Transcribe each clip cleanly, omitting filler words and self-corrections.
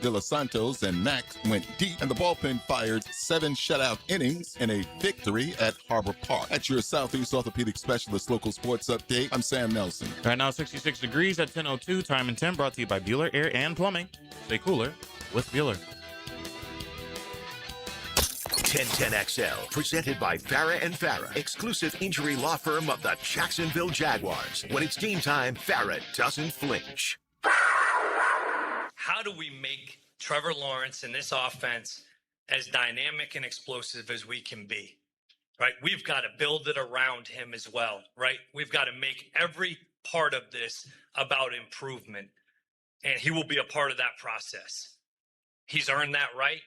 De Los Santos and Max went deep, and the bullpen fired 7 shutout innings in a victory at Harbor Park. At your Southeast Orthopedic Specialist local sports update, I'm Sam Nelson. Right now, 66 degrees at 10:02. Time and 10 brought to you by Bueller Air and Plumbing. Stay cooler with Bueller. 1010XL, presented by Farah and Farah, exclusive injury law firm of the Jacksonville Jaguars. When it's game time, Farah doesn't flinch. How do we make Trevor Lawrence and this offense as dynamic and explosive as we can be? Right? We've got to build it around him as well, right? We've got to make every part of this about improvement, and he will be a part of that process. He's earned that right.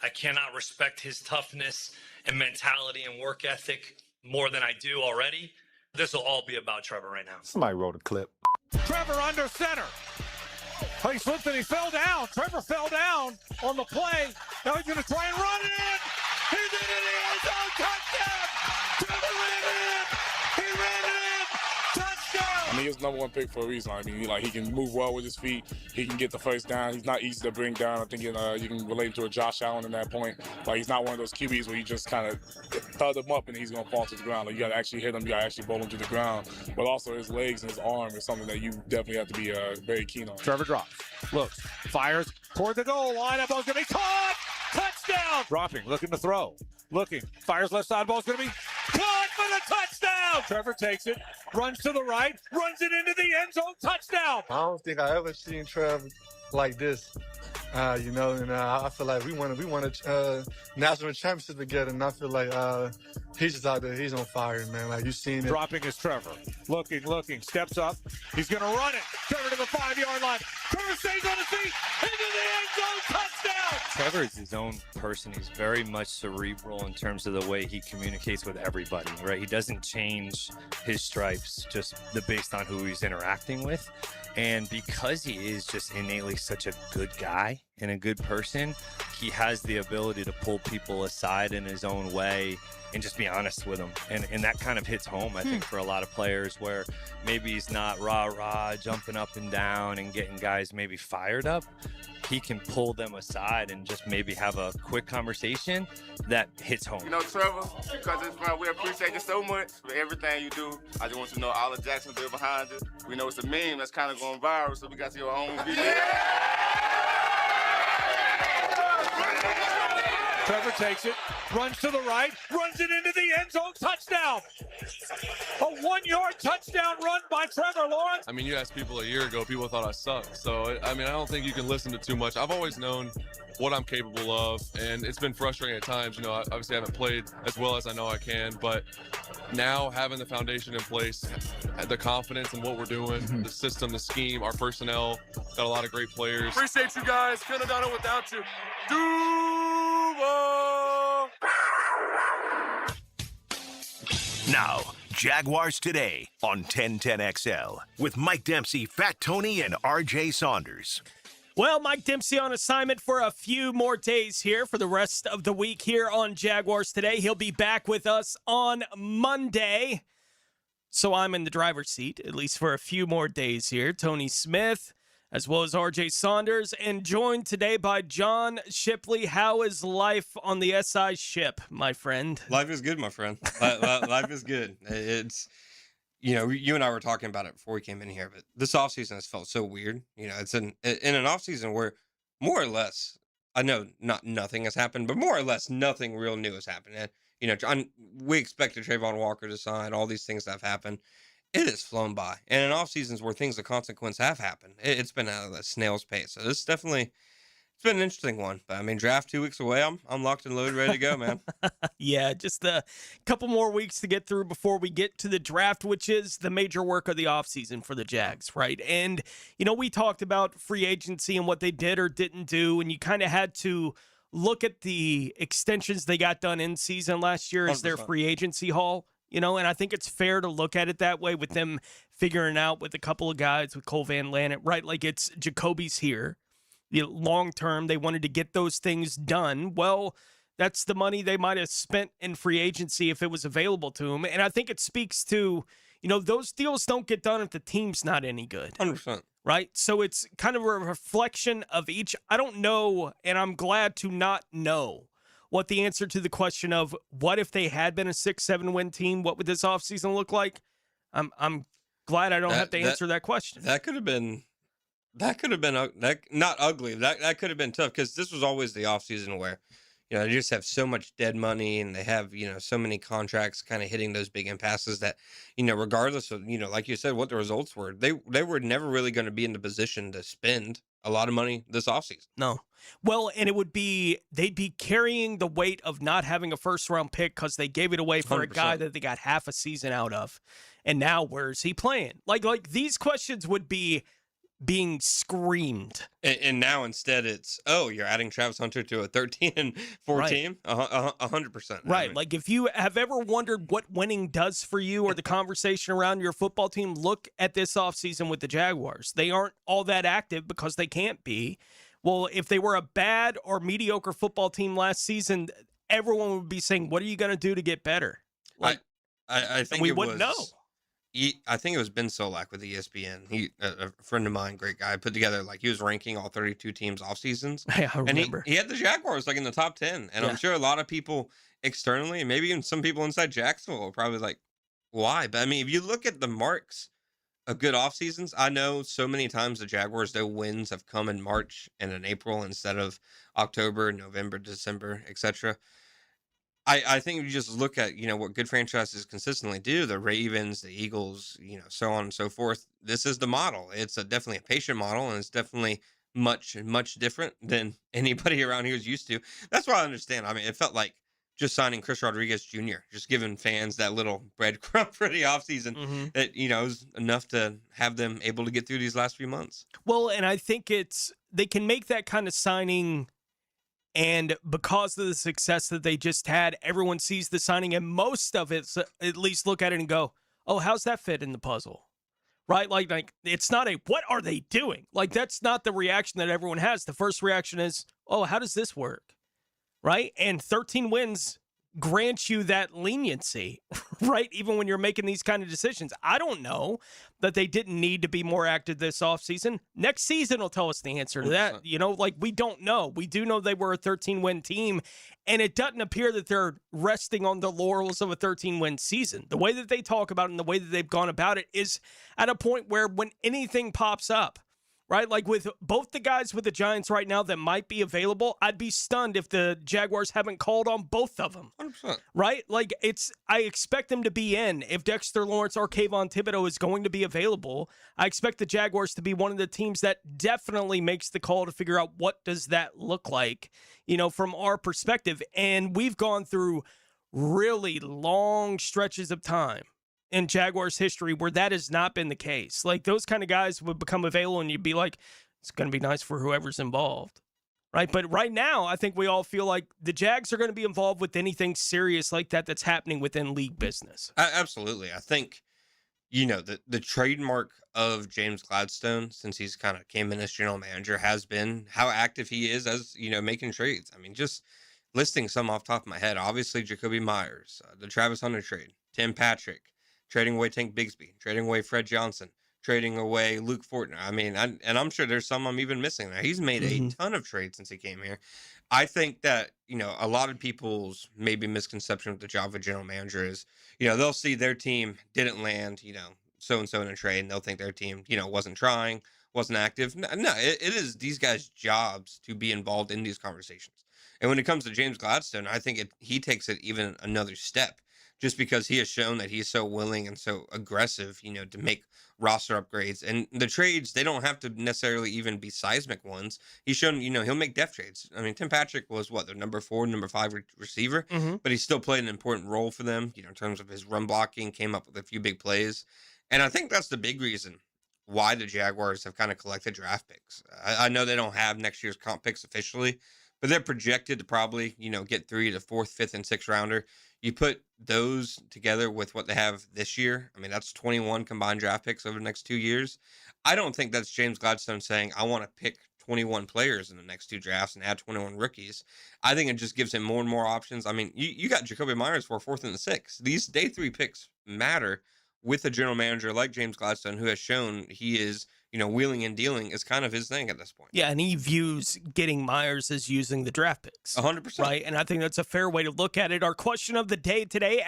I cannot respect his toughness and mentality and work ethic more than I do already. This will all be about Trevor right now. Somebody wrote a clip. Trevor under center. Oh, he slipped and he fell down. Trevor fell down on the play. Now he's going to try and run it in. He's in the end zone. Touchdown. Trevor ran it in. He ran it in. Touchdown. I mean, he was number one pick for a reason. I mean, he can move well with his feet. He can get the first down. He's not easy to bring down. I think you can relate him to a Josh Allen in that point. Like, he's not one of those QBs where you just kind of thud him up and he's going to fall to the ground. Like, you got to actually hit him. You got to actually bowl him to the ground. But also his legs and his arm is something that you definitely have to be very keen on. Trevor drops, looks, fires toward the goal line. That ball's going to be caught. Touchdown. Dropping, looking to throw. Looking, fires left side. Ball's going to be caught for the touchdown. Trevor takes it, runs to the right, runs it into the end zone. Touchdown. I don't think I ever seen Trevor like this. I feel like we won a national championship together, and I feel like he's just out there. He's on fire, man. Like, you seen it. Dropping is Trevor. Looking, steps up. He's going to run it. Trevor to the 5-yard line. Trevor stays on his feet. Into the end zone. Touchdown. Trevor is his own person. He's very much cerebral in terms of the way he communicates with everybody, right? He doesn't change his stripes just based on who he's interacting with. And because he is just innately such a good guy and a good person, he has the ability to pull people aside in his own way and just be honest with them. And that kind of hits home, I think, for a lot of players where maybe he's not rah-rah, jumping up and down and getting guys maybe fired up. He can pull them aside and just maybe have a quick conversation that hits home. You know, Trevor, because it's fun, we appreciate you so much for everything you do. I just want you to know all of Jacksonville behind it. We know it's a meme that's kind of going viral, so we got your own video. Trevor takes it, runs to the right, runs it into the end zone. Touchdown. A 1-yard touchdown run by Trevor Lawrence. I mean, you asked people a year ago, people thought I sucked. So, I mean, I don't think you can listen to too much. I've always known what I'm capable of, and it's been frustrating at times. You know, I obviously haven't played as well as I know I can, but now having the foundation in place, the confidence in what we're doing, the system, the scheme, our personnel, got a lot of great players. Appreciate you guys. Couldn't have done it without you. Now, Jaguars Today on 1010XL with Mike Dempsey, Fat Tony, and RJ Saunders. Well, Mike Dempsey on assignment for a few more days here for the rest of the week here on Jaguars Today. He'll be back with us on Monday. So I'm in the driver's seat, at least for a few more days here. Tony Smith, as well as RJ Saunders, and joined today by John Shipley. How is life on the SI ship, my friend? Life is good, my friend. Life is good. It's, you know, you and I were talking about it before we came in here, but this offseason has felt so weird. You know, it's in an offseason where more or less, I know nothing has happened, but more or less nothing real new has happened. And, you know, we expected Trayvon Walker to sign, all these things that have happened. It has flown by. And in off seasons where things of consequence have happened, it's been at a snail's pace. So it's been an interesting one. But I mean, draft 2 weeks away. I'm locked and loaded, ready to go, man. Yeah, just a couple more weeks to get through before we get to the draft, which is the major work of the offseason for the Jags, right? And, you know, we talked about free agency and what they did or didn't do, and you kind of had to look at the extensions they got done in season last year as their free agency haul. You know, and I think it's fair to look at it that way with them figuring out with a couple of guys with Cole Van Lannet, right? Like it's Jacoby's here. You know, long term, they wanted to get those things done. Well, that's the money they might have spent in free agency if it was available to them. And I think it speaks to, you know, those deals don't get done if the team's not any good. 100%. right? So it's kind of a reflection of each. I don't know, and I'm glad to not know what the answer to the question of what if they had been a 6-7 win team, what would this offseason look like? I'm glad I don't have to answer that question. That could have been not ugly. That could have been tough because this was always the offseason where, they just have so much dead money and they have, so many contracts kind of hitting those big impasses that, regardless of, like you said, what the results were, they were never really going to be in the position to spend a lot of money this offseason. No. Well, and they'd be carrying the weight of not having a first round pick because they gave it away for 100%. A guy that they got half a season out of. And now where's he playing? Like these questions would be being screamed. And now instead it's, you're adding Travis Hunter to a 13-4 right. team? 100%. Right. Like if you have ever wondered what winning does for you or the conversation around your football team, look at this offseason with the Jaguars. They aren't all that active because they can't be. Well, if they were a bad or mediocre football team last season, everyone would be saying, what are you going to do to get better? Like, I think we wouldn't know. I think it was Ben Solak with ESPN. He, a friend of mine, great guy, put together he was ranking all 32 teams off seasons. Yeah, I remember. And he had the Jaguars in the top 10. And I'm sure a lot of people externally, and maybe even some people inside Jacksonville, are probably like, why? But I mean, if you look at the marks of good off seasons, I know so many times the Jaguars, their wins have come in March and in April instead of October, November, December, etc. I think if you just look at, what good franchises consistently do, the Ravens, the Eagles, so on and so forth, this is the model. It's definitely a patient model, and it's definitely much, much different than anybody around here is used to. That's what I understand. I mean, it felt like just signing Chris Rodriguez Jr., just giving fans that little breadcrumb for the offseason that, is enough to have them able to get through these last few months. Well, and I think they can make that kind of signing. And because of the success that they just had, everyone sees the signing, and most of it at least look at it and go, oh, how's that fit in the puzzle? Right? Like it's not what are they doing? Like, that's not the reaction that everyone has. The first reaction is, oh, how does this work? Right? And 13 wins grant you that leniency, right? Even when you're making these kind of decisions. I don't know that they didn't need to be more active this offseason. Next season will tell us the answer to that. We don't know. We do know they were a 13-win team, and it doesn't appear that they're resting on the laurels of a 13-win season. The way that they talk about it and the way that they've gone about it is at a point where when anything pops up, right? Like with both the guys with the Giants right now that might be available, I'd be stunned if the Jaguars haven't called on both of them. 100%. Right? Like I expect them to be in. If Dexter Lawrence or Kayvon Thibodeau is going to be available, I expect the Jaguars to be one of the teams that definitely makes the call to figure out what does that look like, from our perspective. And we've gone through really long stretches of time in Jaguars history where that has not been the case. Like those kind of guys would become available and you'd be like, it's going to be nice for whoever's involved. Right. But right now, I think we all feel like the Jags are going to be involved with anything serious like that that's happening within league business. Absolutely. I think, the trademark of James Gladstone, since he's kind of came in as general manager, has been how active he is as, making trades. I mean, just listing some off the top of my head, obviously Jacoby Myers, the Travis Hunter trade, Tim Patrick, trading away Tank Bigsby, trading away Fred Johnson, trading away Luke Fortner. I mean, I'm sure there's some I'm even missing there. He's made a ton of trades since he came here. I think that, a lot of people's maybe misconception of the job of a general manager is, they'll see their team didn't land, so-and-so in a trade, and they'll think their team, wasn't trying, wasn't active. No, it is these guys' jobs to be involved in these conversations. And when it comes to James Gladstone, I think he takes it even another step. Just because he has shown that he's so willing and so aggressive, to make roster upgrades. And the trades, they don't have to necessarily even be seismic ones. He's shown, he'll make depth trades. I mean, Tim Patrick was their number 4, number 5 receiver, but he still played an important role for them, in terms of his run blocking, came up with a few big plays. And I think that's the big reason why the Jaguars have kind of collected draft picks. I know they don't have next year's comp picks officially, but they're projected to probably, get 3 to 4th, 5th, and 6th rounder. You put those together with what they have this year. I mean, that's 21 combined draft picks over the next 2 years. I don't think that's James Gladstone saying, I want to pick 21 players in the next 2 drafts and add 21 rookies. I think it just gives him more and more options. I mean, you got Jacoby Myers for 4th and 6th. These day 3 picks matter with a general manager like James Gladstone, who has shown he is wheeling and dealing is kind of his thing at this point. Yeah, and he views getting Myers as using the draft picks. 100%. Right, and I think that's a fair way to look at it. Our question of the day today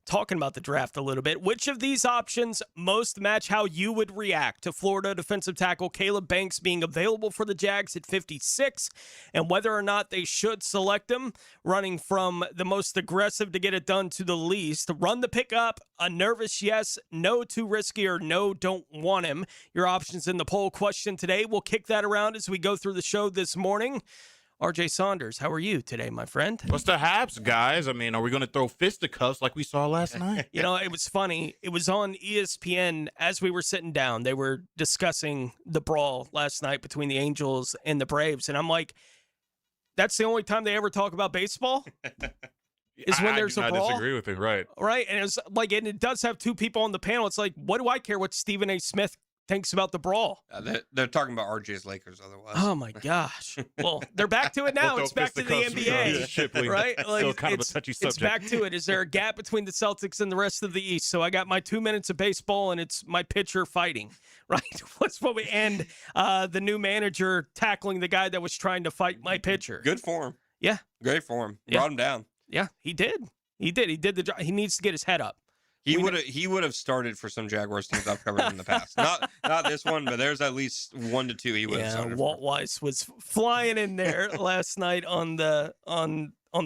talking about the draft a little bit, which of these options most match how you would react to Florida defensive tackle Caleb Banks being available for the Jags at 56, and whether or not they should select him, running from the most aggressive to get it done to the least. Run the pick up, a nervous yes, no too risky, or no, don't want him. Your options in the poll question today. We'll kick that around as we go through the show this morning. RJ Saunders, how are you today, my friend? What's the haps, guys? I mean, are we going to throw fisticuffs like we saw last night? It was funny. It was on ESPN as we were sitting down. They were discussing the brawl last night between the Angels and the Braves. And I'm like, that's the only time they ever talk about baseball? Is when there's a brawl? I disagree with it, right. Right. And it's like, and it does have two people on the panel. It's like, what do I care what Stephen A. Smith thinks about the brawl? They're talking about RJ's Lakers otherwise. Oh my gosh. Well, they're back to it now. It's back to the NBA, right? Like, still kind of a touchy subject. It's back to it. Is there a gap between the Celtics and the rest of the East? So I got my 2 minutes of baseball, and it's my pitcher fighting, right? What's what we end the new manager tackling the guy that was trying to fight my pitcher. Good for him. Yeah. Great for him. Yeah. Brought him down. Yeah, he did. He did the job. He needs to get his head up. He would have started for some Jaguars teams I've covered in the past. Not this one, but there's at least 1 to 2 he would have started. Walt Weiss was flying in there last night on the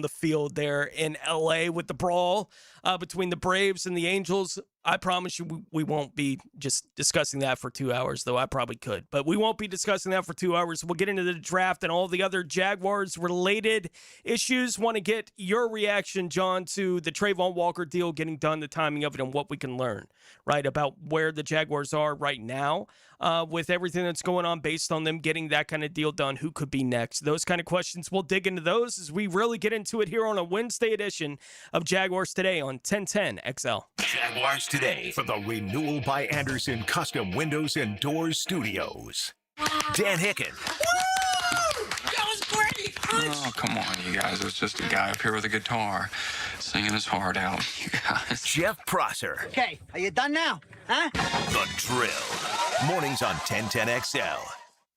field there in LA with the brawl between the Braves and the Angels. I promise you we won't be just discussing that for 2 hours, though I probably could. But we won't be discussing that for 2 hours. We'll get into the draft and all the other Jaguars-related issues. Want to get your reaction, John, to the Trayvon Walker deal getting done, the timing of it, and what we can learn, right, about where the Jaguars are right now with everything that's going on based on them getting that kind of deal done. Who could be next? Those kind of questions. We'll dig into those as we really get into it here on a Wednesday edition of Jaguars Today on 1010 XL. Jaguars Today for the Renewal by Anderson Custom Windows and Doors Studios. Dan Hicken. Woo! That was great! Oh, come on, you guys. It was just a guy up here with a guitar singing his heart out, you guys. Jeff Prosser. Okay, are you done now? Huh? The Drill. Mornings on 1010 XL.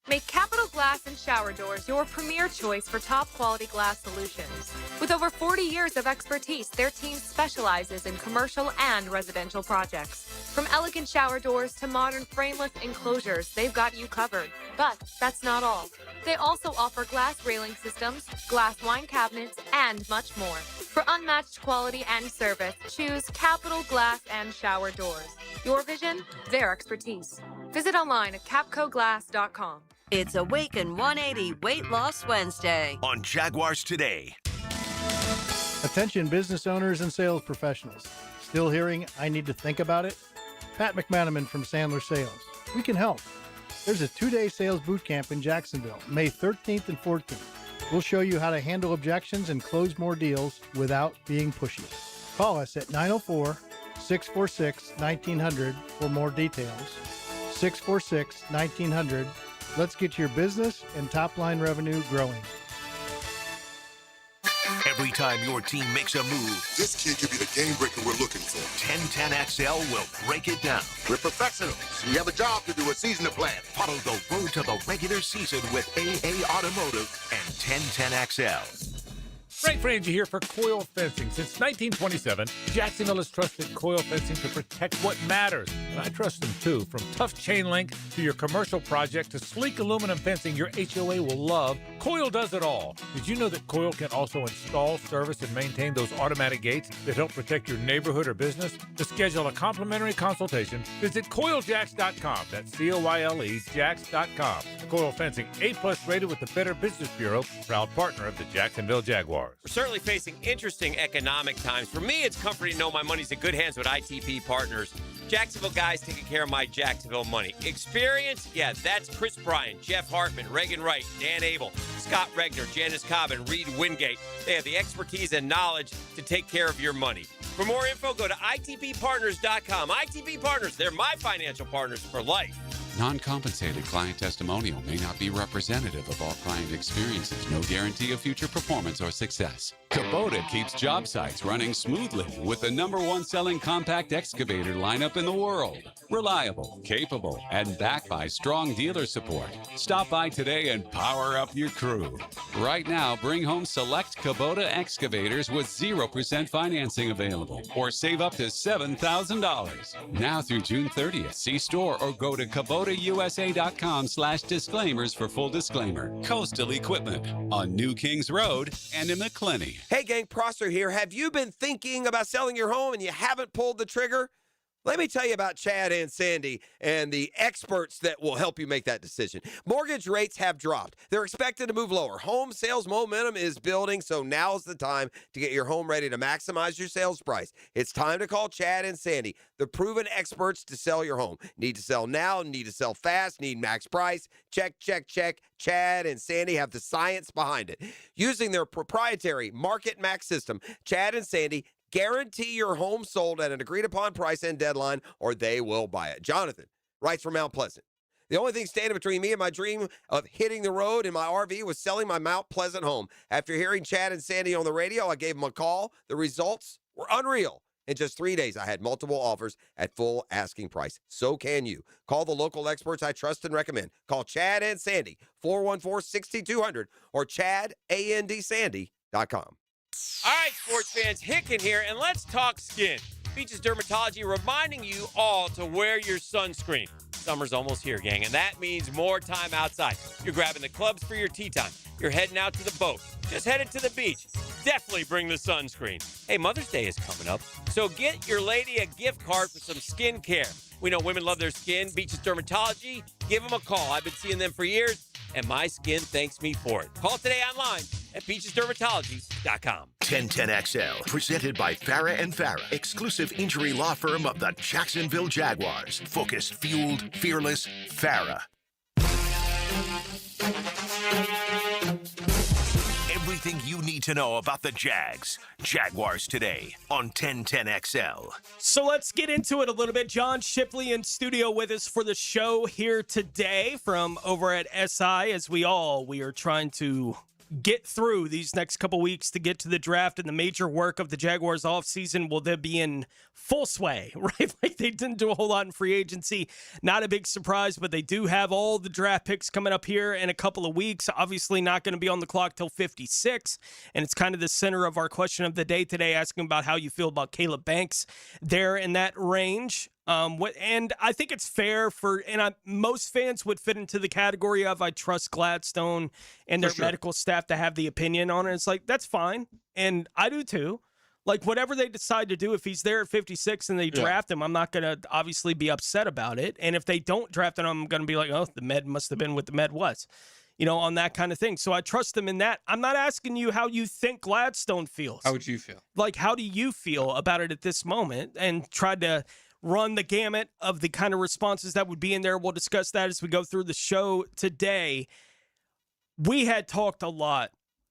Make Capital Glass and Shower Doors your premier choice for top-quality glass solutions. With over 40 years of expertise, their team specializes in commercial and residential projects. From elegant shower doors to modern frameless enclosures, they've got you covered. But that's not all. They also offer glass railing systems, glass wine cabinets, and much more. For unmatched quality and service, choose Capital Glass and Shower Doors. Your vision, their expertise. Visit online at capcoglass.com. It's Awaken 180 Weight Loss Wednesday on Jaguars Today. Attention business owners and sales professionals. Still hearing, I need to think about it? Pat McManaman from Sandler Sales. We can help. There's a 2-day sales boot camp in Jacksonville, May 13th and 14th. We'll show you how to handle objections and close more deals without being pushy. Call us at 904-646-1900 for more details. 646-1900. Let's get your business and top-line revenue growing. Every time your team makes a move, this kid could be the game breaker we're looking for. 1010XL will break it down. We're professionals. We have a job to do, a season to plan. Follow the road to the regular season with AA Automotive and 1010XL. Frank Frangie here for Coil Fencing. Since 1927, Jacksonville has trusted Coil Fencing to protect what matters. And I trust them too. From tough chain link to your commercial project to sleek aluminum fencing your HOA will love, Coil does it all. Did you know that Coil can also install, service, and maintain those automatic gates that help protect your neighborhood or business? To schedule a complimentary consultation, visit CoilJacks.com. That's COYLE Jacks.com. Coil Fencing, A+ rated with the Better Business Bureau, proud partner of the Jacksonville Jaguars. We're certainly facing interesting economic times. For me, it's comforting to know my money's in good hands with ITP Partners. Jacksonville guys taking care of my Jacksonville money. Experience? Yeah, that's Chris Bryan, Jeff Hartman, Reagan Wright, Dan Abel, Scott Regner, Janice Cobb, and Reed Wingate. They have the expertise and knowledge to take care of your money. For more info, go to ITPPartners.com. ITP Partners, they're my financial partners for life. Non-compensated client testimonial may not be representative of all client experiences. No guarantee of future performance or success. Kubota keeps job sites running smoothly with the #1 selling compact excavator lineup in the world. Reliable, capable, and backed by strong dealer support. Stop by today and power up your crew. Right now, bring home select Kubota excavators with 0% financing available or save up to $7,000. Now through June 30th, see store or go to KubotaUSA.com/disclaimers for full disclaimer. Coastal Equipment on New Kings Road and in McClenny. Hey gang, Prosser here. Have you been thinking about selling your home and you haven't pulled the trigger? Let me tell you about Chad and Sandy and the experts that will help you make that decision. Mortgage rates have dropped. They're expected to move lower. Home sales momentum is building, so now's the time to get your home ready to maximize your sales price. It's time to call Chad and Sandy, the proven experts to sell your home. Need to sell now, need to sell fast, need max price. Check, check, check. Chad and Sandy have the science behind it. Using their proprietary Market Max system, Chad and Sandy guarantee your home sold at an agreed-upon price and deadline, or they will buy it. Jonathan writes from Mount Pleasant. The only thing standing between me and my dream of hitting the road in my RV was selling my Mount Pleasant home. After hearing Chad and Sandy on the radio, I gave them a call. The results were unreal. In just 3 days, I had multiple offers at full asking price. So can you. Call the local experts I trust and recommend. Call Chad and Sandy, 414-6200 or ChadAndSandy.com. All right, sports fans, Hicken here, and let's talk skin. Beaches Dermatology reminding you all to wear your sunscreen. Summer's almost here, gang, and that means more time outside. You're grabbing the clubs for your tea time. You're heading out to the boat. Just headed to the beach. Definitely bring the sunscreen. Hey, Mother's Day is coming up, so get your lady a gift card for some skin care. We know women love their skin. Beaches Dermatology, give them a call. I've been seeing them for years, and my skin thanks me for it. Call today online at beachesdermatology.com. 1010XL, presented by Farah and Farah, exclusive injury law firm of the Jacksonville Jaguars. Focused, fueled, fearless, Farah. Everything you need to know about the Jags. Jaguars today on 1010XL. So let's get into it a little bit. John Shipley in studio with us for the show here today from over at SI. As we are trying to get through these next couple weeks to get to the draft, and the major work of the Jaguars offseason will then be in full sway, right? Like they didn't do a whole lot in free agency. Not a big surprise, but they do have all the draft picks coming up here in a couple of weeks. Obviously not going to be on the clock till 56, and it's kind of the center of our question of the day today, asking about how you feel about Caleb Banks there in that range. And I think it's fair most fans would fit into the category of I trust Gladstone and their medical staff to have the opinion on it. It's like, that's fine. And I do too. Like whatever they decide to do, if he's there at 56 and they draft him, I'm not going to obviously be upset about it. And if they don't draft him, I'm going to be like, oh, the med must have been what the med was, on that kind of thing. So I trust them in that. I'm not asking you how you think Gladstone feels. How would you feel? Like, how do you feel about it at this moment? And try to run the gamut of the kind of responses that would be in there. We'll discuss that as we go through the show today. We had talked a lot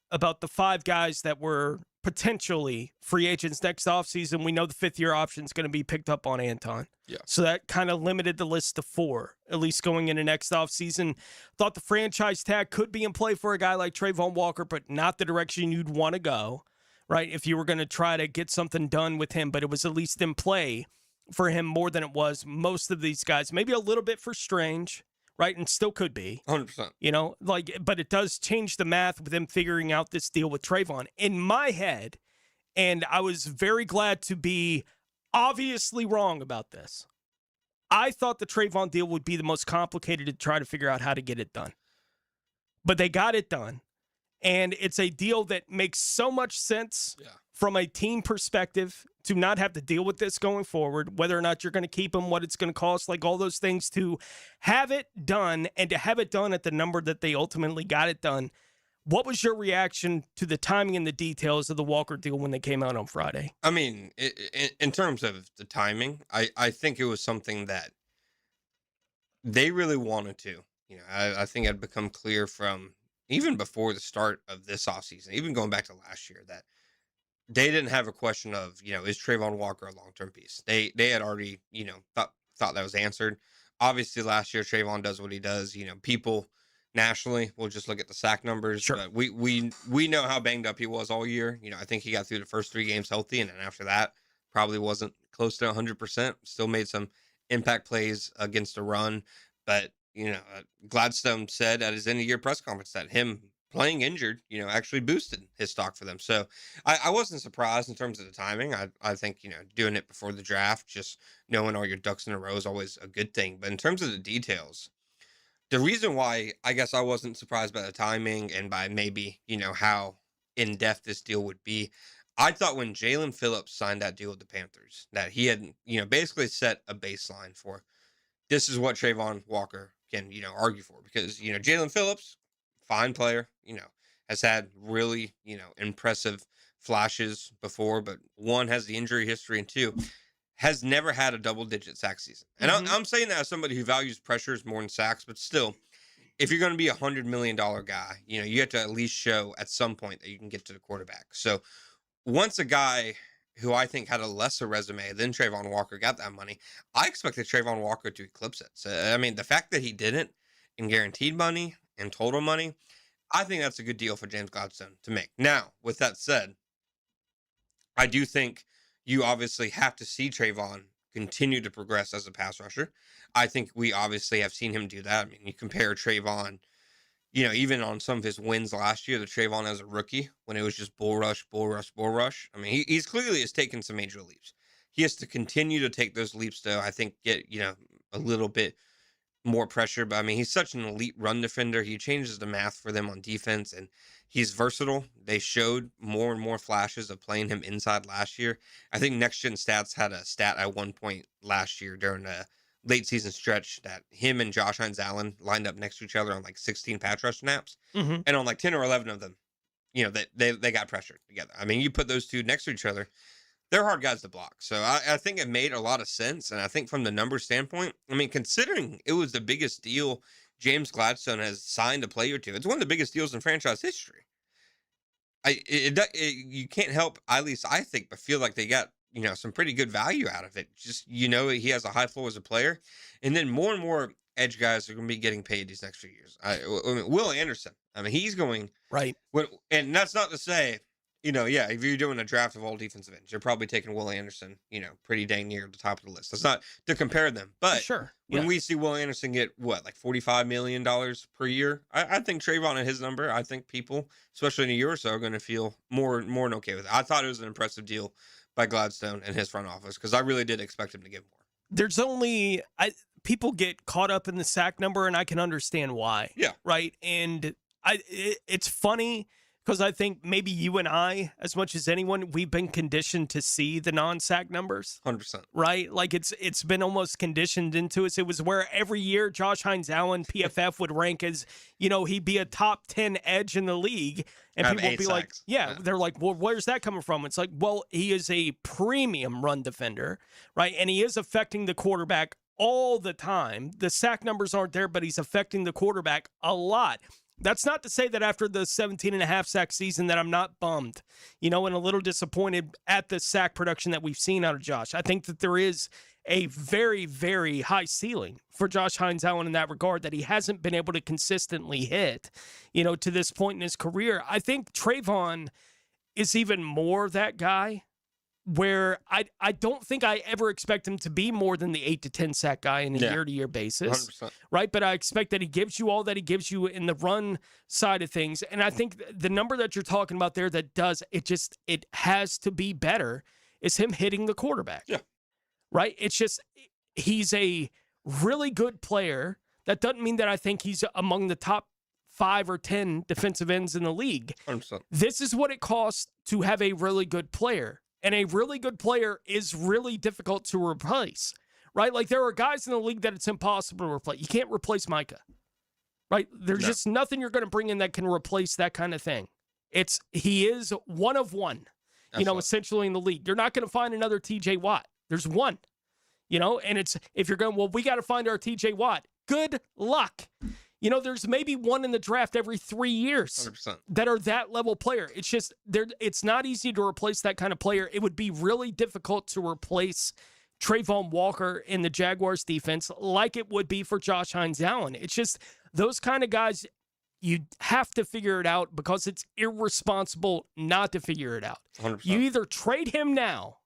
about the 5 guys that were potentially free agents next offseason. We know the 5th-year option is going to be picked up on Anton. Yeah. So that kind of limited the list to 4, at least going into next offseason. Thought the franchise tag could be in play for a guy like Trayvon Walker, but not the direction you'd want to go, right, if you were going to try to get something done with him. But it was at least in play for him more than it was most of these guys. Maybe a little bit for Strange, right? And still could be. 100%. But it does change the math with them figuring out this deal with Trayvon. In my head, and I was very glad to be obviously wrong about this, I thought the Trayvon deal would be the most complicated to try to figure out how to get it done. But they got it done. And it's a deal that makes so much sense from a team perspective to not have to deal with this going forward, whether or not you're going to keep him, what it's going to cost, like all those things, to have it done and to have it done at the number that they ultimately got it done. What was your reaction to the timing and the details of the Walker deal when they came out on Friday? I mean, in terms of the timing, I think it was something that they really wanted to. I think it had become clear from even before the start of this offseason, even going back to last year, that they didn't have a question of, is Trayvon Walker a long-term piece? They had already, thought that was answered. Obviously, last year, Trayvon does what he does. People nationally. We'll just look at the sack numbers. Sure. But we know how banged up he was all year. I think he got through the first 3 games healthy, and then after that, probably wasn't close to 100%. Still made some impact plays against the run. But, Gladstone said at his end-of-year press conference that him playing injured, actually boosted his stock for them. So I wasn't surprised in terms of the timing. I think, doing it before the draft, just knowing all your ducks in a row is always a good thing. But in terms of the details, the reason why I guess I wasn't surprised by the timing and by maybe, how in-depth this deal would be, I thought when Jalen Phillips signed that deal with the Panthers that he had, basically set a baseline for this is what Trayvon Walker can, argue for. Because, Jalen Phillips, fine player, has had really, impressive flashes before, but 1, has the injury history, and 2, has never had a double-digit sack season. And I'm saying that as somebody who values pressures more than sacks, but still, if you're going to be $100 million guy, you have to at least show at some point that you can get to the quarterback. So once a guy who I think had a lesser resume than Trayvon Walker got that money, I expected Trayvon Walker to eclipse it. So, the fact that he didn't in guaranteed money and total money, I think that's a good deal for James Gladstone to make. Now, with that said, I do think you obviously have to see Trayvon continue to progress as a pass rusher. I think we obviously have seen him do that. You compare Trayvon, even on some of his wins last year, the Trayvon as a rookie, when it was just bull rush, bull rush, bull rush. He's clearly has taken some major leaps. He has to continue to take those leaps, though. I think get, a little bit more pressure. But he's such an elite run defender. He changes the math for them on defense, and he's versatile. They showed more and more flashes of playing him inside last year. I think Next Gen Stats had a stat at one point last year during a late season stretch that him and Josh Hines-Allen lined up next to each other on like 16 pass rush snaps. Mhm. And on like 10 or 11 of them, they got pressured together. You put those two next to each other, they're hard guys to block. So I think it made a lot of sense. And I think from the numbers standpoint, considering it was the biggest deal James Gladstone has signed a player to, it's one of the biggest deals in franchise history. You can't help, at least I think, but feel like they got, some pretty good value out of it. Just, he has a high floor as a player. And then more and more edge guys are going to be getting paid these next few years. Will Anderson, he's going. Right. And that's not to say, if you're doing a draft of all defensive ends, you're probably taking Will Anderson, pretty dang near the top of the list. That's not to compare them. But sure, when we see Will Anderson get, like $45 million per year, I think Trayvon at his number, I think people, especially in a year or so, are going to feel more than okay with it. I thought it was an impressive deal by Gladstone and his front office because I really did expect him to get more. There's only people get caught up in the sack number, and I can understand why. Yeah. Right. And it's funny because I think maybe you and I, as much as anyone, we've been conditioned to see the non-sack numbers. 100%. Right? Like it's been almost conditioned into us. It was where every year Josh Hines-Allen, PFF, would rank as, he'd be a top 10 edge in the league. And people would be like, they're like, well, where's that coming from? It's like, well, he is a premium run defender, right? And he is affecting the quarterback all the time. The sack numbers aren't there, but he's affecting the quarterback a lot. That's not to say that after the 17.5 sack season that I'm not bummed, and a little disappointed at the sack production that we've seen out of Josh. I think that there is a very, very high ceiling for Josh Hines-Allen in that regard that he hasn't been able to consistently hit, to this point in his career. I think Trayvon is even more that guy where I don't think I ever expect him to be more than the 8 to 10 sack guy in a year-to-year basis, 100%. right? But I expect that he gives you all that he gives you in the run side of things. And I think the number that you're talking about there that does, it has to be better is him hitting the quarterback. Yeah. Right? It's just, he's a really good player. That doesn't mean that I think he's among the top 5 or 10 defensive ends in the league. 100%. This is what it costs to have a really good player. And a really good player is really difficult to replace, right? Like there are guys in the league that it's impossible to replace. You can't replace Micah, right? There's just nothing you're going to bring in that can replace that kind of thing. He is one of one, essentially in the league. You're not going to find another TJ Watt. There's one, and it's, if you're going, well, we got to find our TJ Watt. Good luck. There's maybe one in the draft every 3 years 100%. that are that level player. It's just, it's not easy to replace that kind of player. It would be really difficult to replace Trayvon Walker in the Jaguars defense like it would be for Josh Hines-Allen. It's just those kind of guys, you have to figure it out because it's irresponsible not to figure it out. 100%. You either trade him now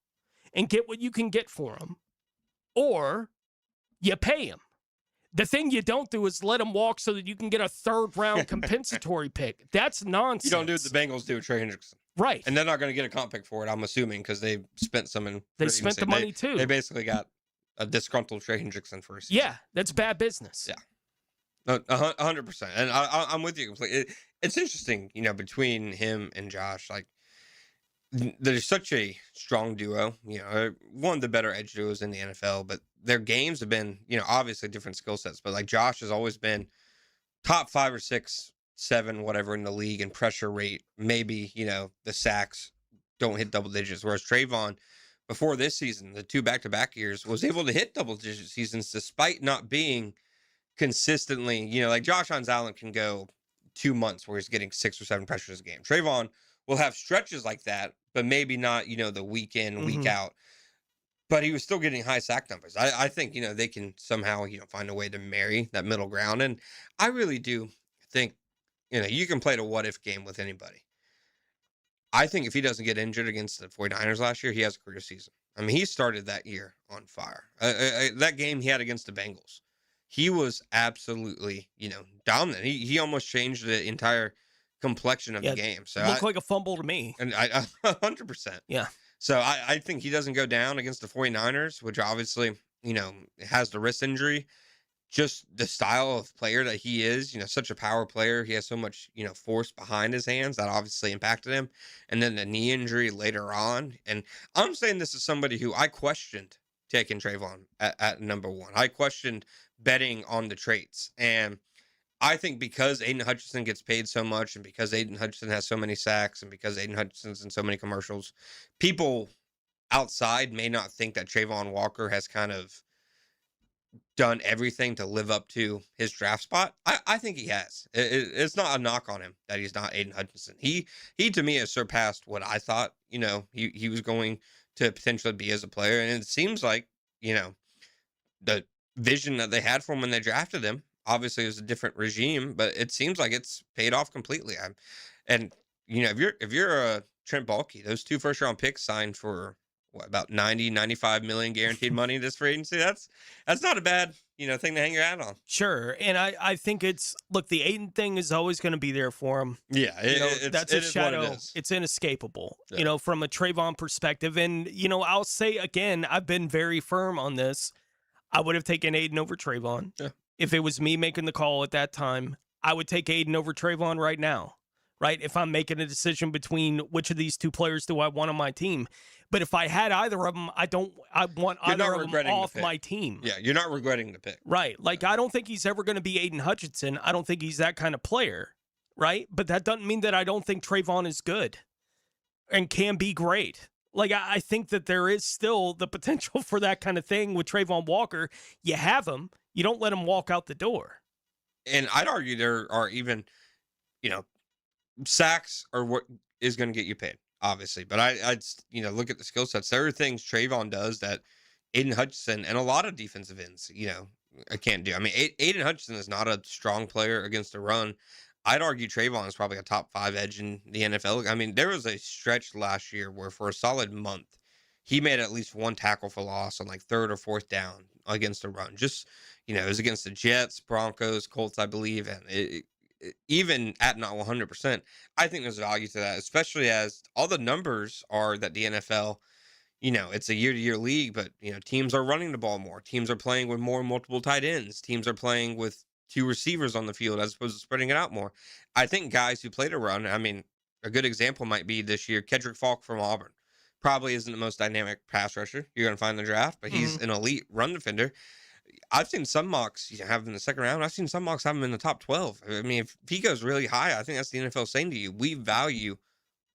and get what you can get for him, or you pay him. The thing you don't do is let him walk so that you can get a third-round compensatory pick. That's nonsense. You don't do what the Bengals do with Trey Hendrickson. Right. And they're not going to get a comp pick for it, I'm assuming, because they spent some in. They spent the money, too. They basically got a disgruntled Trey Hendrickson for a season. Yeah, that's bad business. Yeah. 100%. And I'm with you completely. It's interesting, between him and Josh. Like, there's such a strong duo. One of the better edge duos in the NFL, but their games have been, obviously different skill sets. But like Josh has always been top 5 or 6, 7, whatever in the league in pressure rate. Maybe, the sacks don't hit double digits. Whereas Trayvon, before this season, the 2 back-to-back years, was able to hit double-digit seasons despite not being consistently, like Josh Allen can go 2 months where he's getting 6 or 7 pressures a game. Trayvon will have stretches like that, but maybe not, the week in, week out. But he was still getting high sack numbers. I think, they can somehow, find a way to marry that middle ground. And I really do think, you can play the what-if game with anybody. I think if he doesn't get injured against the 49ers last year, he has a career season. I mean, he started that year on fire. That game he had against the Bengals, he was absolutely, dominant. He almost changed the entire complection of the game. So looked like a fumble to me. And 100%. Yeah. So I think he doesn't go down against the 49ers, which obviously, has the wrist injury. Just the style of player that he is, such a power player. He has so much, force behind his hands that obviously impacted him. And then the knee injury later on. And I'm saying this is somebody who I questioned taking Trayvon at number 1. I questioned betting on the traits. And I think because Aiden Hutchinson gets paid so much, and because Aiden Hutchinson has so many sacks, and because Aiden Hutchinson's in so many commercials, people outside may not think that Trayvon Walker has kind of done everything to live up to his draft spot. I think he has. It's not a knock on him that he's not Aiden Hutchinson. He to me has surpassed what I thought, he was going to potentially be as a player. And it seems like, the vision that they had for him when they drafted him, obviously it was a different regime, but it seems like it's paid off completely. If you're a Trent Baalke, those 2 first-round picks signed for about 95 million guaranteed money this free agency. That's not a bad, thing to hang your hat on. Sure. And I think the Aiden thing is always going to be there for him. Yeah. That's a shadow. It's inescapable, from a Trayvon perspective. And, I'll say again, I've been very firm on this. I would have taken Aiden over Trayvon. Yeah. If it was me making the call at that time, I would take Aiden over Trayvon right now, right? If I'm making a decision between which of these 2 players do I want on my team. But if I had either of them, I want either of them off my team. Yeah, you're not regretting the pick. Right. Like, I don't think he's ever going to be Aiden Hutchinson. I don't think he's that kind of player, right? But that doesn't mean that I don't think Trayvon is good and can be great. Like, I think that there is still the potential for that kind of thing with Trayvon Walker. You have him. You don't let him walk out the door. And I'd argue there are even, sacks are what is going to get you paid, obviously. But I'd look at the skill sets. There are things Trayvon does that Aiden Hutchinson and a lot of defensive ends, I can't do. I mean, Aiden Hutchinson is not a strong player against the run. I'd argue Trayvon is probably a top 5 edge in the NFL. I mean, there was a stretch last year where for a solid month, he made at least 1 tackle for loss on like 3rd or 4th down against the run. Just, it was against the Jets, Broncos, Colts, I believe. And even at not 100%, I think there's value to that, especially as all the numbers are that the NFL, it's a year-to-year league, but, teams are running the ball more. Teams are playing with more multiple tight ends. Teams are playing with 2 receivers on the field as opposed to spreading it out more. I think guys who play to run, I mean, a good example might be this year, Kedrick Falk from Auburn. Probably isn't the most dynamic pass rusher you're going to find in the draft, but he's an elite run defender. I've seen some mocks have him in the 2nd round. I've seen some mocks have him in the top 12. I mean, if he goes really high, I think that's the NFL saying to you, we value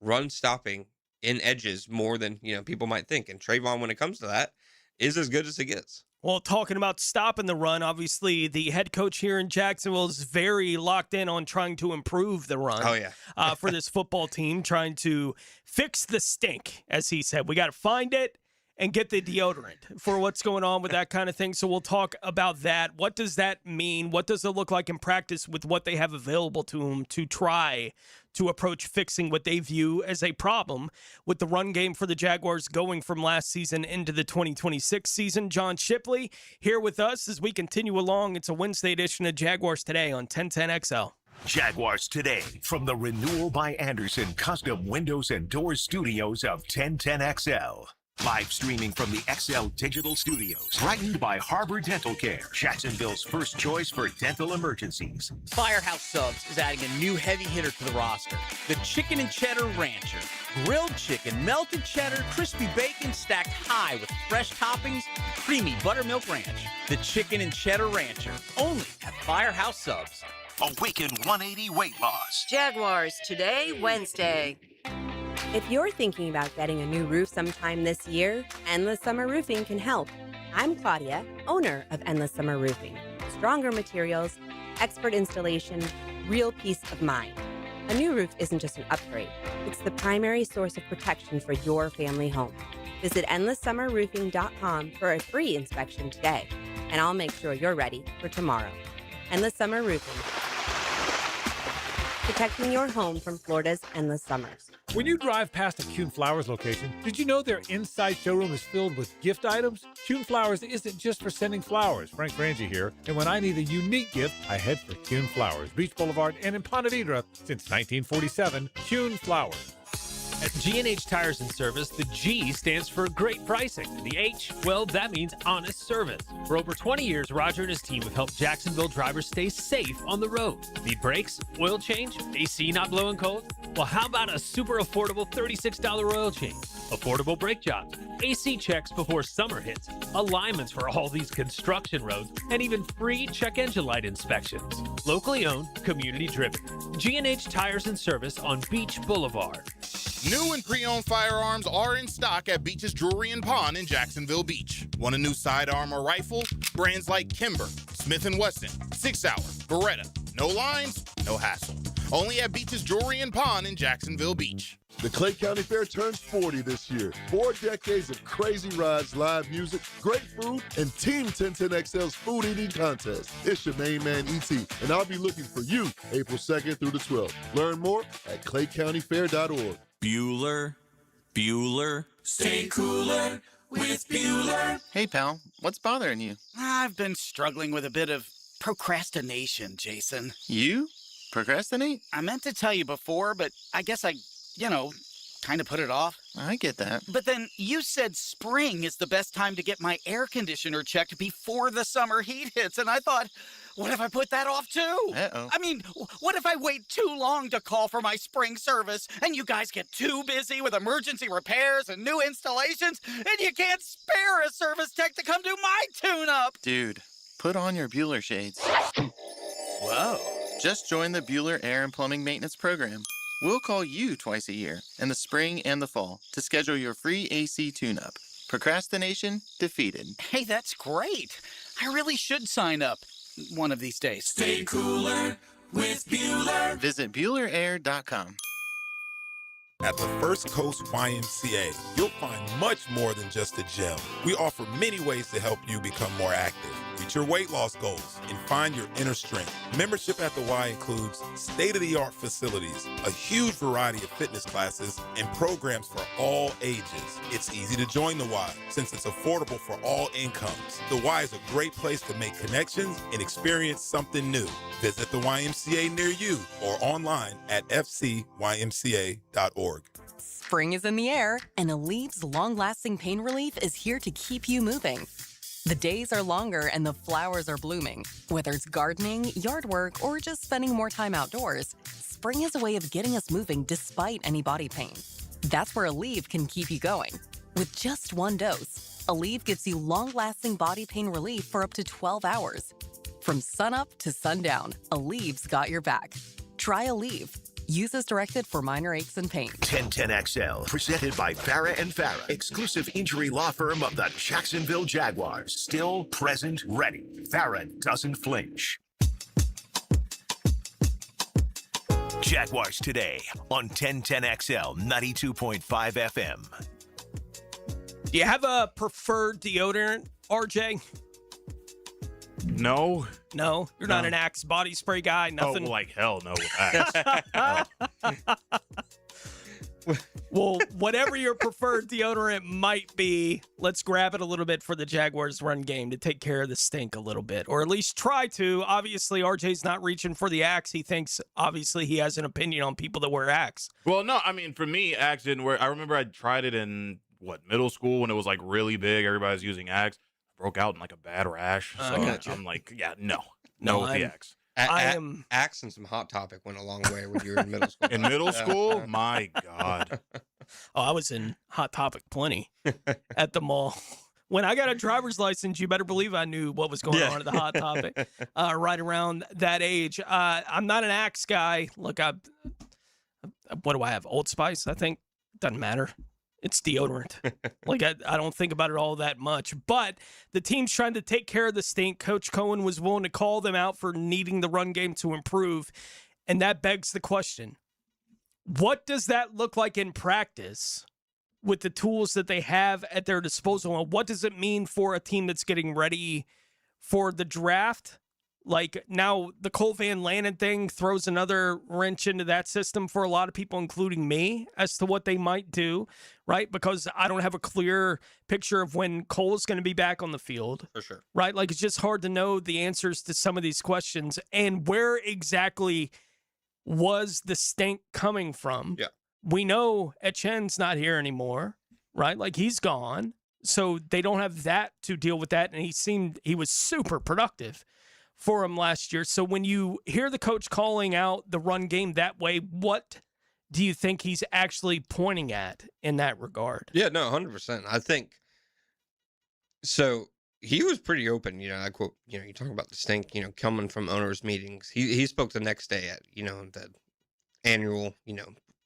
run stopping in edges more than, people might think. And Trayvon, when it comes to that, is as good as it gets. Well, talking about stopping the run, obviously the head coach here in Jacksonville is very locked in on trying to improve the run. Oh, yeah. For this football team, trying to fix the stink, as he said. We got to find it and get the deodorant for what's going on with that kind of thing. So we'll talk about that. What does that mean? What does it look like in practice with what they have available to them to try to approach fixing what they view as a problem with the run game for the Jaguars going from last season into the 2026 season? John Shipley here with us as we continue along. It's a Wednesday edition of Jaguars Today on 1010XL. Jaguars Today from the Renewal by Anderson Custom Windows and Doors Studios of 1010XL. Live streaming from the XL Digital Studios. Brightened by Harbor Dental Care, Jacksonville's first choice for dental emergencies. Firehouse Subs is adding a new heavy hitter to the roster. The Chicken and Cheddar Rancher. Grilled chicken, melted cheddar, crispy bacon stacked high with fresh toppings, creamy buttermilk ranch. The Chicken and Cheddar Rancher. Only at Firehouse Subs. Awaken 180 weight loss. Jaguars Today, Wednesday. If you're thinking about getting a new roof sometime this year, Endless Summer Roofing can help. I'm Claudia, owner of Endless Summer Roofing. Stronger materials, expert installation, real peace of mind. A new roof isn't just an upgrade. It's the primary source of protection for your family home. Visit endlesssummerroofing.com for a free inspection today, and I'll make sure you're ready for tomorrow. Endless Summer Roofing. Protecting your home from Florida's endless summers. When you drive past a Kuhn Flowers location, did you know their inside showroom is filled with gift items? Kuhn Flowers isn't just for sending flowers. Frank Frangie here. And when I need a unique gift, I head for Kuhn Flowers, Beach Boulevard and in Ponte Vedra since 1947. Kuhn Flowers. At G&H Tires and Service, the G stands for great pricing. The H, well, that means honest service. For over 20 years, Roger and his team have helped Jacksonville drivers stay safe on the road. Need brakes, oil change, AC not blowing cold? Well, how about a super affordable $36 oil change? Affordable brake jobs, AC checks before summer hits, alignments for all these construction roads, and even free check engine light inspections. Locally owned, community driven. G&H Tires and Service on Beach Boulevard. New and pre-owned firearms are in stock at Beach's Jewelry and Pawn in Jacksonville Beach. Want a new sidearm or rifle? Brands like Kimber, Smith & Wesson, 6 Hour, Beretta. No lines, no hassle. Only at Beach's Jewelry and Pawn in Jacksonville Beach. The Clay County Fair turns 40 this year. 4 decades of crazy rides, live music, great food, and Team 1010XL's food eating contest. It's your main man, E.T., and I'll be looking for you April 2nd through the 12th. Learn more at claycountyfair.org. Bueller, stay cooler with Bueller. Hey, pal, what's bothering you? I've been struggling with a bit of procrastination, Jason. You? Procrastinate? I meant to tell you before, but I guess I kind of put it off. I get that. But then you said spring is the best time to get my air conditioner checked before the summer heat hits, and I thought, what if I put that off too? Uh-oh. I mean, what if I wait too long to call for my spring service and you guys get too busy with emergency repairs and new installations and you can't spare a service tech to come do my tune-up? Dude, put on your Bueller shades. Whoa. Just join the Bueller Air and Plumbing Maintenance Program. We'll call you twice a year, in the spring and the fall, to schedule your free AC tune-up. Procrastination defeated. Hey, that's great. I really should sign up one of these days. Stay cooler with Bueller. Visit BuellerAir.com. At the First Coast YMCA, you'll find much more than just a gym. We offer many ways to help you become more active, reach your weight loss goals, and find your inner strength. Membership at the Y includes state-of-the-art facilities, a huge variety of fitness classes, and programs for all ages. It's easy to join the Y since it's affordable for all incomes. The Y is a great place to make connections and experience something new. Visit the YMCA near you or online at fcymca.org. Spring is in the air, and Aleve long-lasting pain relief is here to keep you moving. The days are longer and the flowers are blooming. Whether it's gardening, yard work, or just spending more time outdoors, spring is a way of getting us moving despite any body pain. That's where Aleve can keep you going. With just one dose, Aleve gives you long-lasting body pain relief for up to 12 hours. From sunup to sundown, Aleve's got your back. Try Aleve. Use as directed for minor aches and pain. 1010XL, presented by Farah and Farah, exclusive injury law firm of the Jacksonville Jaguars. Still, present, ready. Farah doesn't flinch. Jaguars Today on 1010XL 92.5 FM. Do you have a preferred deodorant, RJ? No. No? You're not an Axe body spray guy? Nothing? Oh, like hell no with Axe. Well, whatever your preferred deodorant might be, let's grab it a little bit for the Jaguars run game to take care of the stink a little bit, or at least try to. Obviously, RJ's not reaching for the Axe. He thinks, obviously, he has an opinion on people that wear Axe. Well, no, I mean, for me, Axe didn't work. I remember I tried it in, middle school when it was, like, really big. Everybody was using Axe. Broke out in, like, a bad rash. So I'm like, yeah, no with the Axe. Axe and some Hot Topic went a long way when you were in middle school. In middle school? My God. Oh, I was in Hot Topic plenty at the mall. When I got a driver's license, you better believe I knew what was going on at the Hot Topic right around that age. I'm not an Axe guy. Look, what do I have? Old Spice, I think. Doesn't matter. It's deodorant. Like, I don't think about it all that much. But the team's trying to take care of the stink. Coach Cohen was willing to call them out for needing the run game to improve. And that begs the question, what does that look like in practice with the tools that they have at their disposal? And what does it mean for a team that's getting ready for the draft? Like, now the Cole Van Lannon thing throws another wrench into that system for a lot of people, including me, as to what they might do, right? Because I don't have a clear picture of when Cole's going to be back on the field. For sure. Right? Like, it's just hard to know the answers to some of these questions and where exactly was the stink coming from. Yeah. We know Etienne's not here anymore, right? Like, he's gone. So they don't have that to deal with that. And he was super productive for him last year. So when you hear the coach calling out the run game that way, what do you think he's actually pointing at in that regard? Yeah, no, 100%. I think so. He was pretty open, I quote, you talk about the stink, coming from owners' meetings. He spoke the next day at, the annual,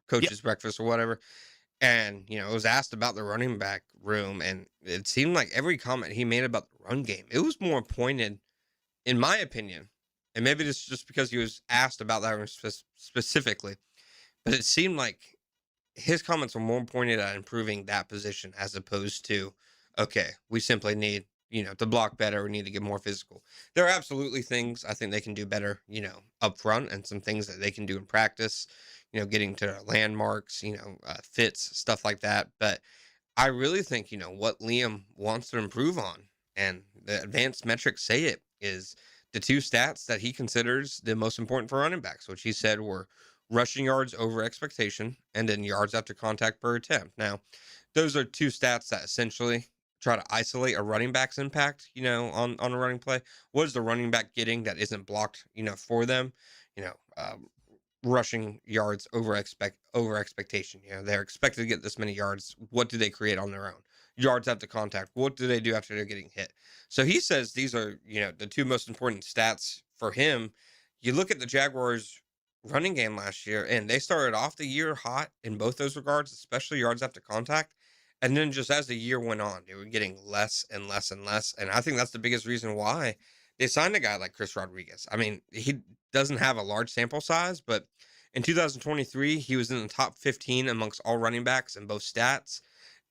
coaches breakfast or whatever. And, it was asked about the running back room. And it seemed like every comment he made about the run game, it was more pointed, in my opinion, and maybe this is just because he was asked about that specifically, but it seemed like his comments were more pointed at improving that position as opposed to, okay, we simply need, to block better. We need to get more physical. There are absolutely things I think they can do better, up front, and some things that they can do in practice, getting to landmarks, fits, stuff like that. But I really think, what Liam wants to improve on, and the advanced metrics say it, is the two stats that he considers the most important for running backs, which he said were rushing yards over expectation and then yards after contact per attempt. Now, those are two stats that essentially try to isolate a running back's impact, on a running play. What is the running back getting that isn't blocked, for them? Rushing yards over expectation. They're expected to get this many yards. What do they create on their own? Yards after contact. What do they do after they're getting hit? So he says these are, the two most important stats for him. You look at the Jaguars running game last year, and they started off the year hot in both those regards, especially yards after contact. And then just as the year went on, they were getting less and less and less. And I think that's the biggest reason why they signed a guy like Chris Rodriguez. I mean, he doesn't have a large sample size, but in 2023, he was in the top 15 amongst all running backs in both stats.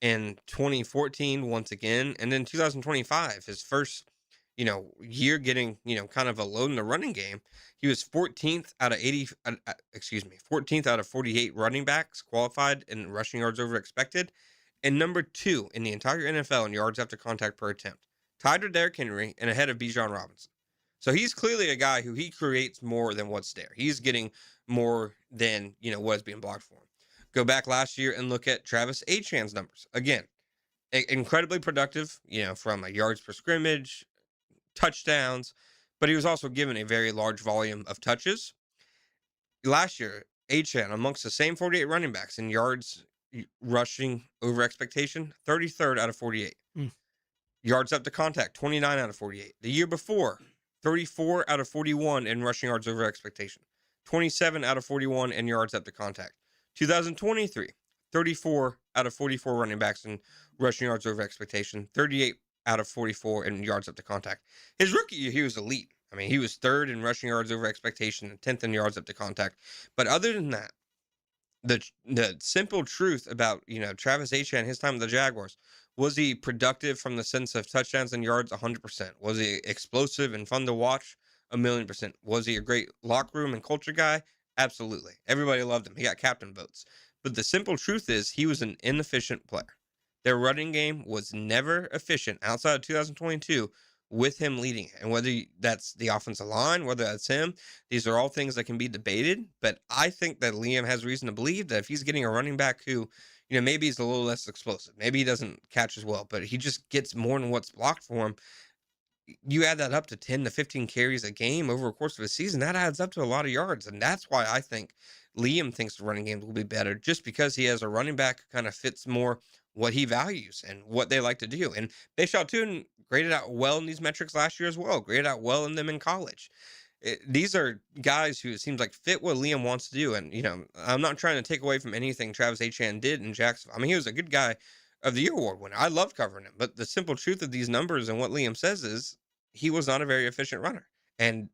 In 2014, once again, and then 2025, his first, year getting, kind of a load in the running game, he was 14th out of 14th out of 48 running backs qualified in rushing yards over expected, and number 2 in the entire NFL in yards after contact per attempt, tied with Derrick Henry and ahead of Bijan Robinson. So he's clearly a guy who he creates more than what's there. He's getting more than, what is being blocked for him. Go back last year and look at Travis Etienne's numbers. Again, incredibly productive, from a yards per scrimmage, touchdowns, but he was also given a very large volume of touches. Last year, Etienne, amongst the same 48 running backs in yards rushing over expectation, 33rd out of 48. Yards up to contact, 29 out of 48. The year before, 34 out of 41 in rushing yards over expectation, 27 out of 41 in yards up to contact. 2023, 34 out of 44 running backs in rushing yards over expectation, 38 out of 44 in yards up to contact. His rookie year, he was elite. I mean, he was 3rd in rushing yards over expectation and 10th in yards up to contact. But other than that, the simple truth about, Travis Etienne, his time with the Jaguars, Was he productive from the sense of touchdowns and yards? 100%. Was he explosive and fun to watch? 1,000,000%. Was he a great locker room and culture guy? Absolutely. Everybody loved him. He got captain votes. But the simple truth is he was an inefficient player. Their running game was never efficient outside of 2022 with him leading it. And whether that's the offensive line, whether that's him, these are all things that can be debated. But I think that Liam has reason to believe that if he's getting a running back who, maybe he's a little less explosive, maybe he doesn't catch as well, but he just gets more than what's blocked for him. You add that up to 10 to 15 carries a game over the course of a season, that adds up to a lot of yards. And that's why I think Liam thinks the running game will be better, just because he has a running back who kind of fits more what he values and what they like to do. And Bashaw Tune graded out well in these metrics last year as well, graded out well in them in college. These are guys who it seems like fit what Liam wants to do. And, I'm not trying to take away from anything Travis Etienne did in Jacksonville. I mean, he was a good guy of the year award winner. I loved covering him. But the simple truth of these numbers and what Liam says is he was not a very efficient runner. And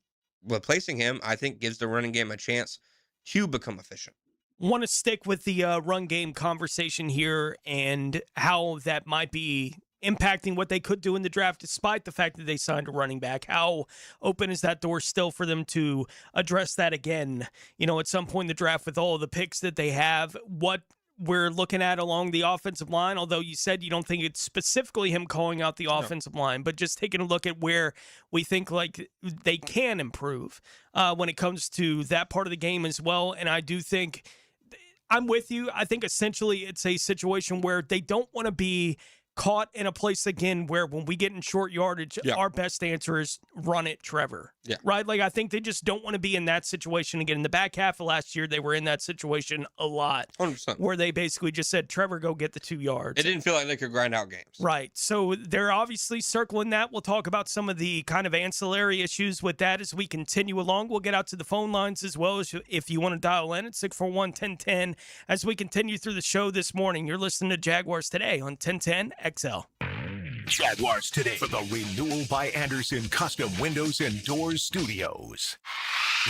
replacing him, I think, gives the running game a chance to become efficient. Want to stick with the run game conversation here and how that might be impacting what they could do in the draft, despite the fact that they signed a running back. How open is that door still for them to address that again, at some point in the draft with all the picks that they have? What we're looking at along the offensive line, although you said you don't think it's specifically him calling out the offensive line, but just taking a look at where we think like they can improve when it comes to that part of the game as well. And I do think I'm with you. I think essentially it's a situation where they don't want to be caught in a place again where when we get in short yardage, our best answer is run it, Trevor. Yeah. Right? Like, I think they just don't want to be in that situation again. In the back half of last year, they were in that situation a lot. 100%. Where they basically just said, Trevor, go get the 2 yards. It didn't feel like they could grind out games. Right. So they're obviously circling that. We'll talk about some of the kind of ancillary issues with that as we continue along. We'll get out to the phone lines as well, as if you want to dial in at 641-1010 as we continue through the show this morning. You're listening to Jaguars Today on 1010 XL. Jaguars Today for the Renewal by Anderson Custom Windows and Doors Studios.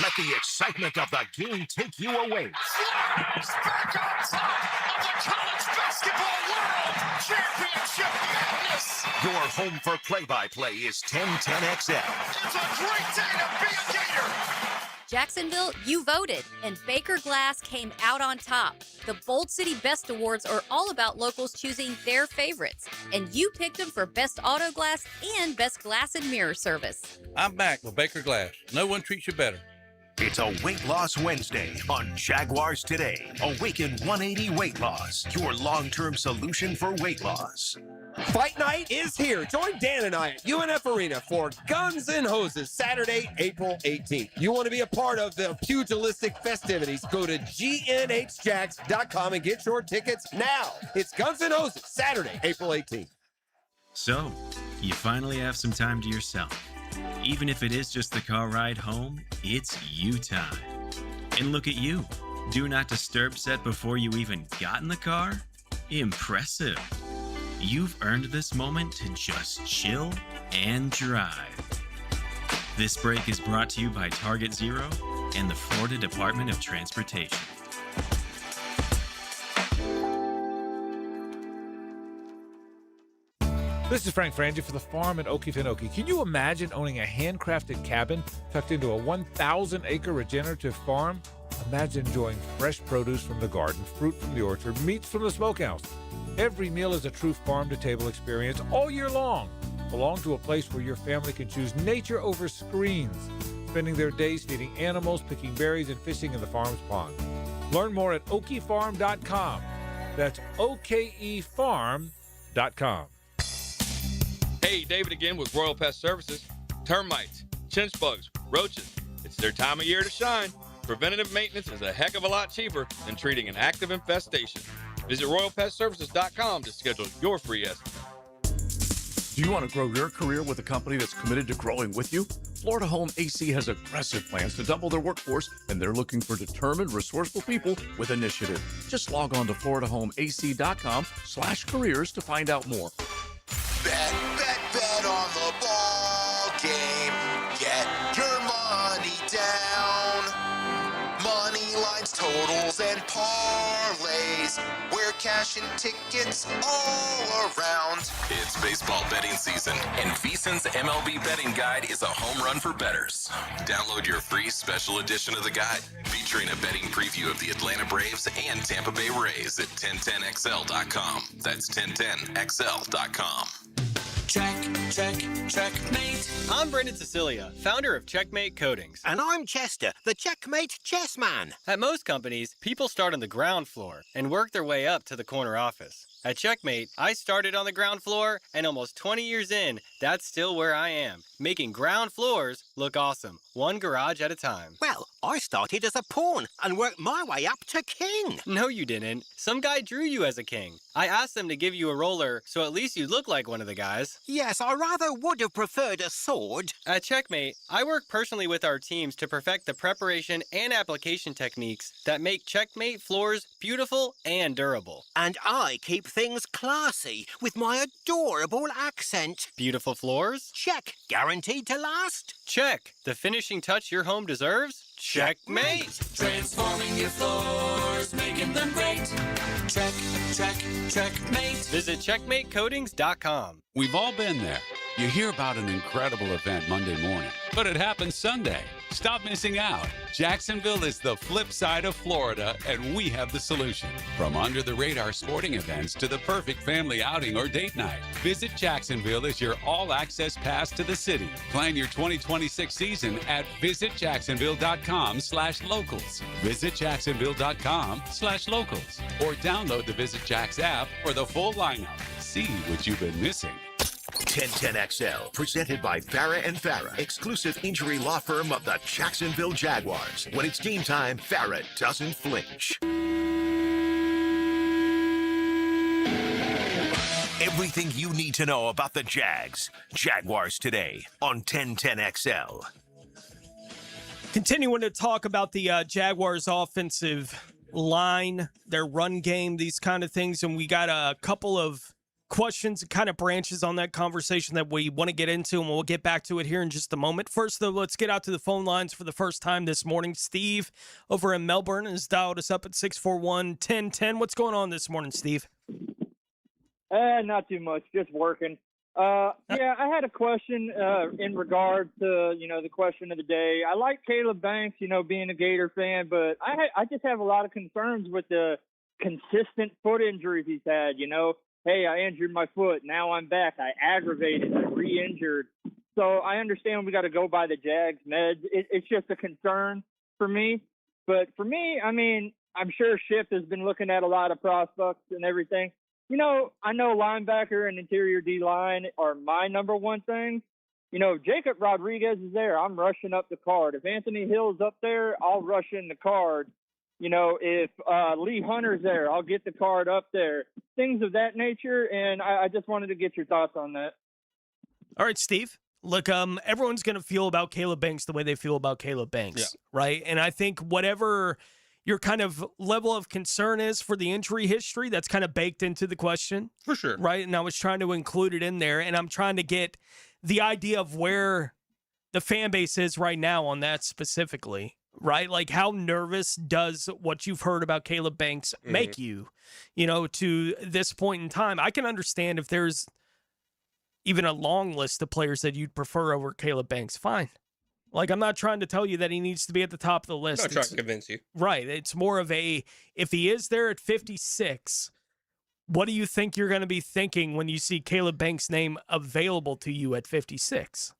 Let the excitement of the game take you away. Jaguars back on top of the college basketball world championship madness. Your home for play-by-play is 1010XL. It's a great day to be a Gator. Jacksonville, you voted, and Baker Glass came out on top. The Bold City Best Awards are all about locals choosing their favorites, and you picked them for Best Auto Glass and Best Glass and Mirror Service. I'm back with Baker Glass. No one treats you better. It's a Weight Loss Wednesday on Jaguars Today. Awaken 180 Weight Loss, your long-term solution for weight loss. Fight night is here. Join Dan and I at UNF Arena for Guns N' Hoses, Saturday, April 18th. You want to be a part of the pugilistic festivities? Go to GNHJacks.com and get your tickets now. It's Guns N' Hoses, Saturday, April 18th. So, you finally have some time to yourself. Even if it is just the car ride home, it's you time. And look at you. Do not disturb set before you even got in the car? Impressive. You've earned this moment to just chill and drive. This break is brought to you by Target Zero and the Florida Department of Transportation. This is Frank Frangie for the farm at Okefenokee. Can you imagine owning a handcrafted cabin tucked into a 1,000-acre regenerative farm? Imagine enjoying fresh produce from the garden, fruit from the orchard, meats from the smokehouse. Every meal is a true farm-to-table experience all year long. Belong to a place where your family can choose nature over screens, spending their days feeding animals, picking berries, and fishing in the farm's pond. Learn more at okefarm.com. That's okefarm.com. Hey, David again with Royal Pest Services. Termites, chinch bugs, roaches. It's their time of year to shine. Preventative maintenance is a heck of a lot cheaper than treating an active infestation. Visit RoyalPestServices.com to schedule your free estimate. Do you want to grow your career with a company that's committed to growing with you? Florida Home AC has aggressive plans to double their workforce, and they're looking for determined, resourceful people with initiative. Just log on to FloridaHomeAC.com/careers to find out more. Bet on the ball game. Get your money down. Money lines, totals, and parlays. Where can cash and tickets all around. It's baseball betting season, and VSiN's MLB betting guide is a home run for bettors. Download your free special edition of the guide, featuring a betting preview of the Atlanta Braves and Tampa Bay Rays at 1010XL.com. That's 1010XL.com. Checkmate. I'm Brendan Cecilia, founder of Checkmate Coatings. And I'm Chester, the Checkmate chess man. At most companies, people start on the ground floor and work their way up to the corner office. At Checkmate, I started on the ground floor, and almost 20 years in, that's still where I am, making ground floors look awesome, one garage at a time. Well, I started as a pawn and worked my way up to king. No, you didn't. Some guy drew you as a king. I asked them to give you a roller, so at least you look like one of the guys. Yes, I rather would have preferred a sword. At Checkmate, I work personally with our teams to perfect the preparation and application techniques that make Checkmate floors beautiful and durable. And I keep things classy with my adorable accent. Beautiful floors? Check. Guaranteed to last? Check. The finishing touch your home deserves? Checkmate. Transforming your floors, making them great. Checkmate. Visit checkmatecoatings.com. We've all been there. You hear about an incredible event Monday morning, but it happens Sunday. Stop missing out. Jacksonville is the flip side of Florida, and we have the solution. From under-the-radar sporting events to the perfect family outing or date night, Visit Jacksonville is your all-access pass to the city. Plan your 2026 season at visitjacksonville.com/locals. visitjacksonville.com/locals. Or download the Visit Jax app for the full lineup. See what you've been missing. 1010XL, presented by Farah and Farah, exclusive injury law firm of the Jacksonville Jaguars. When it's game time, Farah doesn't flinch. Everything you need to know about the Jaguars today on 1010XL. Continuing to talk about the Jaguars' offensive line, their run game, these kind of things, and we got a couple of questions and kind of branches on that conversation that we want to get into, and we'll get back to it here in just a moment. First, though, let's get out to the phone lines for the first time this morning. Steve over in Melbourne has dialed us up at 641-1010. What's going on this morning, Steve? Not too much, just working. Yeah, I had a question in regard to, the question of the day. I like Caleb Banks, being a Gator fan, but I just have a lot of concerns with the consistent foot injuries he's had, Hey, I injured my foot. Now I'm back. I aggravated. I re-injured. So I understand we got to go by the Jags meds. It's just a concern for me. But for me, I mean, I'm sure Schiff has been looking at a lot of prospects and everything. I know linebacker and interior D-line are my number one thing. Jacob Rodriguez is there. I'm rushing up the card. If Anthony Hill's up there, I'll rush in the card. If Lee Hunter's there, I'll get the card up there. Things of that nature, and I just wanted to get your thoughts on that. All right, Steve. Look, everyone's going to feel about Caleb Banks the way they feel about Caleb Banks, right? And I think whatever your kind of level of concern is for the injury history, that's kind of baked into the question. For sure. Right? And I was trying to include it in there, and I'm trying to get the idea of where the fan base is right now on that specifically. Right? Like, how nervous does what you've heard about Caleb Banks make you, to this point in time? I can understand if there's even a long list of players that you'd prefer over Caleb Banks. Fine. Like, I'm not trying to tell you that he needs to be at the top of the list. I'm not trying to convince you. Right. It's more of if he is there at 56, what do you think you're going to be thinking when you see Caleb Banks' name available to you at 56?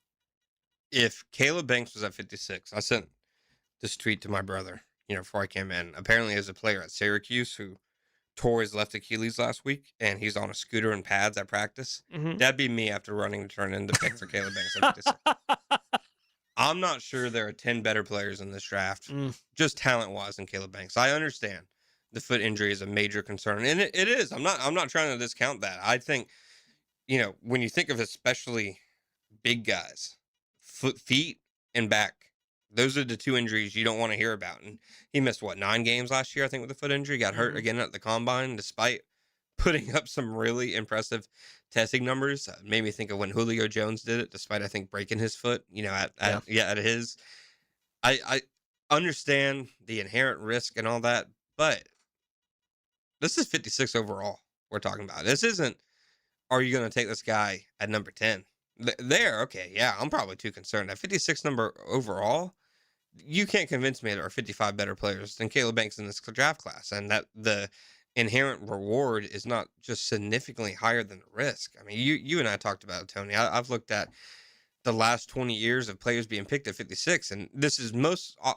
If Caleb Banks was at 56, I sent this tweet to my brother, before I came in. Apparently, there's a player at Syracuse who tore his left Achilles last week, and he's on a scooter and pads at practice. That'd be me after running to turn in the pick for Caleb Banks at 56. I'm not sure there are 10 better players in this draft, just talent-wise, than Caleb Banks. I understand the foot injury is a major concern, and it is. I'm not trying to discount that. I think, when you think of especially big guys, feet and back, those are the two injuries you don't want to hear about. And he missed, 9 games last year, I think, with a foot injury. Got hurt again at the Combine, despite putting up some really impressive testing numbers. Made me think of when Julio Jones did it, despite, I think, breaking his foot, at his. I understand the inherent risk and all that, but This is 56 overall we're talking about. This isn't, are you going to take this guy at number 10? There, okay, yeah, I'm probably too concerned. At 56 number overall, you can't convince me there are 55 better players than Caleb Banks in this draft class, and that the inherent reward is not just significantly higher than the risk. I mean, you and I talked about it, Tony. I've looked at the last 20 years of players being picked at 56, and this is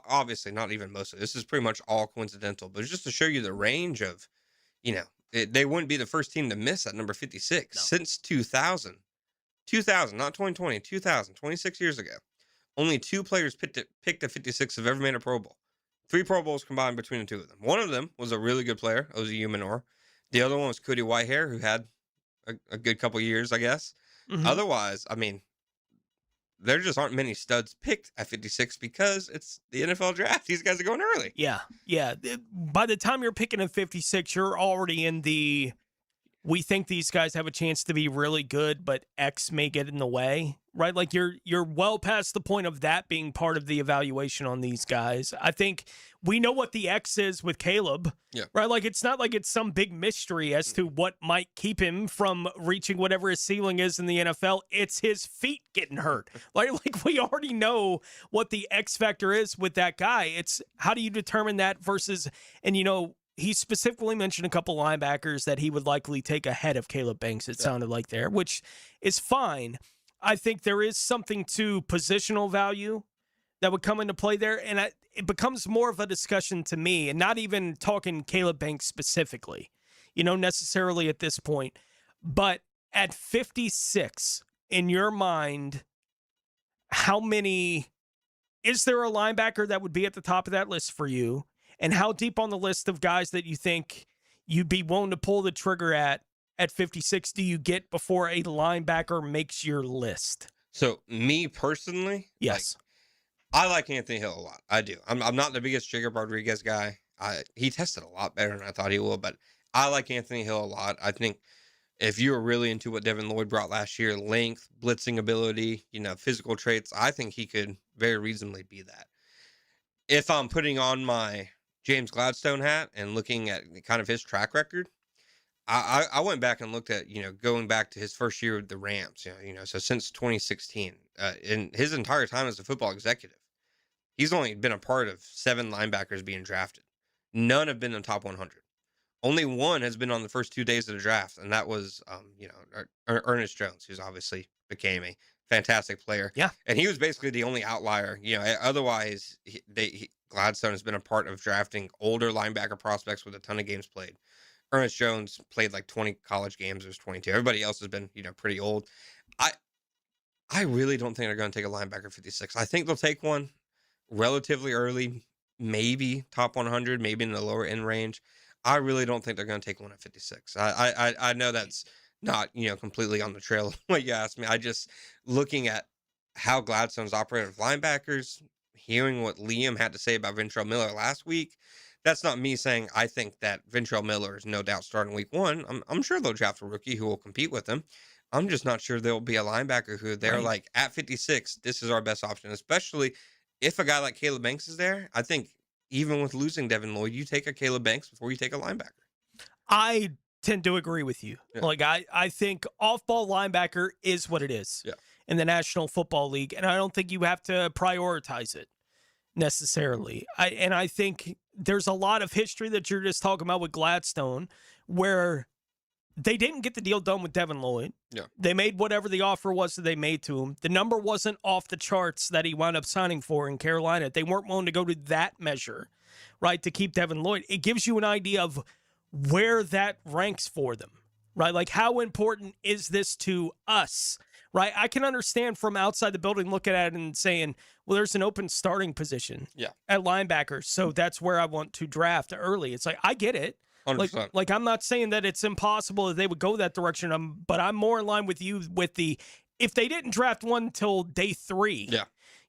obviously not even most of this is pretty much all coincidental, but just to show you the range of, they wouldn't be the first team to miss at number 56 since 2000, not 2020, 2000, 26 years ago. Only 2 players picked at 56 have ever made a Pro Bowl. 3 Pro Bowls combined between the 2 of them. One of them was a really good player, Ozzie Umenor. The other one was Cody Whitehair, who had a good couple years, I guess. Mm-hmm. Otherwise, I mean, there just aren't many studs picked at 56 because it's the NFL draft. These guys are going early. Yeah. By the time you're picking at 56, you're already in the, we think these guys have a chance to be really good, but X may get in the way, right? Like you're well past the point of that being part of the evaluation on these guys. I think we know what the X is with Caleb, right? Like it's not like it's some big mystery as to what might keep him from reaching whatever his ceiling is in the NFL. It's his feet getting hurt. Like we already know what the X factor is with that guy. It's how do you determine that versus, and he specifically mentioned a couple linebackers that he would likely take ahead of Caleb Banks, it sounded like there, which is fine. I think there is something to positional value that would come into play there, and it becomes more of a discussion to me, and not even talking Caleb Banks specifically, necessarily at this point. But at 56, in your mind, how many – is there a linebacker that would be at the top of that list for you? And how deep on the list of guys that you think you'd be willing to pull the trigger at 56 do you get before a linebacker makes your list? So me personally, yes, I like Anthony Hill a lot. I do. I'm not the biggest Jacob Rodriguez guy. He tested a lot better than I thought he would, but I like Anthony Hill a lot. I think if you were really into what Devin Lloyd brought last year, length, blitzing ability, physical traits, I think he could very reasonably be that. If I'm putting on my James Gladstone hat and looking at kind of his track record, I went back and looked at, going back to his first year with the Rams, so since 2016, in his entire time as a football executive, he's only been a part of 7 linebackers being drafted. None have been in the top 100. Only one has been on the first 2 days of the draft, and that was, Ernest Jones, who's obviously became a fantastic player. Yeah. And he was basically the only outlier. Otherwise, Gladstone has been a part of drafting older linebacker prospects with a ton of games played. Ernest Jones played like 20 college games. There's 22. Everybody else has been, pretty old. I really don't think they're going to take a linebacker 56. I think they'll take one relatively early, maybe top 100, maybe in the lower end range. I really don't think they're going to take one at 56. I know that's not, completely on the trail of what you asked me. I just, looking at how Gladstone's operated with linebackers, hearing what Liam had to say about Ventrell Miller last week, that's not me saying I think that Ventrell Miller is no doubt starting week 1. I'm sure they'll draft a rookie who will compete with him. I'm just not sure there'll be a linebacker who they're like, at 56, this is our best option, especially if a guy like Caleb Banks is there. I think even with losing Devin Lloyd, you take a Caleb Banks before you take a linebacker. I tend to agree with you. Yeah. Like, I think off-ball linebacker is what it is in the National Football League, and I don't think you have to prioritize it necessarily. I think there's a lot of history that you're just talking about with Gladstone where they didn't get the deal done with Devin Lloyd. Yeah. They made whatever the offer was that they made to him. The number wasn't off the charts that he wound up signing for in Carolina. They weren't willing to go to that measure, right, to keep Devin Lloyd. It gives you an idea of where that ranks for them, right? Like, how important is this to us, right? I can understand from outside the building looking at it and saying, well, there's an open starting position at linebacker, so that's where I want to draft early. It's like, I get it. 100%. Like I'm not saying that it's impossible that they would go that direction, but I'm more in line with you with if they didn't draft one until day 3,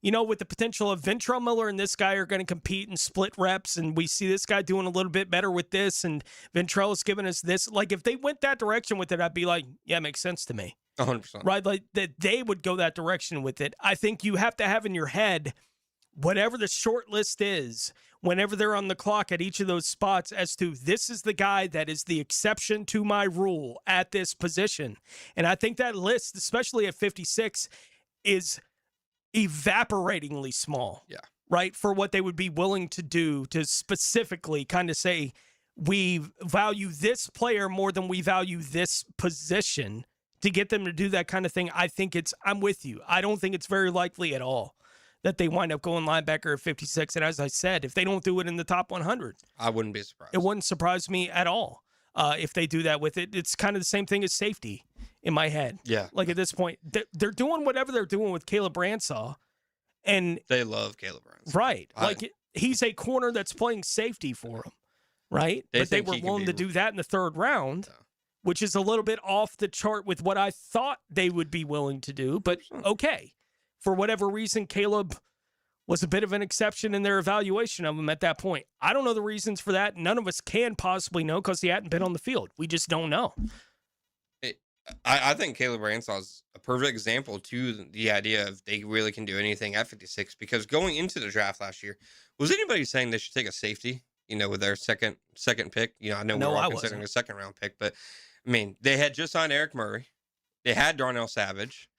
with the potential of Ventrell Miller and this guy are going to compete and split reps, and we see this guy doing a little bit better with this, and Ventrell is giving us this. Like, if they went that direction with it, I'd be like, yeah, it makes sense to me. 100%. Right? Like, that they would go that direction with it. I think you have to have in your head whatever the short list is, whenever they're on the clock at each of those spots, as to this is the guy that is the exception to my rule at this position. And I think that list, especially at 56, is evaporatingly small. Yeah. Right? For what they would be willing to do to specifically kind of say, we value this player more than we value this position, to get them to do that kind of thing. I'm with you. I don't think it's very likely at all that they wind up going linebacker at 56. And as I said, if they don't do it in the top 100, I wouldn't be surprised. It wouldn't surprise me at all if they do that with it. It's kind of the same thing as safety in my head. Yeah. Like at this point, they're doing whatever they're doing with Caleb Branshaw. And they love Caleb Branshaw. Right. He's a corner that's playing safety for him. Right. But they were willing to do that in the third round. Which is a little bit off the chart with what I thought they would be willing to do. But okay, for whatever reason, Caleb was a bit of an exception in their evaluation of him at that point. I don't know the reasons for that. None of us can possibly know because he hadn't been on the field. We just don't know. I think Caleb Branshaw is a perfect example to the idea of they really can do anything at 56, because going into the draft last year, was anybody saying they should take a safety, with their second pick? I know we're all considering a second round pick, but I mean, they had just signed Eric Murray. They had Darnell Savage.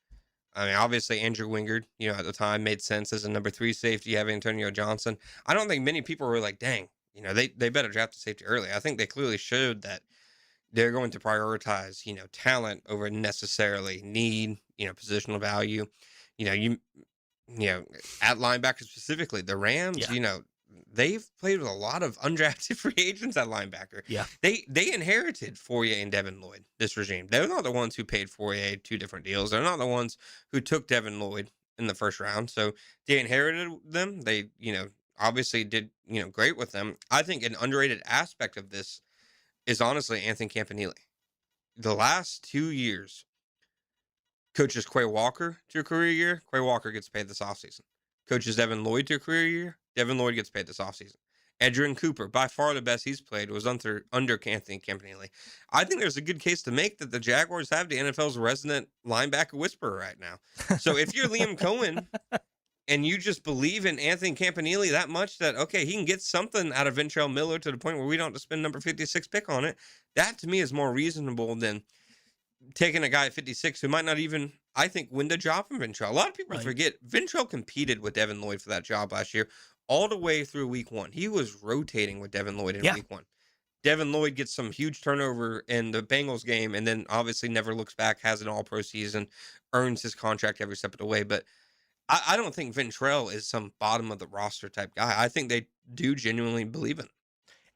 I mean, obviously Andrew Wingard, at the time made sense as a number 3 safety. You have Antonio Johnson. I don't think many people were like, dang, they better draft a safety early. I think they clearly showed that they're going to prioritize, talent over necessarily need, positional value. At linebacker specifically, the Rams, they've played with a lot of undrafted free agents at linebacker. Yeah. They inherited Fourier and Devin Lloyd, this regime. They're not the ones who paid Fourier 2 different deals. They're not the ones who took Devin Lloyd in the first round. So they inherited them. They, obviously did, great with them. I think an underrated aspect of this is honestly Anthony Campanile. The last 2 years, coaches Quay Walker to a career year. Quay Walker gets paid this offseason. Coaches Devin Lloyd to a career year. Devin Lloyd gets paid this offseason. Edgerrin Cooper, by far the best he's played, was under Anthony Campanile. I think there's a good case to make that the Jaguars have the NFL's resident linebacker whisperer right now. So if you're Liam Cohen and you just believe in Anthony Campanile that much that, okay, he can get something out of Ventrell Miller to the point where we don't have to spend number 56 pick on it, that to me is more reasonable than taking a guy at 56 who might not even, I think, win the job from Ventrell. A lot of people forget Ventrell competed with Devin Lloyd for that job last year all the way through week 1. He was rotating with Devin Lloyd in week 1. Devin Lloyd gets some huge turnover in the Bengals game and then obviously never looks back, has an all-pro season, earns his contract every step of the way. But I don't think Ventrell is some bottom of the roster type guy. I think they do genuinely believe in him.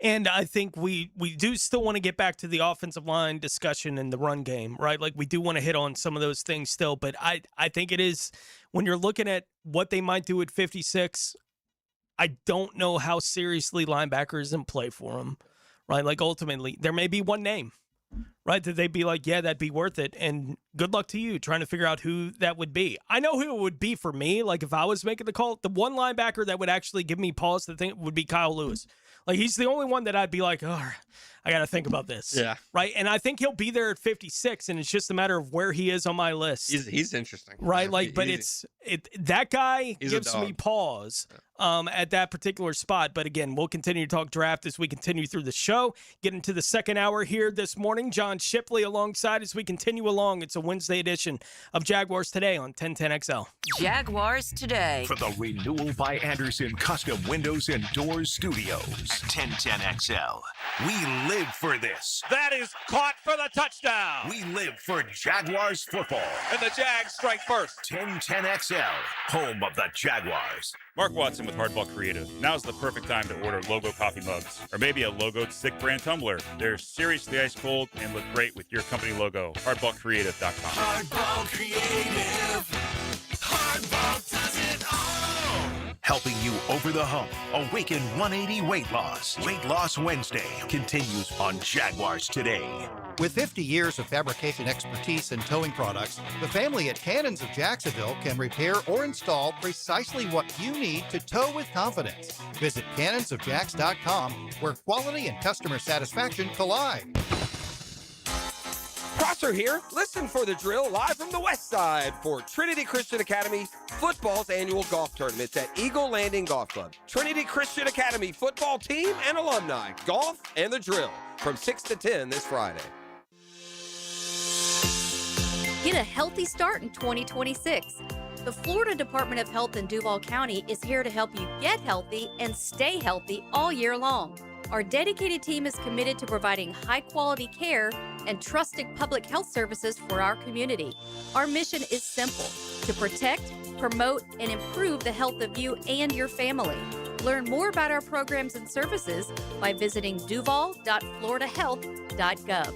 And I think we do still want to get back to the offensive line discussion and the run game, right? Like we do want to hit on some of those things still, but I think it is, when you're looking at what they might do at 56, I don't know how seriously linebacker is in play for them, right? Like ultimately, there may be one name, right? That they'd be like, yeah, that'd be worth it. And good luck to you trying to figure out who that would be. I know who it would be for me. Like if I was making the call, the one linebacker that would actually give me pause to think would be Kyle Lewis. Like he's the only one that I'd be like, oh, I got to think about this. Yeah. Right. And I think he'll be there at 56, and it's just a matter of where he is on my list. He's interesting. Right. Like, but that guy gives me pause at that particular spot. But again, we'll continue to talk draft as we continue through the show. Get into the second hour here this morning. John Shipley alongside as we continue along. It's a Wednesday edition of Jaguars Today on 1010XL. Jaguars Today. From the Renewal by Anderson Custom Windows and Doors Studios. 1010XL. We live for this. That is caught for the touchdown. We live for Jaguars football. And the Jags strike first. 1010XL, home of the Jaguars. Mark Watson with Hardball Creative. Now's the perfect time to order logo coffee mugs, or maybe a logoed stick brand tumbler. They're seriously ice cold and look great with your company logo. HardballCreative.com. Hardball Creative. Hardball does it all. Helping you over the hump. Awaken 180 Weight Loss. Weight Loss Wednesday continues on Jaguars Today. With 50 years of fabrication expertise in towing products, the family at Cannons of Jacksonville can repair or install precisely what you need to tow with confidence. Visit cannonsofjacks.com, where quality and customer satisfaction collide. Prosser here. Listen for the drill live from the west side for Trinity Christian Academy football's annual golf tournaments at Eagle Landing Golf Club. Trinity Christian Academy football team and alumni, golf and the drill from 6 to 10 this Friday. Get a healthy start in 2026. The Florida Department of Health in Duval County is here to help you get healthy and stay healthy all year long. Our dedicated team is committed to providing high-quality care and trusted public health services for our community. Our mission is simple: to protect, promote, and improve the health of you and your family. Learn more about our programs and services by visiting duval.floridahealth.gov.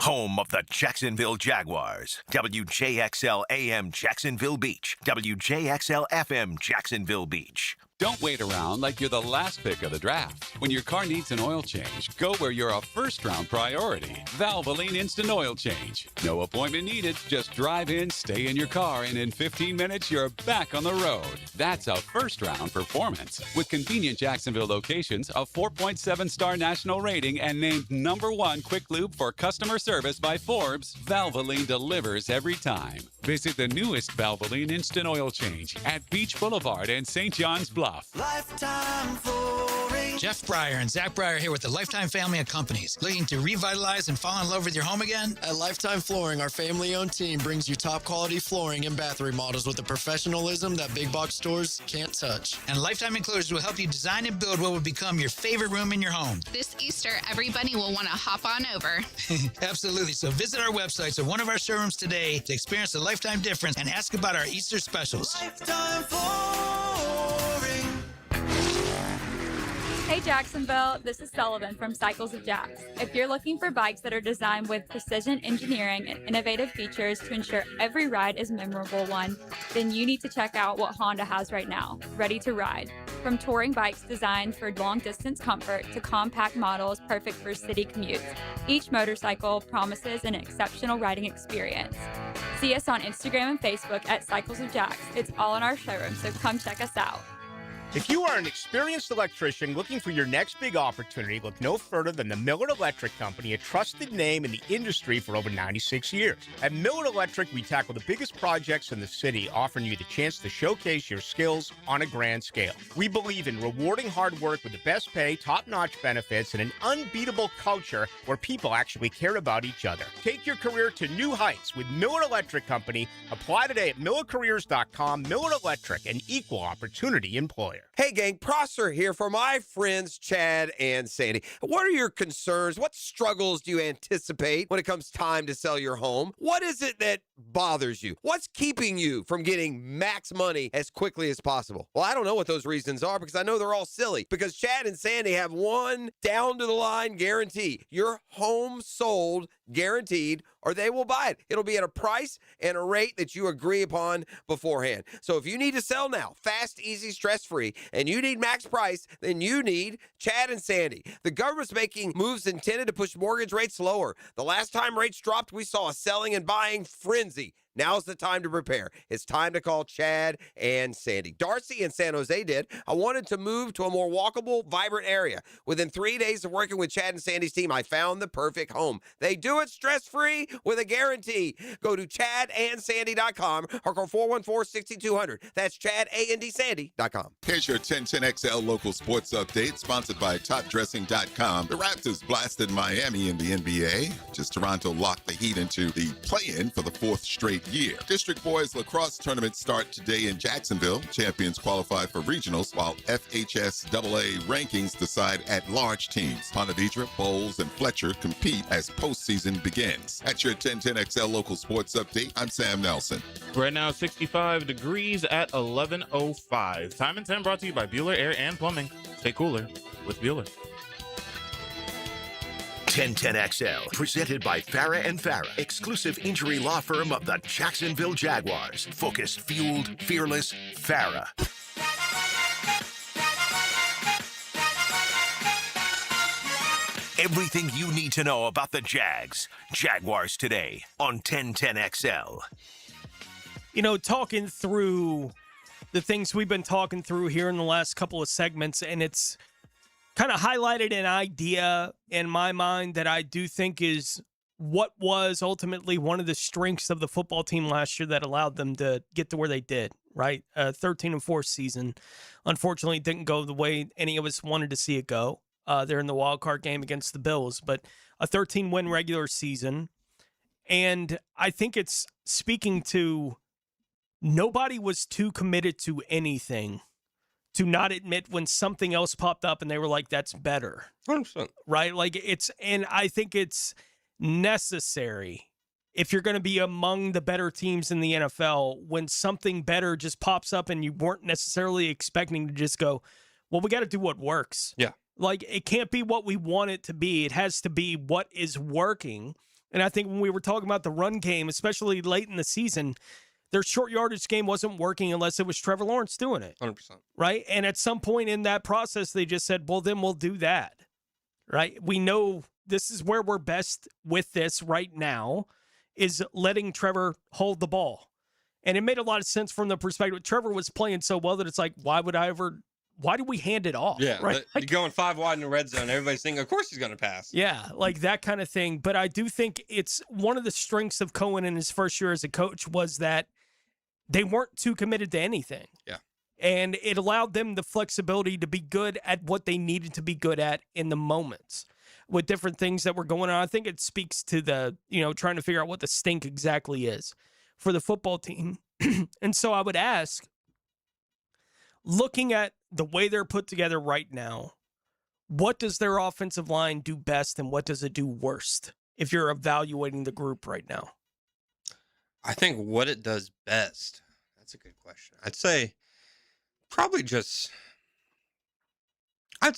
Home of the Jacksonville Jaguars. WJXL AM Jacksonville Beach. WJXL FM Jacksonville Beach. Don't wait around like you're the last pick of the draft. When your car needs an oil change, go where you're a first-round priority. Valvoline Instant Oil Change. No appointment needed. Just drive in, stay in your car, and in 15 minutes, you're back on the road. That's a first-round performance. With convenient Jacksonville locations, a 4.7-star national rating, and named #1 Quick Lube for customer service by Forbes, Valvoline delivers every time. Visit the newest Valvoline Instant Oil Change at Beach Boulevard and St. John's Bluff. Lifetime Flooring. Jeff Breyer and Zach Breyer here with the Lifetime family of companies. Looking to revitalize and fall in love with your home again? At Lifetime Flooring, our family-owned team brings you top-quality flooring and bath remodels with the professionalism that big box stores can't touch. And Lifetime Enclosures will help you design and build what will become your favorite room in your home. This Easter, everybody will want to hop on over. Absolutely. So visit our websites or one of our showrooms today to experience the Lifetime difference and ask about our Easter specials. Lifetime Flooring. Hey Jacksonville, this is Sullivan from Cycles of Jacks. If you're looking for bikes that are designed with precision engineering and innovative features to ensure every ride is a memorable one, then you need to check out what Honda has right now, Ready to Ride. From touring bikes designed for long-distance comfort to compact models perfect for city commutes, each motorcycle promises an exceptional riding experience. See us on Instagram and Facebook at Cycles of Jacks. It's all in our showroom, so come check us out. If you are an experienced electrician looking for your next big opportunity, look no further than the Miller Electric Company, a trusted name in the industry for over 96 years. At Miller Electric, we tackle the biggest projects in the city, offering you the chance to showcase your skills on a grand scale. We believe in rewarding hard work with the best pay, top-notch benefits, and an unbeatable culture where people actually care about each other. Take your career to new heights with Miller Electric Company. Apply today at millercareers.com. Miller Electric, an equal opportunity employer. Hey gang, Prosser here for my friends Chad and Sandy. What are your concerns? What struggles do you anticipate when it comes time to sell your home? What is it that bothers you? What's keeping you from getting max money as quickly as possible? Well, I don't know what those reasons are because I know they're all silly. Because Chad and Sandy have one down-to-the-line guarantee. Your home sold guaranteed, or they will buy it. It'll be at a price and a rate that you agree upon beforehand. So if you need to sell now, fast, easy, stress-free, and you need max price, then you need Chad and Sandy. The government's making moves intended to push mortgage rates lower. The last time rates dropped, we saw a selling and buying frenzy. Now's the time to prepare. It's time to call Chad and Sandy. Darcy in San Jose did. I wanted to move to a more walkable, vibrant area. Within 3 days of working with Chad and Sandy's team, I found the perfect home. They do it stress-free with a guarantee. Go to chadandsandy.com or call 414-6200. That's chadandsandy.com. Here's your 1010XL local sports update, sponsored by TopDressing.com. The Raptors blasted Miami in the NBA. Just Toronto locked the Heat into the play-in for the fourth straight year. District Boys Lacrosse tournaments start today in Jacksonville. Champions qualify for regionals, while FHSAA rankings decide at-large teams. Ponte Vedra, Bowles, and Fletcher compete as postseason begins. That's your 1010XL local sports update. I'm Sam Nelson. Right now, 65 degrees at 11:05. Time and 10 brought to you by Bueller Air and Plumbing. Stay cooler with Bueller. 1010XL, presented by Farah and Farah, exclusive injury law firm of the Jacksonville Jaguars. Focused, fueled, fearless, Farah. Everything you need to know about the Jags. Jaguars today on 1010XL. You know, talking through the things we've been talking through here in the last couple of segments, and it's kind of highlighted an idea in my mind that I do think is what was ultimately one of the strengths of the football team last year that allowed them to get to where they did, right? 13-4 season. Unfortunately, it didn't go the way any of us wanted to see it go. They're in the wild card game against the Bills, but a 13-win regular season. And I think it's speaking to nobody was too committed to anything to not admit when something else popped up and they were like, that's better. 100%. Right? Like and I think it's necessary if you're going to be among the better teams in the NFL, when something better just pops up and you weren't necessarily expecting to just go, well, we got to do what works. Yeah. Like, it can't be what we want it to be. It has to be what is working. And I think when we were talking about the run game, especially late in the season, their short yardage game wasn't working unless it was Trevor Lawrence doing it. 100%. Right? And at some point in that process, they just said, well, then we'll do that. Right? We know this is where we're best with this right now, is letting Trevor hold the ball. And it made a lot of sense from the perspective. Trevor was playing so well that it's like, why do we hand it off? Yeah, right? you're going 5 wide in the red zone. Everybody's thinking, of course he's going to pass. Yeah, like that kind of thing. But I do think it's one of the strengths of Cohen in his first year as a coach was that they weren't too committed to anything. Yeah. And it allowed them the flexibility to be good at what they needed to be good at in the moments with different things that were going on. I think it speaks to the, trying to figure out what the stink exactly is for the football team. And so I would ask, looking at the way they're put together right now, what does their offensive line do best and what does it do worst if you're evaluating the group right now? I think what it does best, that's a good question. I'd say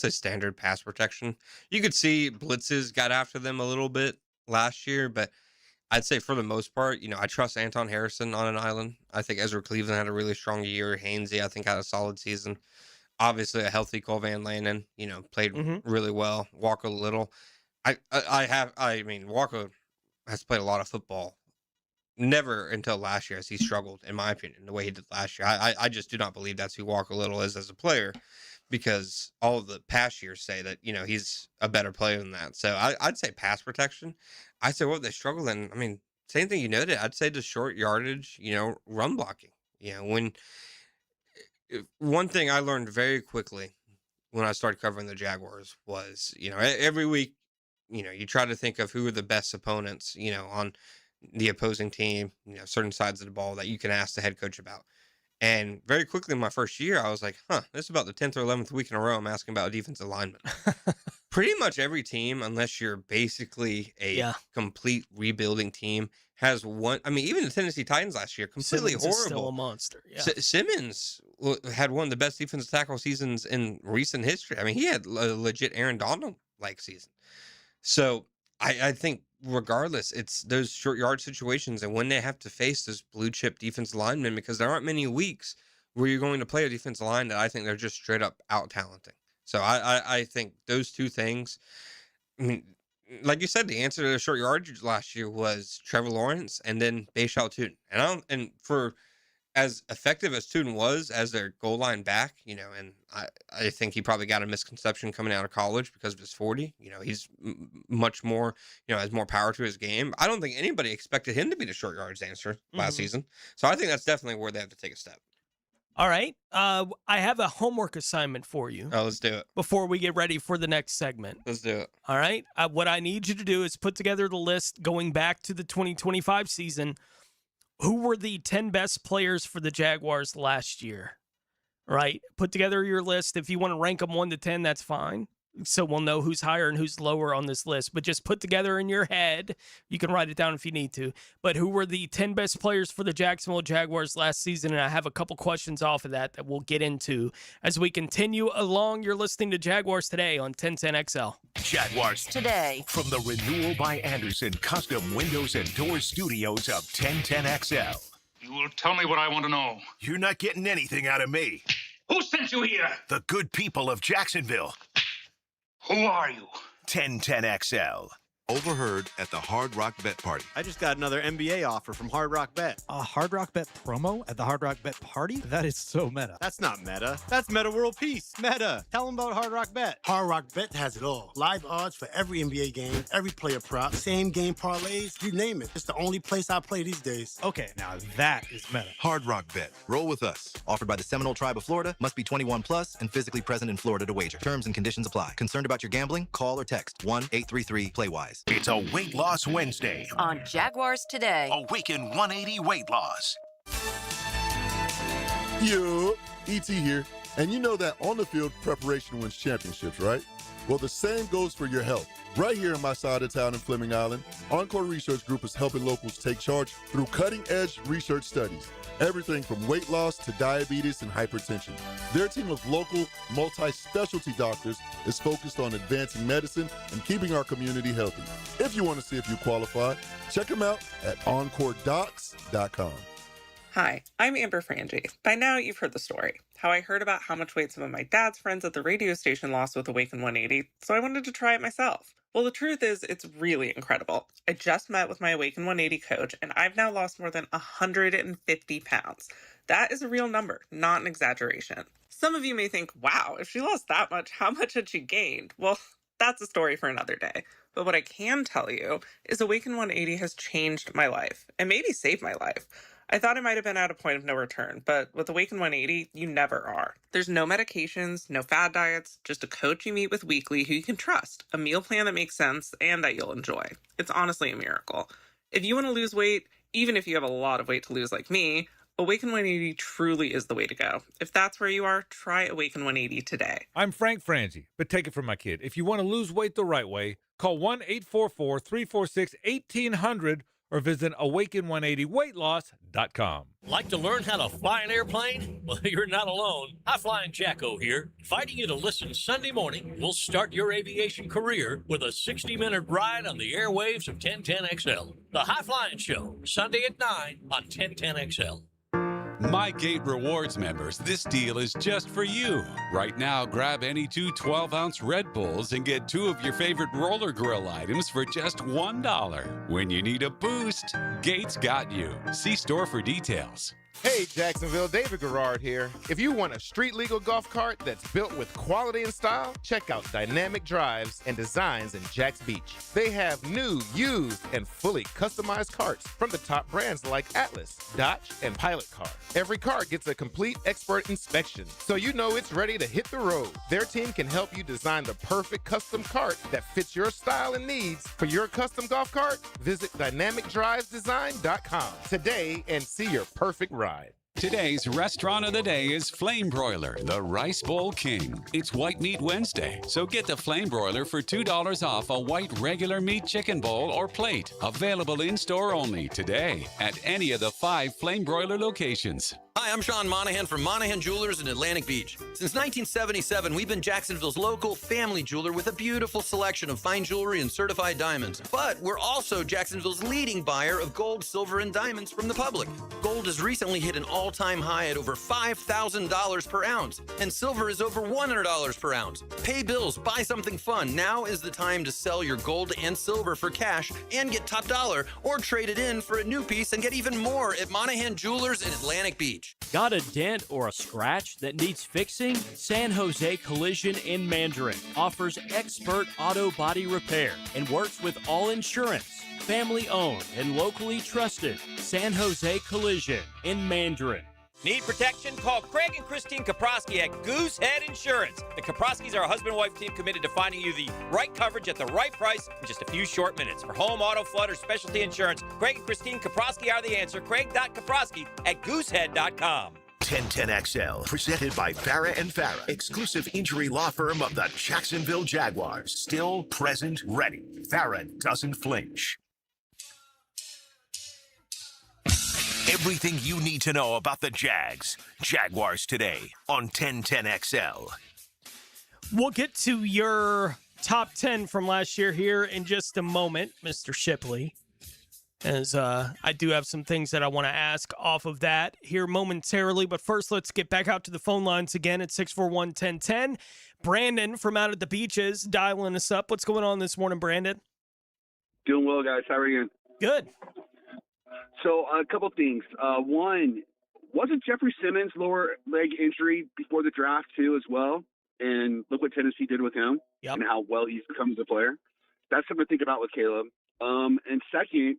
standard pass protection. You could see blitzes got after them a little bit last year, but I'd say for the most part, I trust Anton Harrison on an island. I think Ezra Cleveland had a really strong year. Hainsey, I think, had a solid season. Obviously, a healthy Cole Van Lanen, played really well. Walker Little. Walker has played a lot of football. Never until last year has he struggled, in my opinion, the way he did last year. I just do not believe that's who Walker Little is as a player, because all of the past years say that, he's a better player than that. So I'd say pass protection. I'd say what they struggle in. Same thing you noted. I'd say the short yardage, run blocking. One thing I learned very quickly when I started covering the Jaguars was, every week, you try to think of who are the best opponents, on the opposing team, certain sides of the ball that you can ask the head coach about. And very quickly in my first year, I was like, this is about the 10th or 11th week in a row I'm asking about a defensive lineman. Pretty much every team, unless you're basically a complete rebuilding team, has one. Even the Tennessee Titans last year, completely Simmons horrible. Is still a monster. Yeah. Simmons had one of the best defensive tackle seasons in recent history. He had a legit Aaron Donald-like season. So I think regardless, it's those short yard situations and when they have to face those blue chip defensive linemen, because there aren't many weeks where you're going to play a defensive line that I think they're just straight up out talenting. So I think those two things, like you said, the answer to the short yardage last year was Trevor Lawrence and then Bayshal Tootin. And for as effective as Tootin was as their goal line back, and I think he probably got a misconception coming out of college because of his 40. He's much more, has more power to his game. I don't think anybody expected him to be the short yardage answer last season. So I think that's definitely where they have to take a step. All right. I have a homework assignment for you. Oh, let's do it. Before we get ready for the next segment. Let's do it. All right. What I need you to do is put together the list going back to the 2025 season. Who were the 10 best players for the Jaguars last year? Right? Put together your list. If you want to rank them 1 to 10, that's fine. So we'll know who's higher and who's lower on this list. But just put together in your head. You can write it down if you need to. But who were the 10 best players for the Jacksonville Jaguars last season? And I have a couple questions off of that we'll get into as we continue along. You're listening to Jaguars Today on 1010XL. Jaguars Today. From the Renewal by Anderson Custom Windows and Doors Studios of 1010XL. You will tell me what I want to know. You're not getting anything out of me. Who sent you here? The good people of Jacksonville. Who are you? 1010XL. Overheard at the Hard Rock Bet Party. I just got another NBA offer from Hard Rock Bet. A Hard Rock Bet promo at the Hard Rock Bet Party? That is so meta. That's not meta. That's Meta World Peace. Meta. Tell them about Hard Rock Bet. Hard Rock Bet has it all. Live odds for every NBA game, every player prop, same game parlays, you name it. It's the only place I play these days. Okay, now that is meta. Hard Rock Bet. Roll with us. Offered by the Seminole Tribe of Florida. Must be 21 plus and physically present in Florida to wager. Terms and conditions apply. Concerned about your gambling? Call or text 1-833-PLAY-WISE. It's a Weight Loss Wednesday on Jaguars Today. Awaken 180 Weight Loss. Yo, ET here. And you know that on the field, preparation wins championships, right? Well, the same goes for your health. Right here in my side of town in Fleming Island, Encore Research Group is helping locals take charge through cutting-edge research studies. Everything from weight loss to diabetes and hypertension. Their team of local, multi-specialty doctors is focused on advancing medicine and keeping our community healthy. If you want to see if you qualify, check them out at encoredocs.com. Hi, I'm Amber Frangie. By now, you've heard the story. How I heard about how much weight some of my dad's friends at the radio station lost with Awaken 180, so I wanted to try it myself. Well, the truth is, it's really incredible. I just met with my Awaken 180 coach, and I've now lost more than 150 pounds. That is a real number, not an exaggeration. Some of you may think, wow, if she lost that much, how much had she gained? Well, that's a story for another day. But what I can tell you is Awaken 180 has changed my life, and maybe saved my life. I thought I might have been at a point of no return, but with Awaken 180, you never are. There's no medications, no fad diets, just a coach you meet with weekly who you can trust, a meal plan that makes sense and that you'll enjoy. It's honestly a miracle. If you want to lose weight, even if you have a lot of weight to lose like me, Awaken 180 truly is the way to go. If that's where you are, try Awaken 180 today. I'm Frank Frangie, but take it from my kid. If you want to lose weight the right way, call 1-844-346-1800 or visit awaken180weightloss.com. Like to learn how to fly an airplane? Well, you're not alone. High Flying Jacko here, inviting you to listen Sunday morning. We'll start your aviation career with a 60-minute ride on the airwaves of 1010XL. The High Flying Show, Sunday at 9 on 1010XL. My Gate Rewards members, this deal is just for you. Right now, grab any two 12-ounce Red Bulls and get two of your favorite roller grill items for just $1. When you need a boost, Gates got you. See store for details. Hey, Jacksonville, David Garrard here. If you want a street-legal golf cart that's built with quality and style, check out Dynamic Drives and Designs in Jacks Beach. They have new, used, and fully customized carts from the top brands like Atlas, Dodge, and Pilot Car. Every cart gets a complete expert inspection, so you know it's ready to hit the road. Their team can help you design the perfect custom cart that fits your style and needs. For your custom golf cart, visit dynamicdrivesdesign.com today and see your perfect ride. Today's restaurant of the day is Flame Broiler, the Rice Bowl King. It's White Meat Wednesday, so get the Flame Broiler for $2 off a white regular meat chicken bowl or plate. Available in-store only today at any of the 5 Flame Broiler locations. Hi, I'm Sean Monahan from Monahan Jewelers in Atlantic Beach. Since 1977, we've been Jacksonville's local family jeweler with a beautiful selection of fine jewelry and certified diamonds. But we're also Jacksonville's leading buyer of gold, silver, and diamonds from the public. Gold has recently hit an all-time high at over $5,000 per ounce, and silver is over $100 per ounce. Pay bills, buy something fun. Now is the time to sell your gold and silver for cash and get top dollar, or trade it in for a new piece and get even more at Monahan Jewelers in Atlantic Beach. Got a dent or a scratch that needs fixing? San Jose Collision in Mandarin offers expert auto body repair and works with all insurance. Family owned and locally trusted. San Jose Collision in Mandarin. Need protection? Call Craig and Christine Kaprosky at Goosehead Insurance. The Kaproskys are a husband-wife team committed to finding you the right coverage at the right price in just a few short minutes. For home, auto, flood, or specialty insurance, Craig and Christine Kaprosky are the answer. Craig.Kaprosky at Goosehead.com. 1010XL, presented by Farah and Farah, exclusive injury law firm of the Jacksonville Jaguars. Still present, ready. Farah doesn't flinch. Everything you need to know about the Jaguars today on 1010XL. We'll get to your top 10 from last year here in just a moment, Mr. Shipley, as I do have some things that I want to ask off of that here momentarily. But first, let's get back out to the phone lines again at 641-1010. Brandon from out at the beaches dialing us up. What's going on this morning, Brandon? Doing well, guys. How are you? Good. So, a couple things. One, wasn't Jeffrey Simmons' lower leg injury before the draft, too, as well? And look what Tennessee did with him and how well he's become as a player. That's something to think about with Caleb. And second,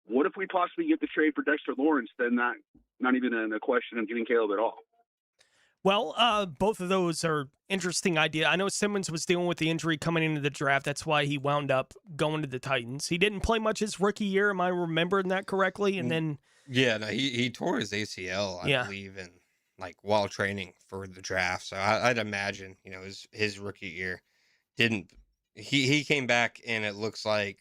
what if we possibly get the trade for Dexter Lawrence? Then not even a question of getting Caleb at all. Well, both of those are interesting ideas. I know Simmons was dealing with the injury coming into the draft. That's why he wound up going to the Titans. He didn't play much his rookie year. Am I remembering that correctly? And then no, he tore his ACL, I believe, in while training for the draft. So I'd imagine, his rookie year didn't. He came back and it looks like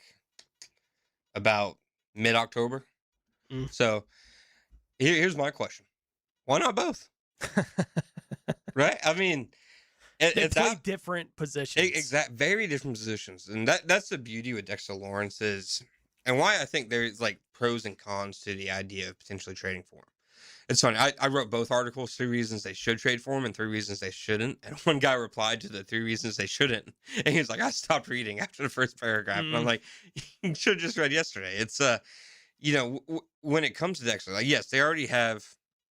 about mid-October. So here's my question: why not both? Right? I mean, they play different positions. Very different positions, and that's the beauty with Dexter Lawrence is, and why I think there's pros and cons to the idea of potentially trading for him. It's funny. I wrote both articles, 3 reasons they should trade for him and 3 reasons they shouldn't. And one guy replied to the 3 reasons they shouldn't, and he was like, "I stopped reading after the first paragraph." And I'm like, "You should have just read yesterday." It's when it comes to Dexter, yes, they already have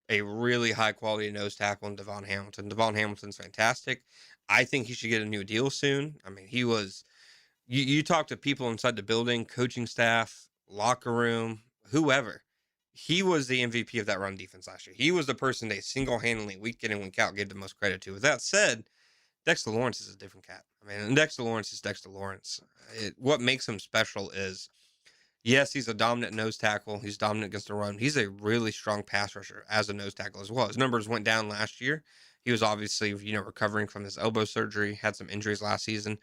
a really high quality nose tackle in Devon Hamilton. Devon Hamilton's fantastic. I think he should get a new deal soon. I mean, he was, you talk to people inside the building, coaching staff, locker room, whoever. He was the MVP of that run defense last year. He was the person they single-handedly, week in and week out, gave the most credit to. With that said, Dexter Lawrence is a different cat. I mean, and Dexter Lawrence is Dexter Lawrence. What makes him special is, yes, he's a dominant nose tackle. He's dominant against the run. He's a really strong pass rusher as a nose tackle as well. His numbers went down last year. He was obviously, recovering from his elbow surgery, had some injuries last season.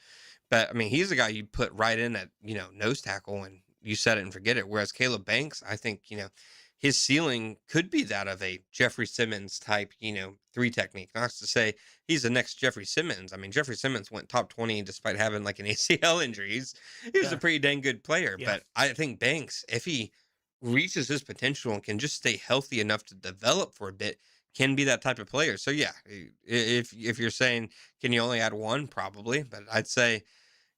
But, I mean, he's a guy you put right in at, nose tackle and you set it and forget it. Whereas Caleb Banks, I think, his ceiling could be that of a Jeffrey Simmons type, 3 technique. Not to say he's the next Jeffrey Simmons. I mean, Jeffrey Simmons went top 20 despite having an ACL injury. He was a pretty dang good player. Yeah. But I think Banks, if he reaches his potential and can just stay healthy enough to develop for a bit, can be that type of player. So, yeah, if you're saying, can you only add one? Probably. But I'd say,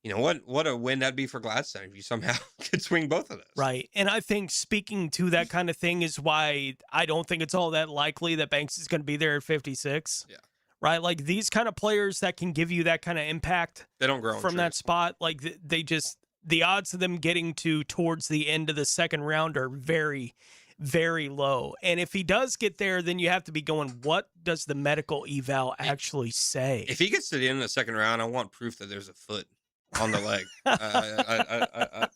what a win that'd be for Gladstone if you somehow could swing both of those. Right. And I think speaking to that kind of thing is why I don't think it's all that likely that Banks is going to be there at 56. Yeah. Right? These kind of players that can give you that kind of impact they don't grow from that spot, the odds of them getting towards the end of the second round are very, very low. And if he does get there, then you have to be going, what does the medical eval actually say? If he gets to the end of the second round, I want proof that there's a foot on the leg. I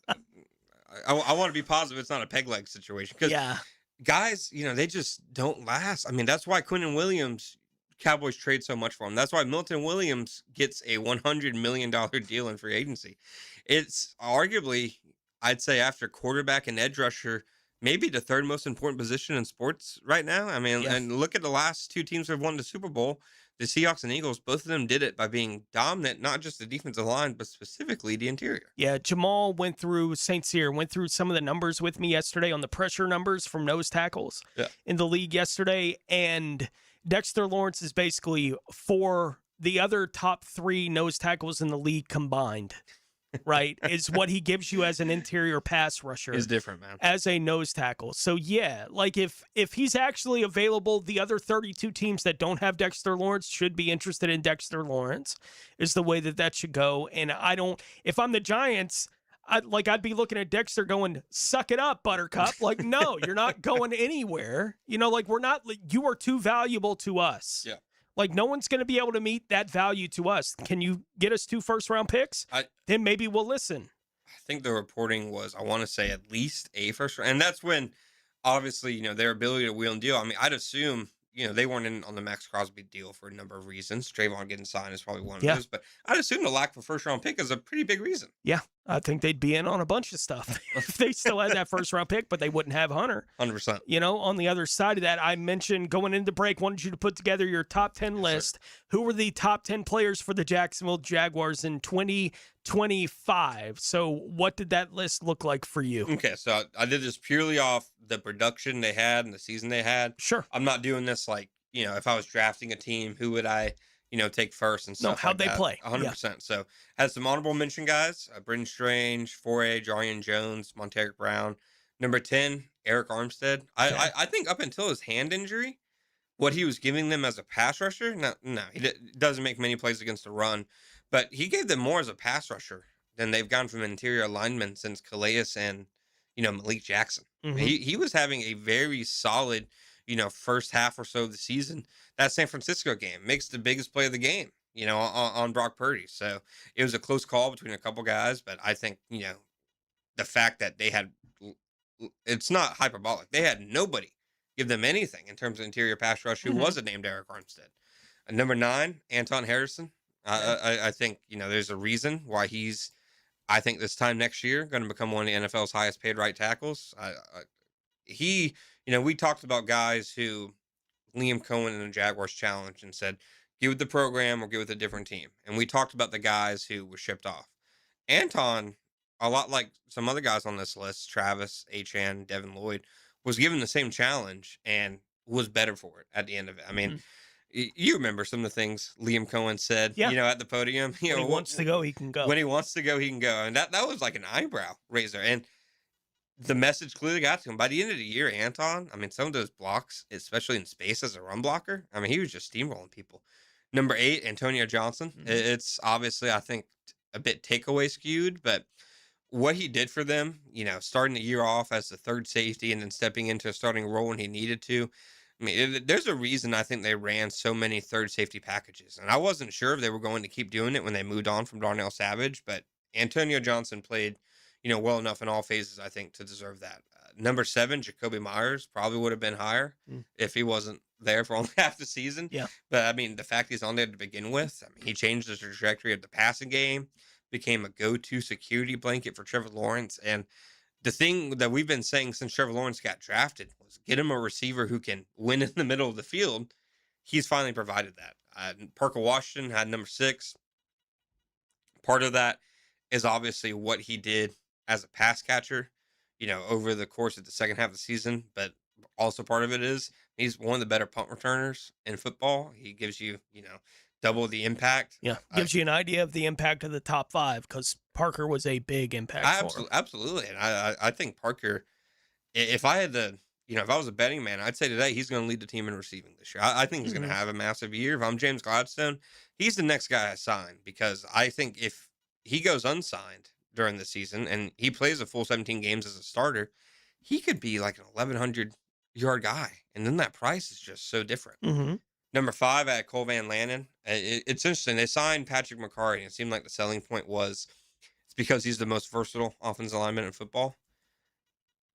want to be positive it's not a peg leg situation because guys, they just don't last. I mean, that's why Quinnen Williams, Cowboys trade so much for him. That's why Milton Williams gets a $100 million deal in free agency. It's arguably, I'd say, after quarterback and edge rusher, maybe the 3rd most important position in sports right now. I mean, and look at the last 2 teams that have won the Super Bowl. The Seahawks and Eagles, both of them did it by being dominant, not just the defensive line, but specifically the interior. Yeah, Jamal St. Cyr went through some of the numbers with me yesterday on the pressure numbers from nose tackles in the league yesterday, and Dexter Lawrence is basically for the other top 3 nose tackles in the league combined. Right, is what he gives you as an interior pass rusher. Is different, man. As a nose tackle. So, yeah, if he's actually available, the other 32 teams that don't have Dexter Lawrence should be interested in Dexter Lawrence is the way that should go. And if I'm the Giants, I'd be looking at Dexter going, suck it up, Buttercup. No, you're not going anywhere. You are too valuable to us. Yeah. No one's going to be able to meet that value to us. Can you get us 2 first-round picks? Then maybe we'll listen. I think the reporting was, I want to say, at least a first round. And that's when, obviously, their ability to wheel and deal. I mean, I'd assume, they weren't in on the Max Crosby deal for a number of reasons. Trayvon getting signed is probably one of those. But I'd assume the lack of a first-round pick is a pretty big reason. Yeah, I think they'd be in on a bunch of stuff if they still had that first-round pick, but they wouldn't have Hunter. 100%. On the other side of that, I mentioned going into the break, wanted you to put together your top 10 list. Sir. Who were the top 10 players for the Jacksonville Jaguars in 2025? So what did that list look like for you? Okay, so I did this purely off the production they had and the season they had. Sure. I'm not doing this if I was drafting a team, who would I, take first and stuff. How'd they play? 100%. So has some honorable mention guys: Brendan Strange, Foray, Jarian Jones, Monteric Brown. Number 10, Eric Armstead. I think up until his hand injury, what he was giving them as a pass rusher, no, he doesn't make many plays against the run, but he gave them more as a pass rusher than they've gone from interior linemen since Calais and, Malik Jackson. Mm-hmm. He was having a very solid, first half or so of the season. That San Francisco game makes the biggest play of the game, on Brock Purdy. So it was a close call between a couple guys, but I think, the fact that they had, it's not hyperbolic. They had nobody give them anything in terms of interior pass rush who wasn't named Eric Armstead. Number 9, Anton Harrison. I think, there's a reason why he's, I think this time next year, going to become one of the NFL's highest paid right tackles. We talked about guys who Liam Cohen and the Jaguars challenged and said, get with the program or get with a different team. And we talked about the guys who were shipped off. Anton, a lot like some other guys on this list, Travis, Achane, Devin Lloyd, was given the same challenge and was better for it at the end of it. I mean, you remember some of the things Liam Cohen said, at the podium. When he wants to go, he can go. When he wants to go, he can go. And that was like an eyebrow raiser. And the message clearly got to him. By the end of the year, Anton, some of those blocks, especially in space as a run blocker, he was just steamrolling people. Number 8, Antonio Johnson. It's obviously, I think, a bit takeaway skewed, but what he did for them, starting the year off as the third safety and then stepping into a starting role when he needed to. There's a reason I think they ran so many third safety packages. And I wasn't sure if they were going to keep doing it when they moved on from Darnell Savage, but Antonio Johnson played, well enough in all phases, I think, to deserve that. Number 7, Jacoby Myers probably would have been higher if he wasn't there for only half the season. Yeah. But, the fact he's on there to begin with, he changed the trajectory of the passing game, became a go-to security blanket for Trevor Lawrence. And the thing that we've been saying since Trevor Lawrence got drafted was get him a receiver who can win in the middle of the field. He's finally provided that. Parker Washington had number 6. Part of that is obviously what he did as a pass catcher, over the course of the second half of the season. But also part of it is he's one of the better punt returners in football. He gives you, double the impact. Yeah, gives you an idea of the impact of the top 5 because Parker was a big impact for him. Absolutely. And I think Parker, if I had to, if I was a betting man, I'd say today he's going to lead the team in receiving this year. I think he's going to have a massive year. If I'm James Gladstone, he's the next guy I sign because I think if he goes unsigned during the season and he plays a full 17 games as a starter, he could be like an 1,100-yard guy. And then that price is just so different. Mm-hmm. Number 5 at Cole Van Lannon. It's interesting. They signed Patrick McCarry, and it seemed like the selling point was it's because he's the most versatile offensive lineman in football.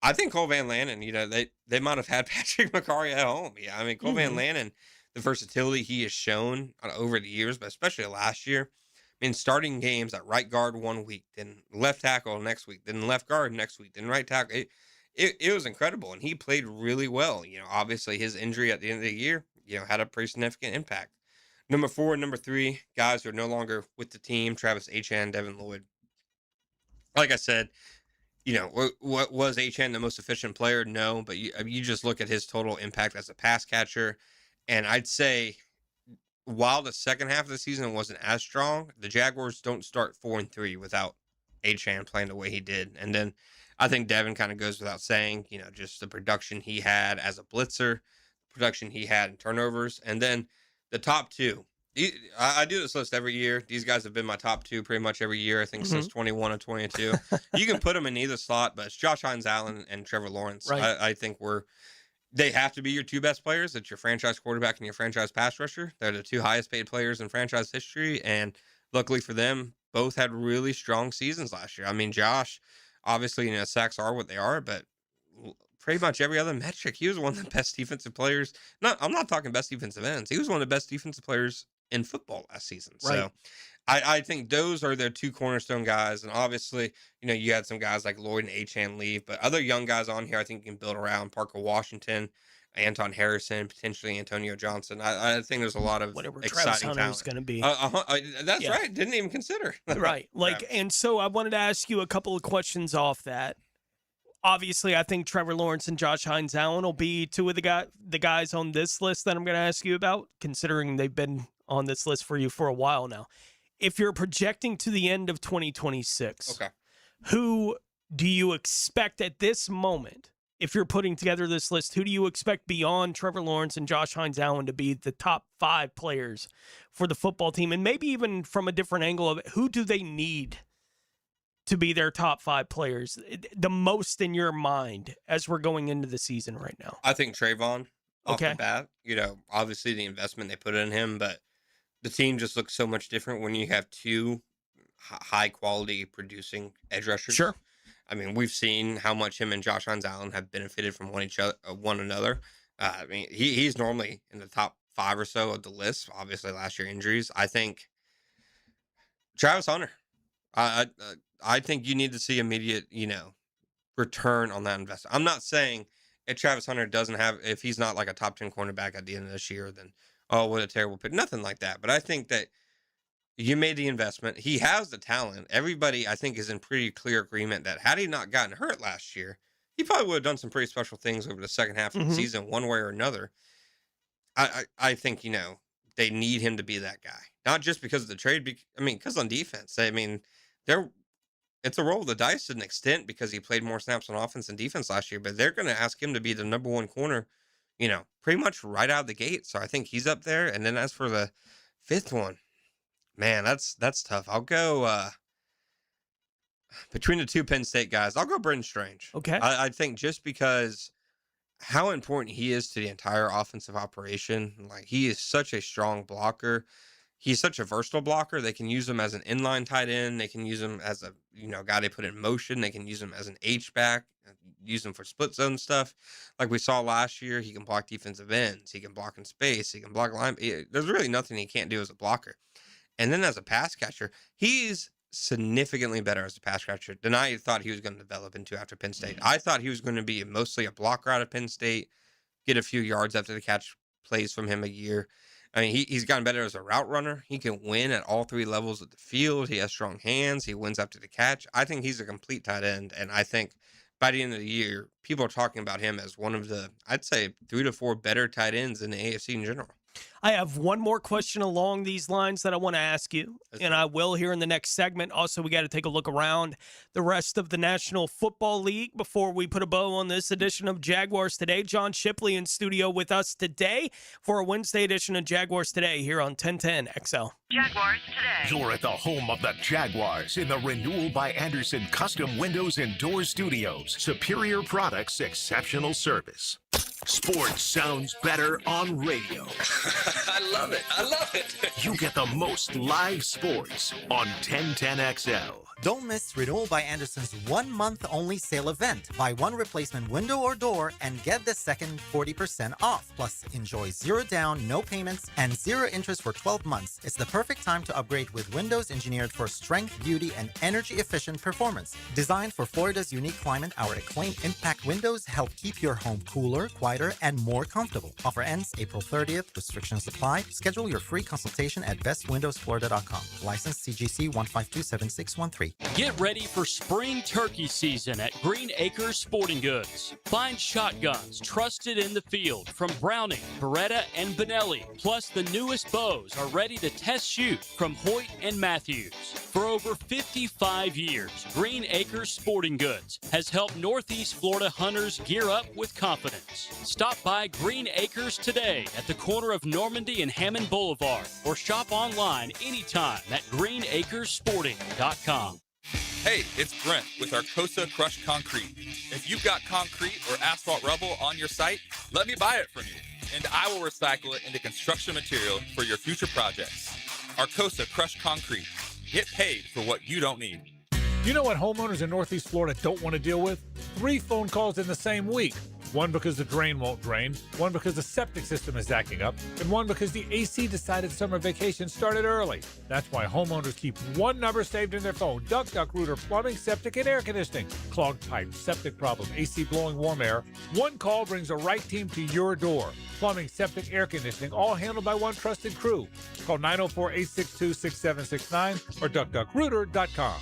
I think Cole Van Lannon, they might have had Patrick McCarry at home. Yeah, Cole Van Lannon, the versatility he has shown over the years, but especially last year. Starting games at right guard one week, then left tackle next week, then left guard next week, then right tackle. It was incredible, and he played really well. Obviously his injury at the end of the year, had a pretty significant impact. Number 4 and number 3, guys who are no longer with the team, Travis Achane, Devin Lloyd. Like I said, what was Achane the most efficient player? No, but you just look at his total impact as a pass catcher, and I'd say while the second half of the season wasn't as strong, the Jaguars don't start 4-3 without Achane playing the way he did. And then I think Devin kind of goes without saying, just the production he had as a blitzer, production he had in turnovers, and then the top 2. I do this list every year. These guys have been my top 2 pretty much every year, I think, since 21 and 22. You can put them in either slot, but it's Josh Hines-Allen and Trevor Lawrence. Right. I think they have to be your 2 best players. It's your franchise quarterback and your franchise pass rusher. They're the 2 highest paid players in franchise history, and luckily for them, both had really strong seasons last year. Josh, obviously, sacks are what they are, but pretty much every other metric, he was one of the best defensive players. I'm not talking best defensive ends. He was one of the best defensive players in football last season. Right. So I think those are their 2 cornerstone guys. And obviously, you had some guys like Lloyd and Achane leave, but other young guys on here I think you can build around: Parker Washington, Anton Harrison, potentially Antonio Johnson. I think there's a lot of whatever exciting Travis Hunter's going to be. That's right. Didn't even consider. Right. And so I wanted to ask you a couple of questions off that. Obviously, I think Trevor Lawrence and Josh Hines-Allen will be 2 of the guys on this list that I'm going to ask you about, considering they've been on this list for you for a while now. If you're projecting to the end of 2026, who do you expect at this moment, if you're putting together this list, who do you expect beyond Trevor Lawrence and Josh Hines-Allen to be the top 5 players for the football team? And maybe even from a different angle of it, who do they need to be their top 5 players the most in your mind as we're going into the season right now? I think Trayvon off the bat. Obviously the investment they put in him, but the team just looks so much different when you have 2 high-quality producing edge rushers. Sure. I mean, we've seen how much him and Josh Hines-Allen have benefited from one another. I mean, he's normally in the top 5 or so of the list. Obviously, last year injuries. I think Travis Hunter. I think you need to see immediate, return on that investment. I'm not saying if Travis Hunter if he's not like a top 10 cornerback at the end of this year, then what a terrible pick. Nothing like that. But I think that you made the investment. He has the talent. Everybody, I think, is in pretty clear agreement that had he not gotten hurt last year, he probably would have done some pretty special things over the second half of the season, one way or another. I think, they need him to be that guy. Not just because of the trade, because on defense. It's a roll of the dice to an extent because he played more snaps on offense and defense last year, but they're going to ask him to be the number 1 corner, pretty much right out of the gate. So I think he's up there. And then as for the 5th one, man, that's tough. I'll go between the 2 Penn State guys. I'll go Brendan Strange. Okay. I think just because how important he is to the entire offensive operation. Like, he is such a strong blocker. He's such a versatile blocker. They can use him as an inline tight end. They can use him as a guy they put in motion. They can use him as an H-back, use him for split zone stuff. Like we saw last year, he can block defensive ends. He can block in space. He can block line. There's really nothing he can't do as a blocker. And then as a pass catcher, he's significantly better as a pass catcher than I thought he was going to develop into after Penn State. I thought he was going to be mostly a blocker out of Penn State, get a few yards after the catch plays from him a year. I mean, he's gotten better as a route runner. He can win at all 3 levels of the field. He has strong hands. He wins after the catch. I think he's a complete tight end, and I think by the end of the year, people are talking about him as one of the, I'd say, 3 to 4 better tight ends in the AFC in general. I have one more question along these lines that I want to ask you, and I will here in the next segment. Also, we got to take a look around the rest of the National Football League before we put a bow on this edition of Jaguars Today. John Shipley in studio with us today for a Wednesday edition of Jaguars Today here on 1010 XL. Jaguars Today. You're at the home of the Jaguars in the Renewal by Anderson Custom Windows and Doors Studios. Superior products, exceptional service. Sports sounds better on radio. I love it. I love it. You get the most live sports on 1010XL. Don't miss Renewal by Anderson's 1-month-only sale event. Buy 1 replacement window or door and get the second 40% off. Plus, enjoy 0 down, no payments, and 0 interest for 12 months. It's the perfect time to upgrade with windows engineered for strength, beauty, and energy-efficient performance. Designed for Florida's unique climate, our acclaimed impact windows help keep your home cooler, quieter, and more comfortable. Offer ends April 30th. Restrictions apply. Schedule your free consultation at bestwindowsflorida.com. License CGC 1527613. Get ready for spring turkey season at Green Acres Sporting Goods. Find shotguns trusted in the field from Browning, Beretta, and Benelli. Plus, the newest bows are ready to test shoot from Hoyt and Matthews. For over 55 years, Green Acres Sporting Goods has helped Northeast Florida hunters gear up with confidence. Stop by Green Acres today at the corner of Normandy and Hammond Boulevard or shop online anytime at greenacresporting.com. Hey, it's Brent with Arcosa Crushed Concrete. If you've got concrete or asphalt rubble on your site, let me buy it from you, and I will recycle it into construction material for your future projects. Arcosa Crushed Concrete. Get paid for what you don't need. You know what homeowners in Northeast Florida don't want to deal with? 3 phone calls in the same week. One because the drain won't drain, one because the septic system is acting up, and one because the AC decided summer vacation started early. That's why homeowners keep one number saved in their phone: Duck Rooter Plumbing, Septic, and Air Conditioning. Clogged pipes, septic problem, AC blowing warm air. One call brings the right team to your door. Plumbing, septic, air conditioning, all handled by one trusted crew. Call 904-862-6769 or duckduckrooter.com.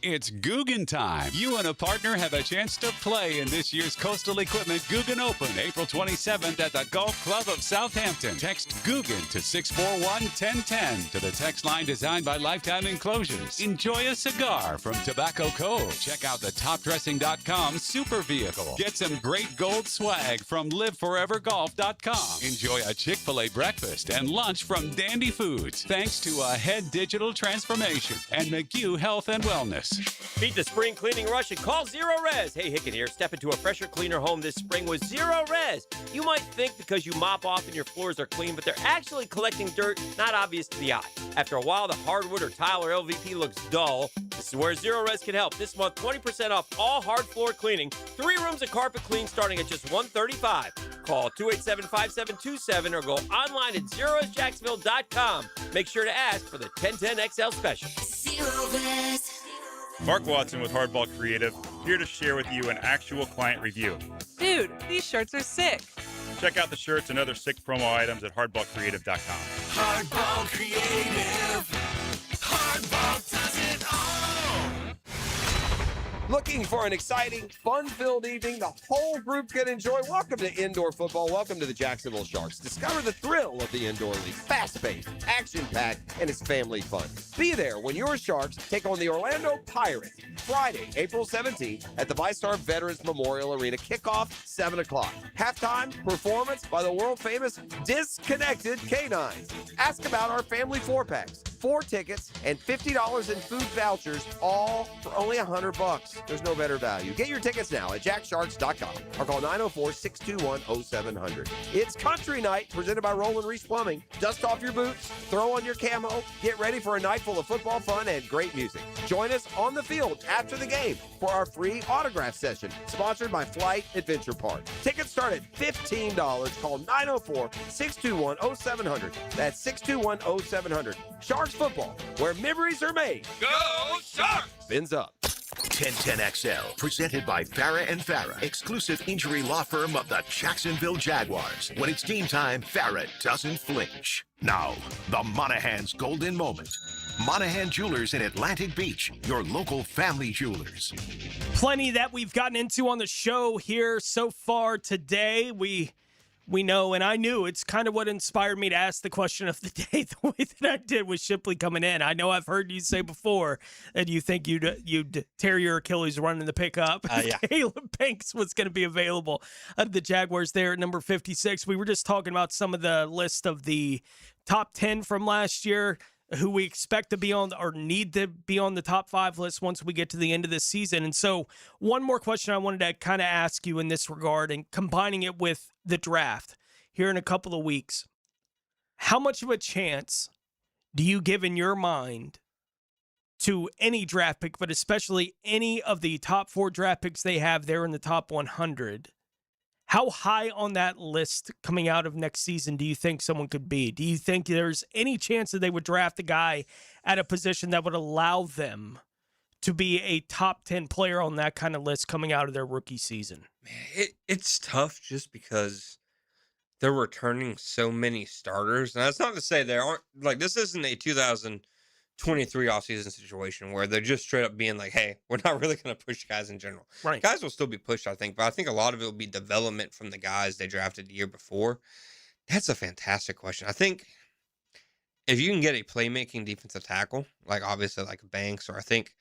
It's Guggen time. You and a partner have a chance to play in this year's Coastal Equipment Guggen Open, April 27th at the Golf Club of Southampton. Text Guggen to 641-1010 to the text line designed by Lifetime Enclosures. Enjoy a cigar from Tobacco Cove. Check out the topdressing.com super vehicle. Get some great gold swag from liveforevergolf.com. Enjoy a Chick-fil-A breakfast and lunch from Dandy Foods, thanks to Ahead Digital Transformation and McHugh Health and Wellness. Beat the spring cleaning rush and call Zero Res. Hey, Hicken here. Step into a fresher, cleaner home this spring with Zero Res. You might think because you mop off and your floors are clean, but they're actually collecting dirt not obvious to the eye. After a while, the hardwood or tile or LVP looks dull. This is where Zero Res can help. This month, 20% off all hard floor cleaning. 3 rooms of carpet clean starting at just $135. Call 287-5727 or go online at zeroresjacksonville.com. Make sure to ask for the 1010XL special. Zero Res. Mark Watson with Hardball Creative, here to share with you an actual client review. Dude, these shirts are sick. Check out the shirts and other sick promo items at hardballcreative.com. Hardball Creative. Hardball does it all. Looking for an exciting, fun-filled evening the whole group can enjoy? Welcome to indoor football. Welcome to the Jacksonville Sharks. Discover the thrill of the indoor league. Fast-paced, action-packed, and it's family fun. Be there when your Sharks take on the Orlando Pirates. Friday, April 17th at the VyStar Veterans Memorial Arena. Kickoff, 7 o'clock. Halftime performance by the world-famous Disconnected Canines. Ask about our family 4-packs. 4 tickets and $50 in food vouchers, all for only $100. There's no better value. Get your tickets now at jacksharks.com or call 904-621-0700. It's Country Night presented by Roland Reese Plumbing. Dust off your boots, throw on your camo, get ready for a night full of football fun and great music. Join us on the field after the game for our free autograph session, sponsored by Flight Adventure Park. Tickets start at $15. Call 904-621-0700. That's 621-0700. Sharks football, where memories are made. Go Sharks! Fins up. 1010XL, presented by Farah and Farah, exclusive injury law firm of the Jacksonville Jaguars. When it's game time, Farah doesn't flinch. Now, the Monahan's golden moment. Monahan Jewelers in Atlantic Beach, your local family jewelers. Plenty that we've gotten into on the show here so far today. We know, and I knew it's kind of what inspired me to ask the question of the day the way that I did with Shipley coming in. I know I've heard you say before that you think you'd tear your Achilles running the pickup. Yeah. Caleb Banks was going to be available of the Jaguars there at number 56. We were just talking about some of the list of the top 10 from last year who we expect to be on or need to be on the top 5 list once we get to the end of this season. And so one more question I wanted to kind of ask you in this regard and combining it with the draft here in a couple of weeks. How much of a chance do you give in your mind to any draft pick, but especially any of the top 4 draft picks they have there in the top 100? How high on that list coming out of next season do you think someone could be? Do you think there's any chance that they would draft a guy at a position that would allow them to be a top 10 player on that kind of list coming out of their rookie season? Man, it's tough just because they're returning so many starters. And that's not to say there aren't, like, this isn't a 2023 offseason situation where they're just straight up being like, hey, we're not really going to push guys in general. Right. Guys will still be pushed, I think, but I think a lot of it will be development from the guys they drafted the year before. That's a fantastic question. I think if you can get a playmaking defensive tackle, like obviously like Banks, or I think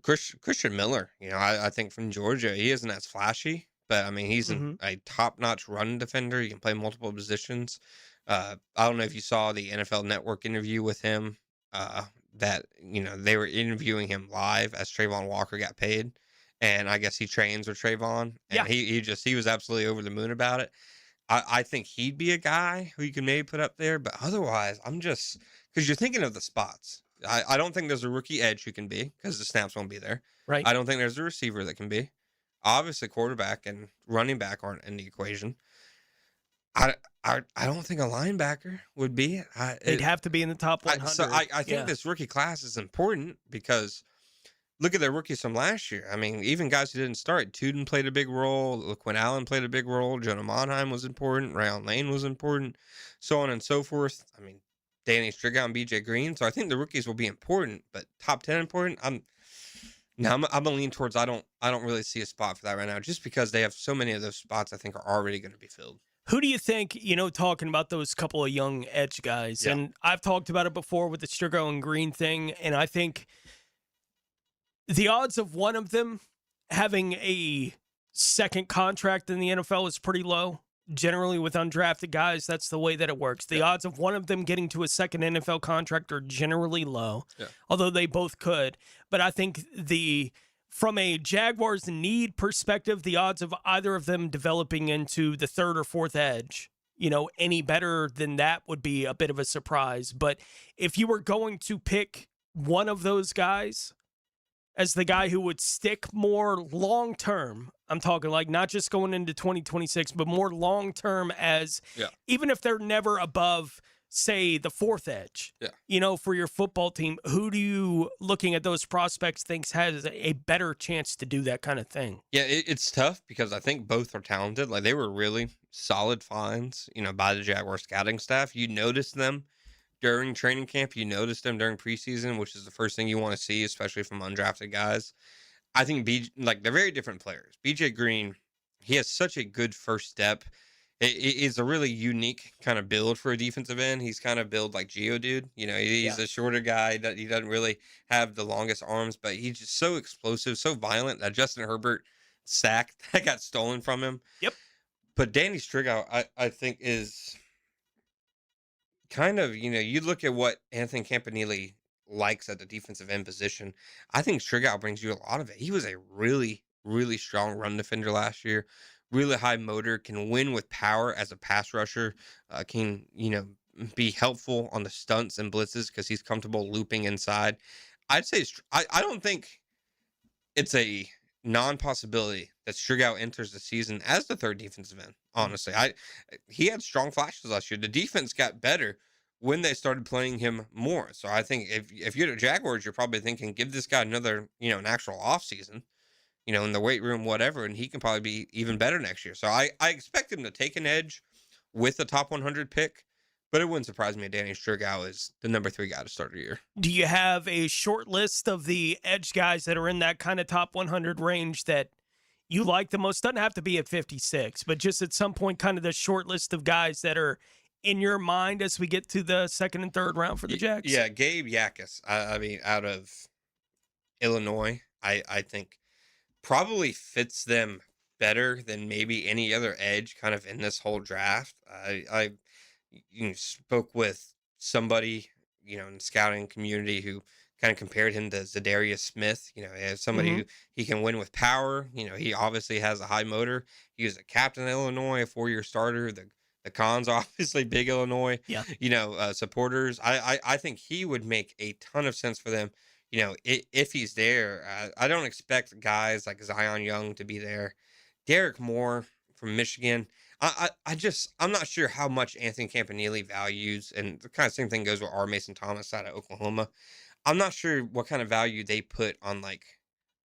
Christian Miller, I think from Georgia, he isn't as flashy, but I mean, he's a top-notch run defender. He can play multiple positions. I don't know if you saw the NFL Network interview with him, that, they were interviewing him live as Trayvon Walker got paid. And I guess he trains with Trayvon. And he was absolutely over the moon about it. I think he'd be a guy who you can maybe put up there, but otherwise because you're thinking of the spots. I don't think there's a rookie edge who can be, because the snaps won't be there. Right. I don't think there's a receiver that can be. Obviously, quarterback and running back aren't in the equation. I don't think a linebacker would be. They'd have to be in the top 100. So I think this rookie class is important because look at their rookies from last year. I mean, even guys who didn't start, Tuden played a big role. LaQuinn Allen played a big role. Jonah Monheim was important. Rayon Lane was important. So on and so forth. I mean, Danny Strigow and BJ Green. So I think the rookies will be important, but top 10 important. No, I'm gonna lean towards I don't really see a spot for that right now, just because they have so many of those spots I think are already going to be filled. Who do you think, talking about those couple of young edge guys, and I've talked about it before with the Strigo and Green thing, and I think the odds of one of them having a second contract in the NFL is pretty low. Generally, with undrafted guys, that's the way that it works. The odds of one of them getting to a second NFL contract are generally low, although they both could. But I think from a Jaguars need perspective, the odds of either of them developing into the third or fourth edge, any better than that would be a bit of a surprise. But if you were going to pick one of those guys as the guy who would stick more long-term, I'm talking like not just going into 2026, but more long-term as even if they're never above, say, the fourth edge, for your football team, who do you, looking at those prospects, thinks has a better chance to do that kind of thing? Yeah, it's tough because I think both are talented. Like, they were really solid finds, by the Jaguar scouting staff. You noticed them during training camp. You noticed them during preseason, which is the first thing you want to see, especially from undrafted guys. I think they're very different players. BJ Green, he has such a good first step. It's a really unique kind of build for a defensive end. He's kind of build like Geodude. He's a shorter guy. He doesn't really have the longest arms, but he's just so explosive, so violent. That Justin Herbert sack that got stolen from him. Yep. But Danny Strigo, I think, is kind of, you look at what Anthony Campanile likes at the defensive end position. I think Strigo brings you a lot of it. He was a really, really strong run defender last year. Really high motor, can win with power as a pass rusher, can, be helpful on the stunts and blitzes because he's comfortable looping inside. I'd say, I don't think it's a non-possibility that Strigo enters the season as the third defensive end, honestly. He had strong flashes last year. The defense got better when they started playing him more. So I think if you're the Jaguars, you're probably thinking, give this guy another, an actual offseason, in the weight room, whatever, and he can probably be even better next year. So I expect him to take an edge with the top 100 pick, but it wouldn't surprise me if Danny Strigo is the number 3 guy to start the year. Do you have a short list of the edge guys that are in that kind of top 100 range that you like the most? Doesn't have to be at 56, but just at some point, kind of the short list of guys that are in your mind as we get to the second and third round for the Jags? Yeah, Gabe Yakis, out of Illinois, I think probably fits them better than maybe any other edge kind of in this whole draft. I spoke with somebody, in the scouting community who kind of compared him to Zadarius Smith. As somebody who he can win with power. He obviously has a high motor. He was a captain of Illinois, a 4-year starter. The Cons are obviously big Illinois, supporters. I think he would make a ton of sense for them. If he's there. I don't expect guys like Zion Young to be there. Derek Moore from Michigan. I'm not sure how much Anthony Campanile values, and the kind of same thing goes with R. Mason Thomas out of Oklahoma. I'm not sure what kind of value they put on like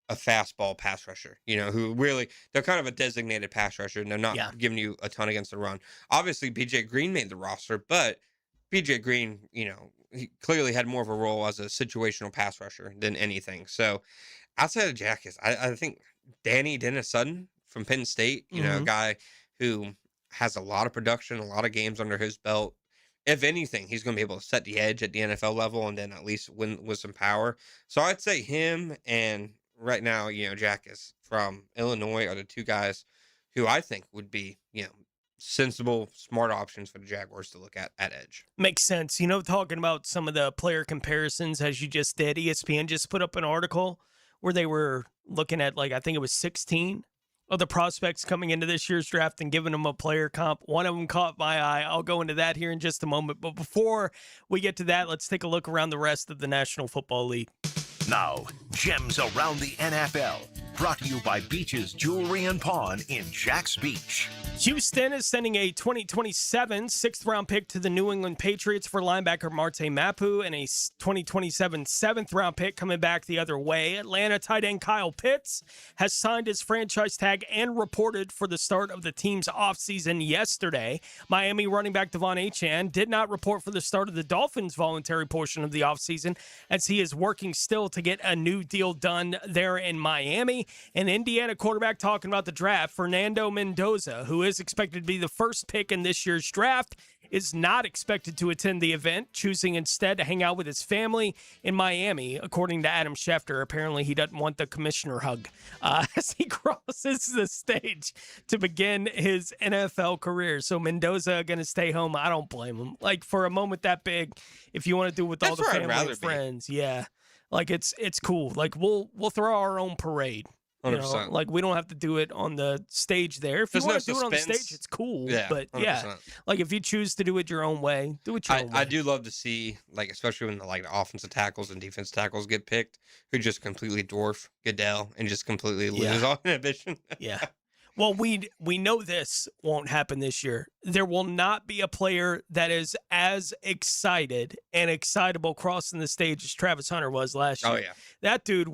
a fastball pass rusher, who really, they're kind of a designated pass rusher and they're not giving you a ton against the run. Obviously, BJ Green made the roster, but BJ Green, he clearly had more of a role as a situational pass rusher than anything. So outside of Jackus, I think Danny Dennis Sutton from Penn State, a guy who has a lot of production, a lot of games under his belt. If anything, he's going to be able to set the edge at the NFL level and then at least win with some power. So I'd say him and right now, Jackus from Illinois are the 2 guys who I think would be, sensible, smart options for the Jaguars to look at edge. Makes sense. Talking about some of the player comparisons as you just did, ESPN just put up an article where they were looking at, I think it was 16 of the prospects coming into this year's draft and giving them a player comp. One of them caught my eye. I'll go into that here in just a moment. But before we get to that, let's take a look around the rest of the National Football League. Now, gems around the NFL. Brought to you by Beach's Jewelry and Pawn in Jax Beach. Houston is sending a 2027 sixth-round pick to the New England Patriots for linebacker Marte Mapu and a 2027 seventh-round pick coming back the other way. Atlanta tight end Kyle Pitts has signed his franchise tag and reported for the start of the team's offseason yesterday. Miami running back Devon Achane did not report for the start of the Dolphins' voluntary portion of the offseason as he is working still to get a new deal done there in Miami. And Indiana quarterback talking about the draft, Fernando Mendoza, who is expected to be the first pick in this year's draft, is not expected to attend the event, choosing instead to hang out with his family in Miami, according to Adam Schefter. Apparently, he doesn't want the commissioner hug as he crosses the stage to begin his NFL career. So Mendoza going to stay home. I don't blame him. Like, for a moment that big, if you want to do it with all the family and friends, yeah, like it's cool. Like we'll throw our own parade. You know, like we don't have to do it on the stage there. If you want to do it on the stage, it's cool. Yeah, but 100%. yeah, like if you choose to do it your own way, do it your own way. I do love to see, like, especially when the offensive tackles and defense tackles get picked, who just completely dwarf Goodell and just completely lose all inhibition. Yeah. Well, we know this won't happen this year. There will not be a player that is as excited and excitable crossing the stage as Travis Hunter was last year. Oh, yeah. That dude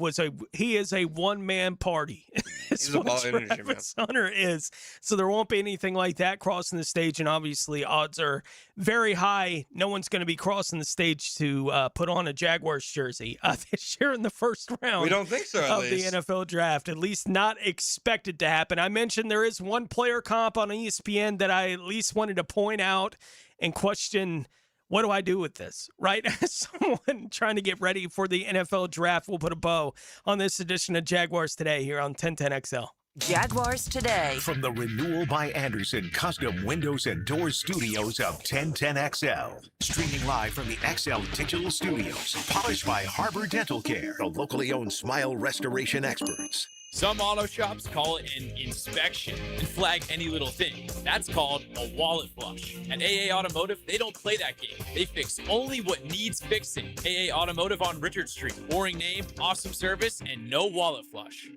he is a one-man party. He's a ball of energy, man. Travis Hunter is. So there won't be anything like that crossing the stage, and obviously odds are very high. No one's going to be crossing the stage to put on a Jaguars jersey this year in the first round. We don't think so, of the NFL draft. At least not expected to happen. I mentioned there is one player comp on ESPN that I at least wanted to point out and question, what do I do with this, right? As someone trying to get ready for the NFL draft, we'll put a bow on this edition of Jaguars Today here on 1010XL. Jaguars Today. From the Renewal by Anderson Custom Windows and Doors Studios of 1010XL. Streaming live from the XL Digital Studios. Polished by Harbor Dental Care, the locally owned smile restoration experts. Some auto shops call it an inspection and flag any little thing. That's called a wallet flush. At AA Automotive, they don't play that game. They fix only what needs fixing. AA Automotive on Richard Street. Boring name, awesome service, and no wallet flush.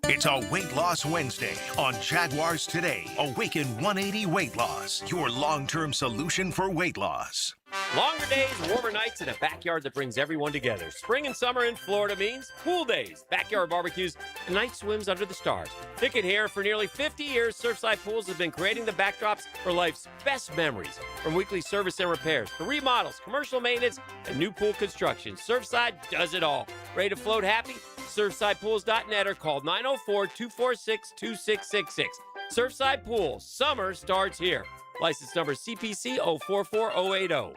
It's a Weight Loss Wednesday on Jaguars Today. Awaken 180 Weight Loss, your long-term solution for weight loss. Longer days, warmer nights, and a backyard that brings everyone together. Spring and summer in Florida means pool days, backyard barbecues, and night swims under the stars. Pick it here. For nearly 50 years, Surfside Pools have been creating the backdrops for life's best memories. From weekly service and repairs to remodels, commercial maintenance, and new pool construction, Surfside does it all. Ready to float happy? SurfsidePools.net or call 904-246-2666. Surfside Pools. Summer starts here. License number CPC 044080.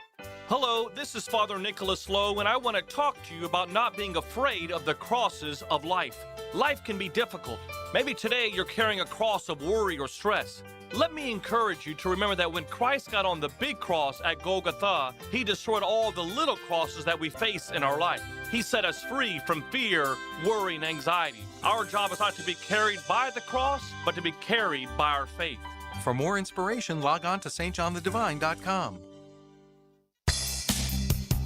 Hello, this is Father Nicholas Lowe, and I want to talk to you about not being afraid of the crosses of life. Life can be difficult. Maybe today you're carrying a cross of worry or stress. Let me encourage you to remember that when Christ got on the big cross at Golgotha, he destroyed all the little crosses that we face in our life. He set us free from fear, worry, and anxiety. Our job is not to be carried by the cross, but to be carried by our faith. For more inspiration, log on to stjohnthedivine.com.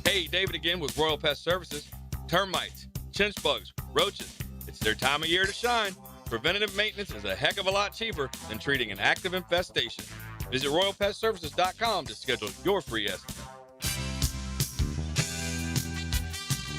Hey, David again with Royal Pest Services. Termites, chinch bugs, roaches. It's their time of year to shine. Preventative maintenance is a heck of a lot cheaper than treating an active infestation. Visit RoyalPestServices.com to schedule your free estimate.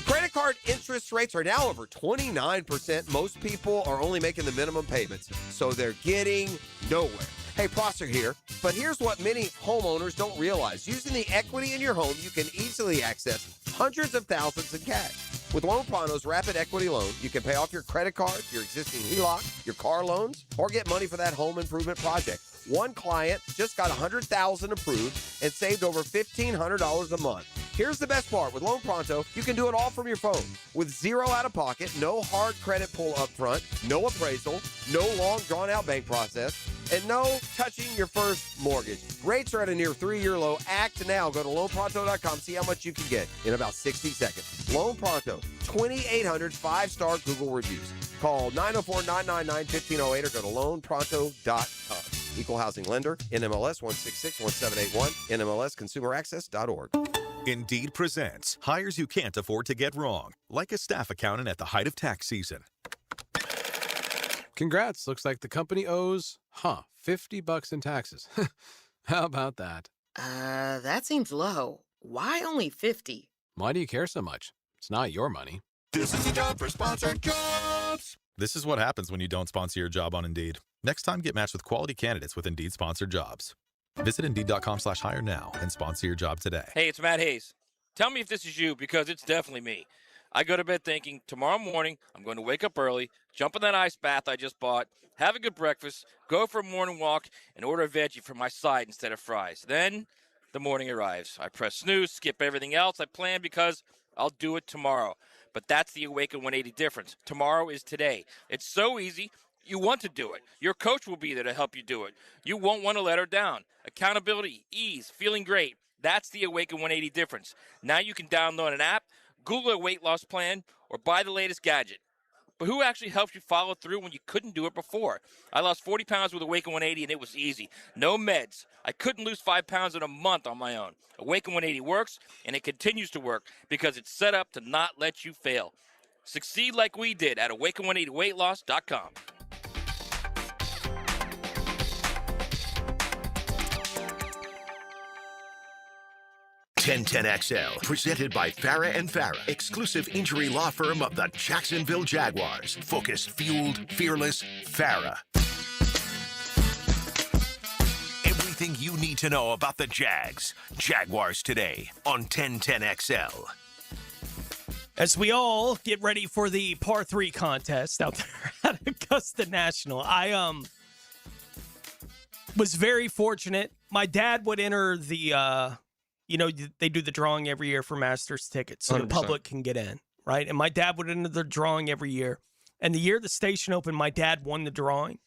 Credit card interest rates are now over 29%. Most people are only making the minimum payments, so they're getting nowhere. Hey, Prosser here, but here's what many homeowners don't realize. Using the equity in your home, you can easily access hundreds of thousands in cash. With Loan Pronto's Rapid Equity Loan, you can pay off your credit card, your existing HELOC, your car loans, or get money for that home improvement project. One client just got $100,000 approved and saved over $1,500 a month. Here's the best part. With Loan Pronto, you can do it all from your phone. With zero out-of-pocket, no hard credit pull up front, no appraisal, no long drawn-out bank process, and no touching your first mortgage. Rates are at a near 3-year low. Act now. Go to loanpronto.com. See how much you can get in about 60 seconds. Loan Pronto, 2,800 5-star Google reviews. Call 904-999-1508 or go to loanpronto.com. Equal housing lender, NMLS 1661781, NMLSconsumeraccess.org. Indeed presents hires you can't afford to get wrong, like a staff accountant at the height of tax season. Congrats. Looks like the company owes, $50 in taxes. How about that? That seems low. Why only 50? Why do you care so much? It's not your money. This is a job for Sponsored Jobs. This is what happens when you don't sponsor your job on Indeed. Next time, get matched with quality candidates with Indeed Sponsored Jobs. Visit Indeed.com/hire now and sponsor your job today. Hey, it's Matt Hayes. Tell me if this is you, because it's definitely me. I go to bed thinking, tomorrow morning, I'm going to wake up early, jump in that ice bath I just bought, have a good breakfast, go for a morning walk, and order a veggie for my side instead of fries. Then the morning arrives. I press snooze, skip everything else I planned because I'll do it tomorrow. But that's the Awaken 180 difference. Tomorrow is today. It's so easy. You want to do it. Your coach will be there to help you do it. You won't want to let her down. Accountability, ease, feeling great. That's the Awaken 180 difference. Now you can download an app, Google a weight loss plan, or buy the latest gadget. But who actually helps you follow through when you couldn't do it before? I lost 40 pounds with Awaken 180, and it was easy. No meds. I couldn't lose 5 pounds in a month on my own. Awaken 180 works, and it continues to work because it's set up to not let you fail. Succeed like we did at awaken180weightloss.com. XL, presented by Farah and Farah, exclusive injury law firm of the Jacksonville Jaguars. Focused, fueled, fearless, Farah. Everything you need to know about the Jaguars today on 1010XL. As we all get ready for the par 3 contest out there at Augusta National, I was very fortunate. My dad would enter the they do the drawing every year for Masters tickets so 100%. The public can get in, right? And my dad would enter the drawing every year. And the year the station opened, my dad won the drawing.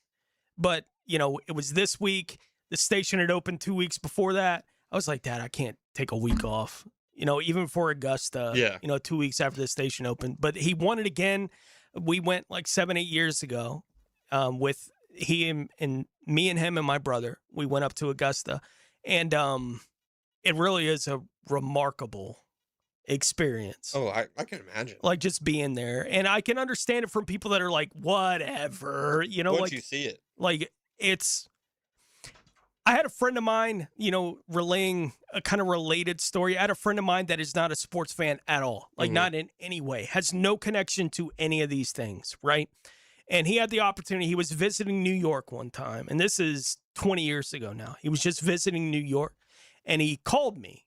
But, it was this week. The station had opened 2 weeks before that. I was like, Dad, I can't take a week off, even for Augusta, 2 weeks after the station opened. But he won it again. We went like 7-8 years ago with he and me and him and my brother. We went up to Augusta. And it really is a remarkable experience. Oh, I can imagine. Like just being there. And I can understand it from people that are like, whatever, Once you see it. Like I had a friend of mine, relaying a kind of related story. I had a friend of mine that is not a sports fan at all, like not in any way, has no connection to any of these things, right? And he had the opportunity. He was visiting New York one time, and this is 20 years ago now. He was just visiting New York. And he called me,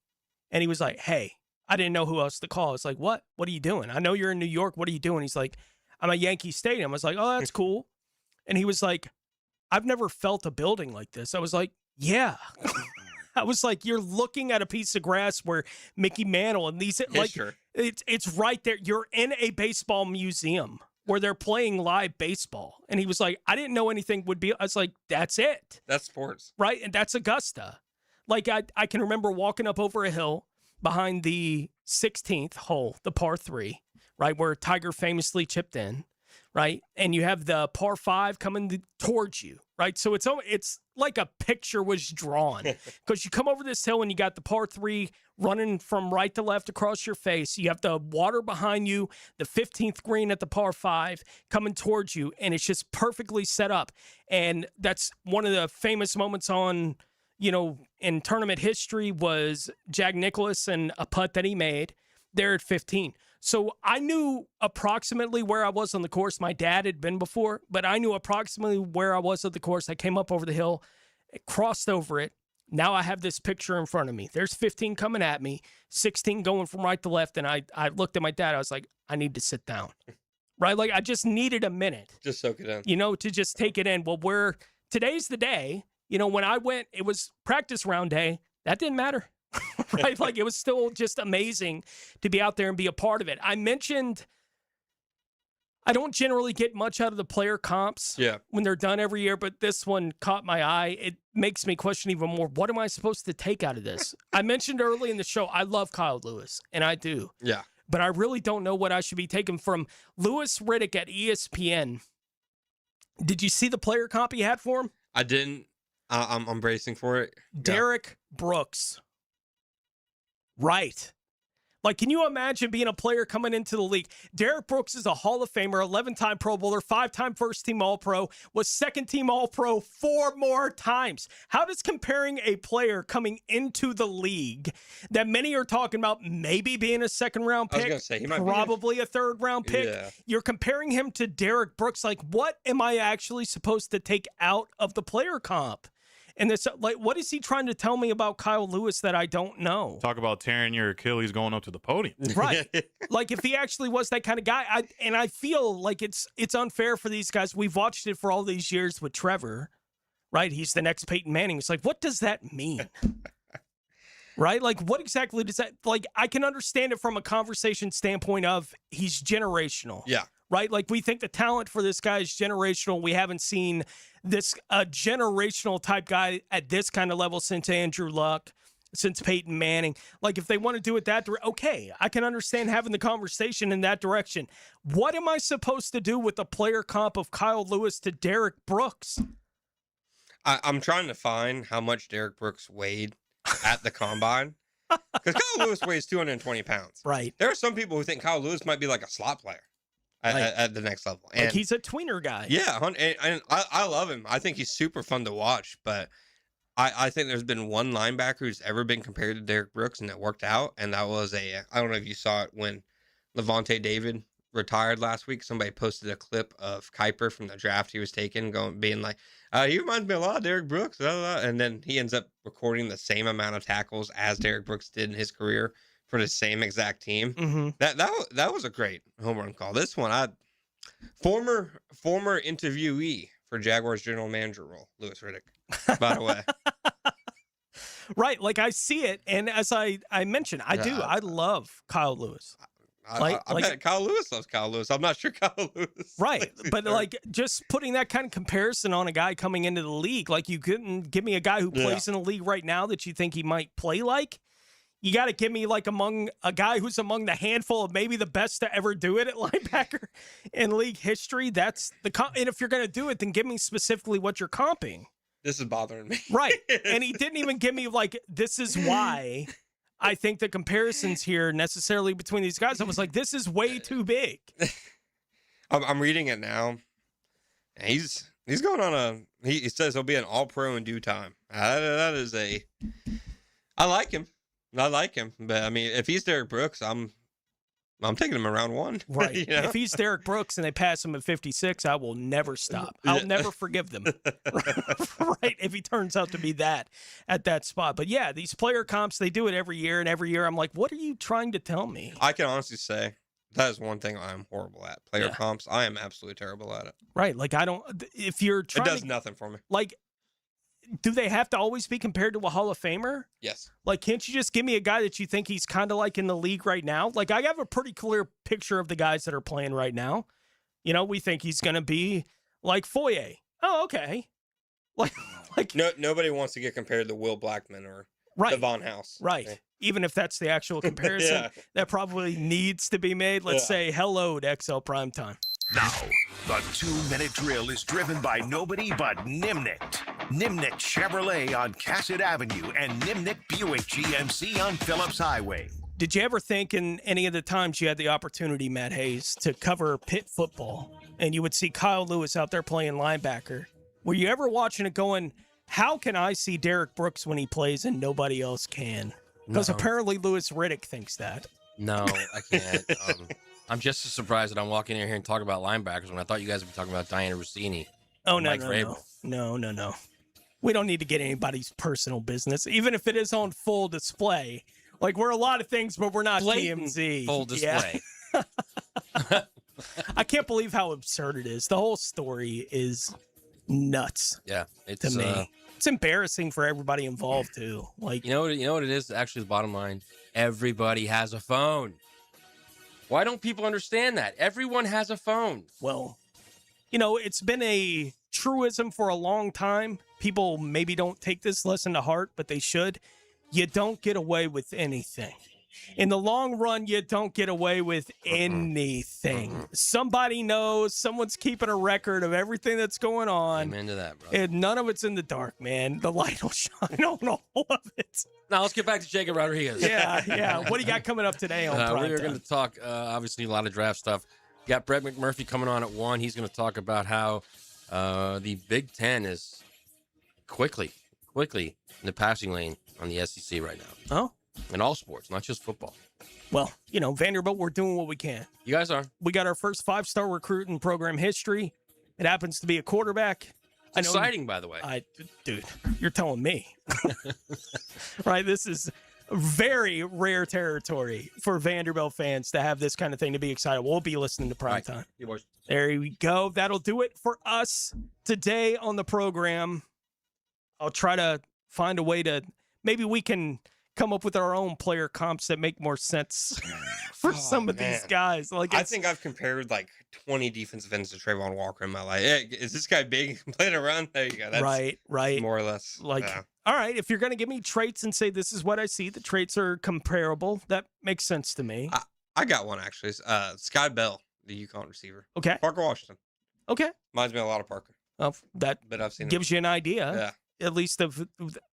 and he was like, hey, I didn't know who else to call. I was like, what? What are you doing? I know you're in New York. What are you doing? He's like, I'm at Yankee Stadium. I was like, oh, that's cool. And he was like, I've never felt a building like this. I was like, yeah. I was like, you're looking at a piece of grass where Mickey Mantle and these, sure. It's right there. You're in a baseball museum where they're playing live baseball. And he was like, I didn't know anything would be. I was like, that's it. That's sports. Right? And that's Augusta. Like, I can remember walking up over a hill behind the 16th hole, the par 3, right, where Tiger famously chipped in, right? And you have the par 5 coming towards you, right? So it's like a picture was drawn because you come over this hill and you got the par 3 running from right to left across your face. You have the water behind you, the 15th green at the par 5 coming towards you, and it's just perfectly set up. And that's one of the famous moments on – in tournament history was Jack Nicklaus and a putt that he made there at 15. So I knew approximately where I was on the course. My dad had been before, but I knew approximately where I was at the course. I came up over the hill, crossed over it. Now I have this picture in front of me. There's 15 coming at me, 16 going from right to left. And I looked at my dad. I was like, I need to sit down, right? Like I just needed a minute. Just soak it in. To just take it in. Well, today's the day. When I went, it was practice round day. That didn't matter, right? Like, it was still just amazing to be out there and be a part of it. I mentioned I don't generally get much out of the player comps when they're done every year, but this one caught my eye. It makes me question even more, what am I supposed to take out of this? I mentioned early in the show, I love Kyle Lewis, and I do. Yeah. But I really don't know what I should be taking from Louis Riddick at ESPN. Did you see the player comp he had for him? I didn't. I'm bracing for it. Derek Brooks. Right. Like, can you imagine being a player coming into the league? Derek Brooks is a Hall of Famer, 11-time Pro Bowler, 5-time first-team All-Pro, was second-team All-Pro 4 more times. How does comparing a player coming into the league that many are talking about maybe being a second-round pick, I was gonna say, he might probably a third-round pick, Yeah. you're comparing him to Derek Brooks. Like, what am I actually supposed to take out of the player comp? And this, like, what is he trying to tell me about Kyle Lewis that I don't know? Talk about tearing your Achilles going up to the podium. Right. Like, if he actually was that kind of guy, I feel like it's unfair for these guys. We've watched it for all these years with Trevor, right? He's the next Peyton Manning. It's like, what does that mean? Right? Like, what exactly does that, like, I can understand it from a conversation standpoint of he's generational. Yeah. Right? Like, we think the talent for this guy is generational. We haven't seen this generational type guy at this kind of level since Andrew Luck, since Peyton Manning. Like, if they want to do it that okay, I can understand having the conversation in that direction. What am I supposed to do with the player comp of Kyle Lewis to Derek Brooks? I'm trying to find how much Derek Brooks weighed at the combine. Because Kyle Lewis weighs 220 pounds. Right. There are some people who think Kyle Lewis might be like a slot player at the next level. And Like, he's a tweener guy. yeah, and I love him. I think he's super fun to watch, but I think there's been one linebacker who's ever been compared to Derek Brooks, and it worked out, and that was I don't know if you saw it when Levante David retired last week. Somebody posted a clip of Kuiper from the draft he was taking, being like, he reminds me a lot of Derek Brooks, blah, blah, blah. And then he ends up recording the same amount of tackles as Derek Brooks did in his career for the same exact team. Mm-hmm. That was a great home run call. This one, former interviewee for Jaguars general manager role, Louis Riddick, by the way. Right. Like, I see it. And as I mentioned, I love Kyle Lewis. I bet Kyle Lewis loves Kyle Lewis. I'm not sure Kyle Lewis. Right. But like, just putting that kind of comparison on a guy coming into the league, like, you couldn't give me a guy who plays in the league right now that you think he might play like. You got to give me like among a guy who's among the handful of maybe the best to ever do it at linebacker in league history. That's the and if you're going to do it, then give me specifically what you're comping. This is bothering me. Right. And he didn't even give me like, this is why I think the comparisons here necessarily between these guys. I was like, this is way too big. I'm reading it now. He's going on he says he'll be an all-pro in due time. That is I like him. But I mean, if he's Derek Brooks, I'm taking him around one. Right. You know? If he's Derek Brooks and they pass him at 56, I will never stop. I'll never forgive them. Right. If he turns out to be that at that spot. But yeah, these player comps, they do it every year. And every year I'm like, what are you trying to tell me? I can honestly say that is one thing I am horrible at. Player comps. I am absolutely terrible at it. Right. Like, if you're trying it does nothing for me. Like, do they have to always be compared to a Hall of Famer? Yes. Like, can't you just give me a guy that you think he's kind of like in the league right now? Like, I have a pretty clear picture of the guys that are playing right now. You know, we think he's going to be like Foye. Oh, okay. Like nobody wants to get compared to Will Blackman or Devon House. Right. Okay. Even if that's the actual comparison that probably needs to be made. Let's say hello to XL Primetime. Now, the 2-minute drill is driven by nobody but Nimnicht. Nimnicht Chevrolet on Cassett Avenue and Nimnicht Buick GMC on Phillips Highway. Did you ever think in any of the times you had the opportunity, Matt Hayes, to cover Pitt football and you would see Kyle Lewis out there playing linebacker? Were you ever watching it going, how can I see Derek Brooks when he plays and nobody else can? Because apparently Louis Riddick thinks that. No, I can't. I'm just as surprised that I'm walking in here and talking about linebackers when I thought you guys would be talking about Diana Rossini. Oh, no. We don't need to get anybody's personal business, even if it is on full display. Like, we're a lot of things, but we're not TMZ. Full display. Yeah. I can't believe how absurd it is. The whole story is nuts. Yeah, to me. It's embarrassing for everybody involved too. Like, you know what it is? Actually, the bottom line: everybody has a phone. Why don't people understand that? Everyone has a phone. Well, you know, it's been a truism for a long time. People maybe don't take this lesson to heart, but they should. You don't get away with anything. In the long run, you don't get away with anything. Somebody knows. Someone's keeping a record of everything that's going on. Amen to that, brother. And none of it's in the dark, man. The light will shine on all of it. Now let's get back to Jacob Rodriguez. Yeah. What do you got coming up today on Prime We're Time? going to talk, obviously, a lot of draft stuff. Got Brett McMurphy coming on at 1. He's going to talk about how the Big Ten is quickly in the passing lane on the SEC right now. Oh. In all sports, not just football. Well, Vanderbilt, we're doing what we can. You guys are. We got our first 5-star recruit in program history. It happens to be a quarterback. It's exciting, by the way. Dude, you're telling me. Right? This is very rare territory for Vanderbilt fans to have this kind of thing to be excited. We'll be listening to Prime Time. There we go. That'll do it for us today on the program. I'll try to find a way to maybe we can come up with our own player comps that make more sense for some of these guys. I think I've compared like 20 defensive ends to Trayvon Walker in my life. Hey, is this guy big? Playing around? There you go. That's right. More or less. All right, if you're going to give me traits and say this is what I see, the traits are comparable, that makes sense to me. I got one, actually. Sky Bell, the UConn receiver. Okay. Parker Washington. Okay. Reminds me a lot of Parker. That but I've seen gives you an idea. Yeah. At least of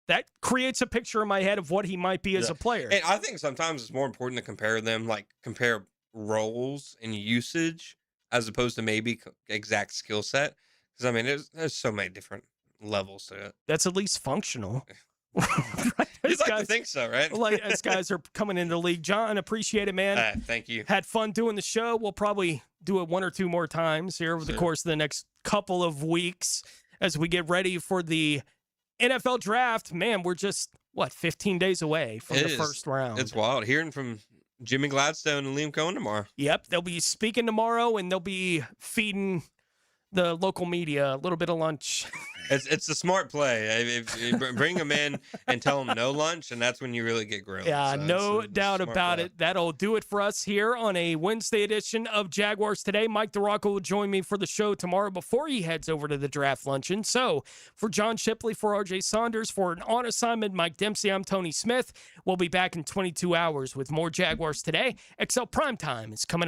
that creates a picture in my head of what he might be as a player. And I think sometimes it's more important to compare them, like compare roles and usage as opposed to maybe exact skill set. Because, I mean, there's so many different levels to it. That's at least functional. You'd like to think so, right? As guys are coming into the league. John, appreciate it, man. Thank you. Had fun doing the show. We'll probably do it 1 or 2 more times here over the course of the next couple of weeks as we get ready for the NFL draft. Man, we're just, 15 days away from the first round. It's wild. Hearing from Jimmy Gladstone and Liam Cohen tomorrow. Yep, they'll be speaking tomorrow, and they'll be feeding the local media a little bit of lunch. It's a smart play. If you bring them in and tell them no lunch, and that's when you really get grilled. Yeah, So no it's a doubt smart about play. it. That'll do it for us here on a Wednesday edition of Jaguars Today. Mike DeRocco will join me for the show tomorrow before he heads over to the draft luncheon. So for John Shipley, for RJ Saunders, for an on assignment Mike Dempsey, I'm Tony Smith. We'll be back in 22 hours with more Jaguars Today. XL Primetime is coming up.